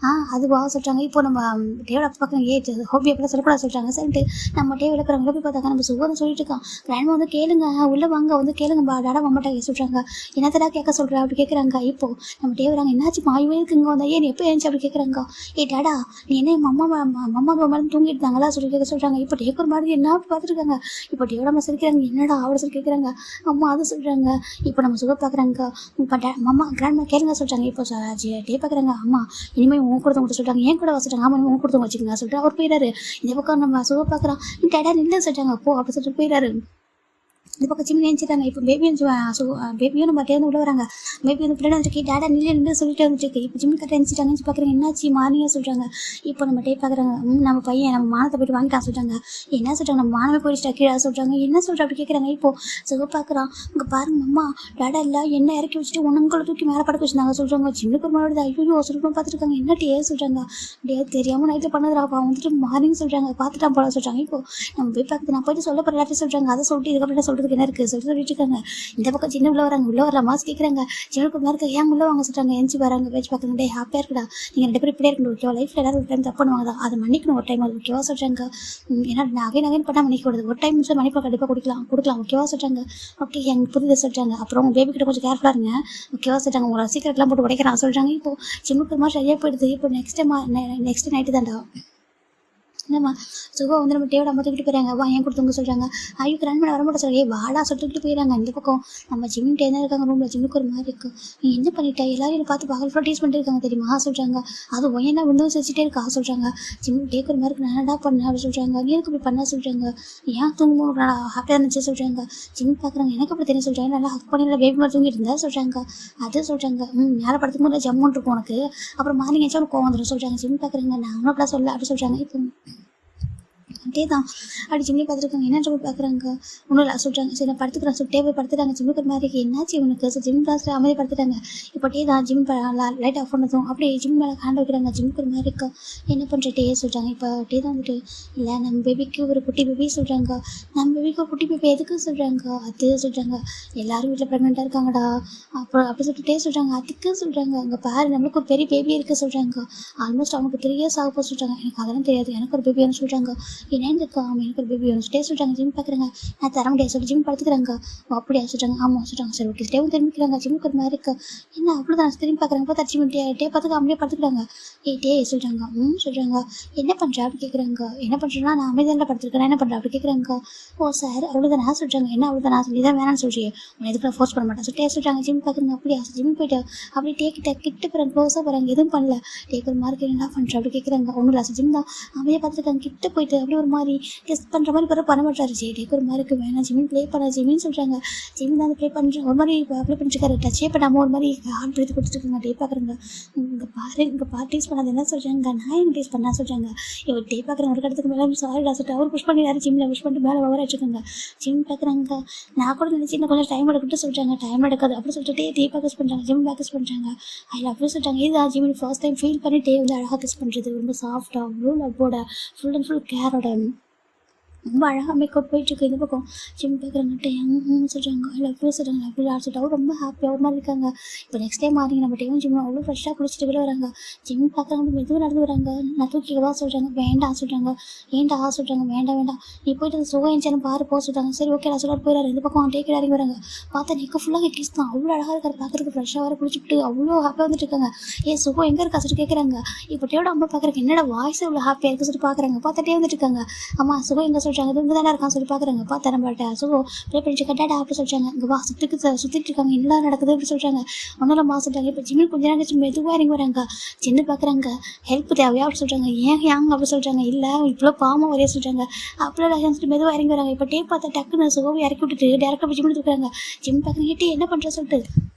அதுவாக சொல்கிறாங்க. இப்போ நம்ம டேவோட அப்பா பார்க்குறாங்க. ஹோபி எப்படிலாம் சொல்லக்கூடாது சொல்கிறாங்க. சரிட்டு நம்ம டே விளக்குறாங்க. போய் பார்த்தாங்க. நம்ம சுகோன்னு சொல்லிட்டு இருக்கான். கிராண்ட்மா வந்து கேளுங்க உள்ளே வாங்க வந்து கேளுங்க டாடா மம்மாட்டா சொல்கிறாங்க. என்னத்தடா கேட்க சொல்கிற அப்படி கேட்குறாங்க. இப்போ நம்ம டேவராங்க. என்னாச்சு மாயவே இருக்குங்க வந்தா ஏன் எப்போ ஏஞ்சி அப்படி கேட்குறாங்க. டாடா நீ என்ன மம்மா மேலே தூங்கிட்டு இருந்தாங்களா சொல்லி கேட்க சொல்கிறாங்க. இப்போ டேக்கர் மாதிரி என்ன பார்த்துருக்காங்க. இப்போ டேவோட சொல்லிக்கிறாங்க. என்னடா அவட சொல்லி கேட்குறாங்க. அம்மா அதை சொல்கிறாங்க. இப்போ நம்ம சுகர் பார்க்குறாங்க. இப்போ மம்மா கிராண்ட்மா கேளுங்க சொல்கிறாங்க. இப்போ டே பார்க்குறாங்க. அம்மா இனிமேல் உங்க கொடுத்தவங்க சொல்கிறாங்க. ஏன் கூட சொல்கிறாங்க. ஆமாம் உங்க கொடுத்தவங்க வச்சுக்கோங்க சொல்லிட்டு அவர் போயிடாரு. இந்த பக்கம் நம்ம சுகர் பார்க்குறான். டேடா நின்று சொல்கிறாங்க. அப்போ அப்படி சொல்லிட்டு போயிடாரு. இந்த பக்கம் சின்ன நினைச்சிட்டாங்க. இப்போ பேபி வந்து பேபியும் நம்ம டேர்ந்து உள்ள வராங்க. பேபி வந்து பின்னாடி வந்துருக்கு, டேடா நின்று சொல்லிட்டு வந்துட்டு இப்போ ஜிம்மி கரெக்டாக நினச்சிட்டாங்கன்னு பார்க்குறேன். என்னாச்சு மார்னிங்காக சொல்கிறாங்க. இப்போ நம்ம டே பார்க்குறாங்க. நம்ம பையன் நம்ம மானத்தை போய்ட்டு வாங்கிட்டான் சொல்கிறாங்க. என்ன சொல்கிறாங்க, நம்ம மானமே போயிடுச்சா கீழே சொல்கிறாங்க. என்ன சொல்கிற அப்படி கேட்குறாங்க. இப்போ சுக பார்க்குறான். இங்கே பாருங்க அம்மா, டேடா இல்லை என்ன இறக்கி வச்சுட்டு உனங்களை தூக்கி மேலே படுக்க வச்சுருந்தாங்க சொல்கிறாங்க. சின்ன குருமாவோட ஐயோ சொல்லிட்டு பார்த்துருக்காங்க. என்ன டே சொல்கிறாங்க. டே தெரியாமல் நைட்டில் பண்ணதுரா அவன் வந்துட்டு மார்னிங் சொல்கிறாங்க, பார்த்துட்டான் போல சொல்கிறாங்க. இப்போ நம்ம போய் பார்க்குறது நான் போயிட்டு சொல்ல போகிற எல்லாத்தையும் சொல்கிறாங்க. அதை சொல்லிட்டு இதுக்கப்புறம் சொல்கிறதுக்கு என்ன இருக்குது சொல்லிட்டு இருக்காங்க. இந்த பக்கம் சின்ன உள்ள வராங்க. உள்ள வரல மாஸ் கேட்குறாங்க. சின்ன இருக்க ஏன் உள்ள வாங்க சொல்கிறாங்க. எஞ்சி வராங்க. பேச்சு பார்க்குறாங்க. டே ஹாப்பியாக இருக்குடா, நீங்கள் 2 பேரும் இப்படியே இருக்கணும் ஓகேவா. லைஃப்பில் எல்லாரும் ஒரு டைம் தப்பு பண்ணுவாங்க தான், அதை மன்னிக்கணும் ஒரு டைம் அது ஓகேவா சொல்கிறாங்க. ஏன்னா நகைன்னு பண்ணால் மன்னிக்கூடாது, ஒரு டைம் மன்னிப்பா கண்டிப்பாக கொடுக்கலாம் ஓகேவா சொல்கிறாங்க. ஓகே எனக்கு புரியுது சொல்கிறாங்க. அப்புறம் உங்கள் பேபி கிட்ட கொஞ்சம் கேர்ஃபுல்லாக இருங்க ஓகேவா சொல்கிறாங்க. உங்களை சீக்கிரட்லாம் போட்டு உடைக்கிறான் சொல்கிறாங்க. இப்போ சின்ன மாதிரி சரியாக போயிடுது. இப்போ நெக்ஸ்ட் நைட்டு தான்டா என்னம்மா சுகா வந்து நம்ம டேவோட அம்மா தூக்கிட்டு போயிறாங்க. வா ஏன் கொடுத்துங்க சொல்கிறாங்க. ஐயோக்கு ரன் பண்ண வரமாட்டேன் சொல்ல வாடா சொல்லிட்டு போயிடறாங்க. இந்த பக்கம் நம்ம ஜிம்மின் டே தான் இருக்காங்க. ரூமில் ஜிம்முக்கு ஒரு மாதிரி இருக்குது. நீ என்ன பண்ணிட்டா எல்லாரும் என்னை பார்த்து பகல் ஃபுல்லாக டீஸ் பண்ணிட்டு தெரியுமா சொல்கிறாங்க. அது ஒயனா விண்டோஸ் வச்சுட்டே இருக்கா சொல்கிறாங்க. ஜிம் டேக்கு ஒரு மாதிரி நான் என்னடா பண்ணேன் அப்படின்னு சொல்கிறாங்க. நீ எனக்கு இப்படி பண்ண சொல்கிறாங்க. ஏன் தூங்கும்போது நான் ஹாப்பியாக இருந்துச்சு சொல்கிறாங்க. ஜிம் பார்க்குறாங்க. எனக்கு அப்படி தெரியும் சொல்கிறாங்க. நல்லா ஹக் பண்ணி பேபி மாதிரி தூங்கிட்டு இருந்தா சொல்கிறாங்க. அது சொல்கிறாங்க. மேலே படுத்துக்கும் போது ஜம்முன்னு இருக்கும் உனக்கு, அப்புறம் மார்னிங் ஏச்சா உனக்கு கோவம் வந்துடும் சொல்கிறாங்க. ஜிம் பார்க்குறாங்க. நான் அப்படிலாம் சொல்ல அப்படி சொல்கிறாங்க. இப்போ அதே தான் அப்படி ஜிம்லி பார்த்துருக்காங்க. என்ன ட்ரபிள் பார்க்குறாங்க. ஒன்றும் இல்லை சொல்கிறாங்க. சரி நான் படுத்துக்கிறேன் சொல்லிட்டு டேபிள் படுத்துட்டாங்க. ஜிம்முக்கு மாதிரி என்னாச்சு இவனுக்கு ஜிம் கிளாஸில் அமைதி படுத்துட்டாங்க. இப்போ டே தான் ஜிம் லைட் ஆஃப் பண்ணதும் அப்படியே ஜிம் மேலே ஹேண்ட் வைக்கிறாங்க. ஜிம்முக்கு ஒரு மாதிரி இருக்கா. என்ன பண்ணுற டே சொல்கிறாங்க. இப்போ டே தான் வந்துட்டு இல்லை நம்ம பேபிக்கு ஒரு குட்டி பேபி சொல்கிறாங்க. நம்ம பேபிக்கு ஒரு குட்டி பேபி எதுக்கு சொல்கிறாங்க. அது சொல்கிறாங்க. எல்லாரும் வீட்டில் ப்ரெக்னெண்ட்டாக இருக்காங்கடா அப்புறம் அப்படி சொல்லிட்டு டே சொல்கிறாங்க. அதுக்கு சொல்கிறாங்க. அங்கே பாரு நம்மளுக்கு ஒரு பெரிய பேபி இருக்குது சொல்கிறாங்க. ஆல்மோஸ்ட் அவனுக்கு 3 years ஆக சொல்கிறாங்க. எனக்கு அதெல்லாம் தெரியாது, எனக்கு ஒரு பேபின்னு சொல்கிறாங்க. என்னன்னு இருக்கா எனக்கு ஒரு பேபி வேணும் ஸ்டே சொல்கிறாங்க. ஜிம் பார்க்குறாங்க. நான் தர முடியாது சொல்லி ஜிம் படுத்துக்கிறாங்க. அப்படியா சொல்கிறாங்க. ஆமாம் சொல்கிறாங்க. சரி ஓகே ஸ்டேவும் திரும்பிக்கிறாங்க. ஜிம்முக்கு ஒரு மாதிரி இருக்கா. என்ன அவ்வளோதான் திரும்பி பார்க்குறாங்க. பார்த்தா ஜிம் டே பார்த்துக்க அப்படியே படுத்துக்கிறாங்க. டே சொல்கிறாங்க. சொல்கிறாங்க. என்ன பண்ணுறா அப்படி கேட்குறாங்க. என்ன பண்ணுறேன்னா நான் அமைதியாக படுத்துருக்கேன். என்ன பண்ணுறேன் அப்படி கேட்குறாங்க. ஓ சார் அவ்வளோதான் நான் சொல்கிறாங்க. என்ன அவ்வளோதான் நான் சொல்லி தான் வேணான்னு சொல்கிறேன், உன்னை எதுக்கு ஃபோர்ஸ் பண்ண மாட்டேன் சொல்லிட்டு சொல்கிறாங்க. ஜிம் பார்க்குறாங்க. அப்படியா ஜிம் போயிட்டு அப்படி கிட்ட போகிறாங்க. க்ளோஸாக போகிறாங்க. எதுவும் பண்ணல. டேக்கு ஒரு மாதிரி என்ன பண்ணுறேன் அப்படி கேட்குறாங்க. ஒன்றும் இல்லை ஜிம் தான் அமைதியாக பார்த்துருக்காங்க. கிட்ட போயிட்டு அப்படியே ஒரு மாதிரி டெஸ்ட் பண்ணுற மாதிரி பிறகு பண்ண மாட்டாரு. டேக்கு ஒரு மாதிரி இருக்குது. வேணாம் ஜிமின் ப்ளே பண்ண ஜிமின்னு சொல்கிறாங்க. ஜிமின் தான் ப்ளே பண்ணுறேன் ஒரு மாதிரி ப்ளே பண்ணிட்டுருக்காரு. டச்சே பண்ணாமல் ஒரு மாதிரி ஹார்ட் எடுத்து கொடுத்துருக்காங்க. டே பார்க்குறாங்க. இங்கே பாரு டேஸ்ட் பண்ணாது என்ன சொல்கிறாங்க. நான் எங்கள் டேஸ்ட் பண்ணா சொல்கிறாங்க. இவர் டே பார்க்குறாங்க. ஒரு இடத்துக்கு மேலே சாரிடா சொல்லிட்டு அவர் புஷ் பண்ணிடுறாரு. ஜிம்மில் புஷ் பண்ணிட்டு மேலே ஓவராக வச்சுக்கோங்க. ஜிம் பார்க்குறாங்க. நான் கூட நினச்சி இன்னும் கொஞ்சம் டைம் எடுக்கிட்டு சொல்கிறாங்க. டைம் எடுக்காது அப்படி சொல்லிட்டு டே பேக்கஸ் பண்ணுறாங்க. ஜிம் பேக்கஸ் பண்ணுறாங்க. ஐ லவ் யூ சொல்கிறாங்க. இதுதான் ஜிம்மின் ஃபர்ஸ்ட் டைம் ஃபீல் பண்ணி டே வந்து அழகாக கிஸ் பண்ணுறது. ரொம்ப சாஃப்டாக அவ்வளோ லவ்வோட ஃபுல் அண்ட் ஃபுல் கேரோட ரொம்ப அழகாக மேக்கப் போயிட்டுருக்கு. இந்த பக்கம் ஜிம் பார்க்குறாங்க. சொல்கிறாங்க. லவ் சொல்கிறாங்க. லவ் சொல்லிட்டு அவர் ரொம்ப ஹாப்பியாக ஒரு மாதிரி இருக்காங்க. இப்போ நெக்ஸ்ட் டைம் மாறிங்க நம்ம டைம் ஜிம் அவ்வளோ ஃப்ரெஷ்ஷாக குளிச்சுட்டு கூட வராங்க. ஜிம் பார்க்குறாங்க. மெதுவாக நடந்து வராங்க. நான் தூக்கிக்கவா சொல்கிறாங்க. வேண்டாம் சொல்கிறாங்க. ஏன்டா சொல்கிறாங்க. வேண்டாம் நீ போயிட்டு சுகம் ஏஞ்சாலும் பாரு போக சொல்கிறாங்க. சரி ஓகே நான் சொல்லிட்டு போயிடாரு. இந்த பக்கம் டேக்கில் இறங்கி வராங்க. பார்த்தா நெக்கு ஃபுல்லாக கிஸ் தான். அவ்வளோ அழகாக இருக்காரு பார்க்குறதுக்கு. ஃப்ரெஷ்ஷாக வர குளிச்சுட்டு அவ்வளோ ஹாப்பியாக வந்துட்டு இருக்காங்க. சுகம் எங்கே இருக்கா சொல்லிட்டு கேட்குறாங்க. இப்போ டேயோட அம்மா பார்க்குறாங்க. என்னோட வாய்ஸ் இவ்வளோ ஹாப்பியாக இருக்குது சொல்லிட்டு பார்க்குறாங்க. பார்த்துட்டே வந்துட்டு இருக்காங்க. அம்மா சுகம் எங்கே சொல்கிறாங்க. இது இங்கே தானே இருக்கான்னு சொல்லி பார்க்குறாங்க. பார்த்தா நம்மள்ட்ட சுகம் ப்ளே பண்ணிட்டு கட்டாடா அப்படி சொல்கிறாங்க. இங்கே வா சுற்றிட்டு இருக்காங்க. என்ன நடக்குது அப்படி சொல்கிறாங்க. ஒன்றும் மா சொல்கிறாங்க. இப்போ ஜிம்மி கொஞ்ச நேரம் கழிச்சு மெதுவாக இறங்கி வராங்க. சின்ன பார்க்குறாங்க. ஹெல்ப் தேவையா அப்படி சொல்கிறாங்க. ஏன் அப்படி சொல்கிறாங்க. இல்லை இவ்வளோ பாவமாக வரைய சொல்கிறாங்க. அப்படிலாம் சொல்லிட்டு மெதுவாக இறங்கி வராங்க. இப்போ டே பார்த்தா டக்குன்னு சுகம் இறக்கி விட்டுட்டு டேரக்டாக ஜிம்மி தூக்குறாங்க. ஜிம் பார்க்குறீங்க. டே என்ன பண்ணுற சொல்லிட்டு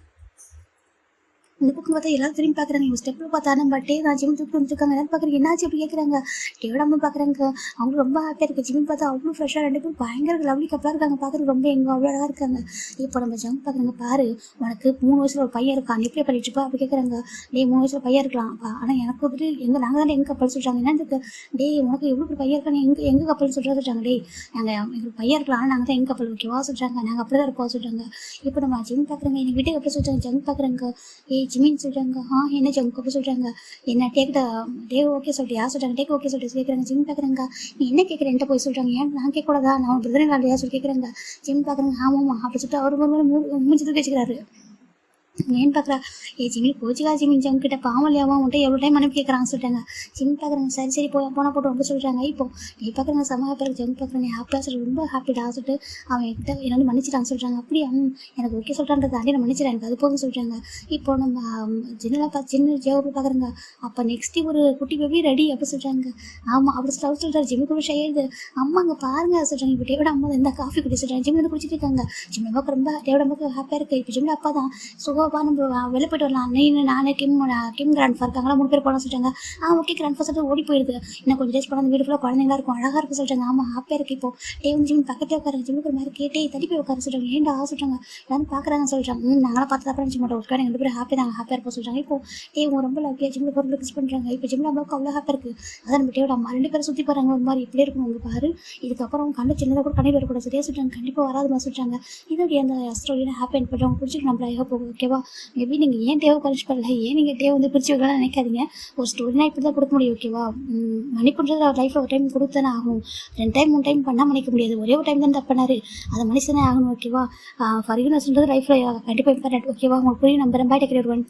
இந்த பக்கம் பார்த்தா எல்லாரும் திரும்பி பார்க்குறாங்க. இவங்க ஸ்டெப்பில் பார்த்தா நம்ம டே நான் ஜிம் தூக்கி வந்துருக்காங்க. எல்லாரும் பார்க்குறீங்க. என்னாச்சு அப்படி கேட்குறாங்க. டேயோட அம்மா பார்க்குறாங்க. அவங்க ரொம்ப ஹாப்பியாக இருக்குது. ஜிம் பார்த்தா அவ்வளோ ஃப்ரெஷ்ஷாக 2 பேரும் பயங்கர லவ்லி கப்பலாக இருக்காங்க. பார்க்குறது ரொம்ப எங்கே அவ்வளோ அழகாக இருக்காங்க. இப்போ நம்ம ஜம் பார்க்குறாங்க. பாரு உனக்கு 3 வயசில் ஒரு பையன் இருக்கான். நீ எப்படி பண்ணிட்டுப்பா அப்படி கேட்குறாங்க. டே 3 வயசில் பையன் இருக்கலாம். ஆனால் எனக்கு வந்துட்டு நாங்கள் தானே எங்கள் கப்பல் சொல்கிறாங்க. என்னன்னு டே உனக்கு எவ்வளோ ஒரு பையன் இருக்கான்னு எங்கள் கப்பல் சொல்கிறா சொல்கிறாங்க. டே நாங்கள் எங்களுக்கு பையன் இருக்கலாம். ஆனால் நாங்கள் தான் எங்கள் கப்பல் ஓகேவா சொல்கிறாங்க. நாங்கள் அப்படி தான் இருப்போம் சொல்கிறாங்க. இப்போ நம்ம ஜிம் பார்க்குறாங்க. எனக்கு வீட்டுக்கு எப்படி சொல்கிறாங்க. ஜம் பார்க்குறாங்க. ஜிமின்னு சொல்கிறாங்க. என்ன ஜம்க்கு அப்படி சொல்கிறாங்க. என்ன டே ஓகே சொல்லிட்டு சொல்கிறாங்க. டேக் ஓகே சொல்லிட்டு கேட்குறாங்க. ஜிம் பார்க்குறாங்க. நீ என்ன கேட்குற என்கிட்ட போய் சொல்கிறாங்க. ஏன் நான் கேட்கக்கூடாதா. நான் பிரதனை இல்லையா சொல்லி கேட்குறாங்க. ஜிம் பார்க்குறாங்க. ஆமாம்மா அப்படி சொல்லிட்டு அவர் ஒரு மூஞ்சி தூக்கி வச்சுக்கிறாரு. ஏன்னு பார்க்குறா ஜிம்மி கோச்சிக்கா ஜிம்மி ஜம் கிட்ட பாவம் இல்லையாவா உன்ட்ட எவ்வளோ டைம் அனுப்பி கேட்குறாங்க சொல்லிட்டாங்க. ஜிம்மி பார்க்குறாங்க சரி போனால் போட்டு ரொம்ப சொல்கிறாங்க. இப்போ நீ பார்க்குறாங்க செம்ம ஹாப்பியாக ஜிம்மி பார்க்குறேன் நீ ஹாப்பியாக சொல்லிட்டு ரொம்ப ஹாப்பிடா சொல்லிட்டு அவன் கிட்ட என்ன மன்னிச்சிட்டான்னு சொல்கிறாங்க. அப்படியே எனக்கு ஓகே சொல்கிறான்றதை தாண்டி நான் மன்னிச்சிடேன் எனக்கு அது போதும் சொல்கிறாங்க. இப்போ நம்ம சின்ன ஜேவை பார்க்குறாங்க. அப்போ நெக்ஸ்ட்டு ஒரு குட்டி பேபி ரெடி அப்படி சொல்கிறாங்க. ஆமாம் அப்படி சொல்கிறாரு. ஜிம்மி கூட ஷேருது அம்மா அங்கே பாருங்க சொல்கிறாங்க. இப்போ டேவிட அம்மா இந்த காஃபி குடி சொல்கிறாங்க. ஜிம்மி வந்து குடிச்சிட்டு இருக்காங்க. ஜிம்மி அம்மாவுக்கு ரொம்ப டேவிட அம்மாவுக்கு ஹாப்பியாக இருக்குது. இப்போ ஜிம்மி அப்பா தான் சுகப்பா நம்ம வெளில போய்ட்டு வரலாம் நானே கிம் கிராண்ட்ஃபா இருக்காங்களா 3 பேர் போகலாம் சொல்லிட்டாங்க. ஓகே கிராண்ட்ஃபா சொல்லிட்டு ஓடி போயிடுது. இன்னும் கொஞ்சம் டேஸ் போனால் அந்த வீடு ஃபுல்லாக குழந்தைங்களா இருக்கும் அழகாக இருக்கும் சொல்லிட்டாங்க. ஆமாம் ஹாப்பியாக இருக்குது. இப்போ வந்து ஜிம்மி பக்கத்தில் உட்காரு ஜிம்முக்கு ஒரு மாதிரி கேட்டே தள்ளி போய் உட்கார சொல்கிறாங்க. ஏன்டா சொல்கிறாங்க எல்லாரும் பார்க்குறாங்க சொல்கிறாங்க. நாங்களாம் பார்த்து தான் நினச்சி மாட்டோம் உட்கார 2 பேரும் ஹாப்பியாக இருப்போம் சொல்கிறாங்க. இப்போ ரொம்ப லவ்லியாக ஜிம்மில் பொருள் கிஸ் பண்ணுறாங்க. இப்போ ஜிம்மில் அம்மாவுக்கு அவ்வளோ ஹாப்பியாக இருக்குது. அதான் நம்ம டேவோட அம்மா 2 பேரும் சுற்றி போகிறாங்க ஒரு மாதிரி இப்படி இருக்கும் உங்களுக்கு பாரு. இதுக்கப்புறம் கண்டு சின்னதாக கூட கண்ணீர் வரக்கூடாது சரியா சொல்கிறாங்க. கண்டிப்பாக வராதுமா சொல்கிறாங்க. இதோடைய அந்த ஸ்டோரியில் ஹாப்பி எண்ட் பண்ணுறவங்க பிடிச்சிட்டு நம்ம ஐயோ போகும் ஓகேவா. மேபி நீங்கள் ஏன் டேவை குறைச்சி பண்ணல ஏன் நீங்கள் டேவை வந்து பிரித்து வைக்கலாம் நினைக்காதீங்க. ஒரு ஸ்டோரினா இப்படி தான் கொடுக்க முடியும் ஓகேவா. மன்னிப்புன்றது அவர் லைஃப்பில் ஒரு டைம் கொடுத்து தானே ஆகணும். 2 டைம் 3 டைம் பண்ணால் மன்னிக்க முடியாது. ஒரே ஒரு டைம் தான் தப்பு பண்ணார் அதை மனுஷனே ஆகணும் ஓகேவா. ஃபர்கிவ்னஸ்ன்றது லைஃப்பில் கண்டிப்பாக இம்பார்ட்டன்ட் ஓகேவா. உங்களுக்கு புரியும் நம்புறேன். Bye take care everyone.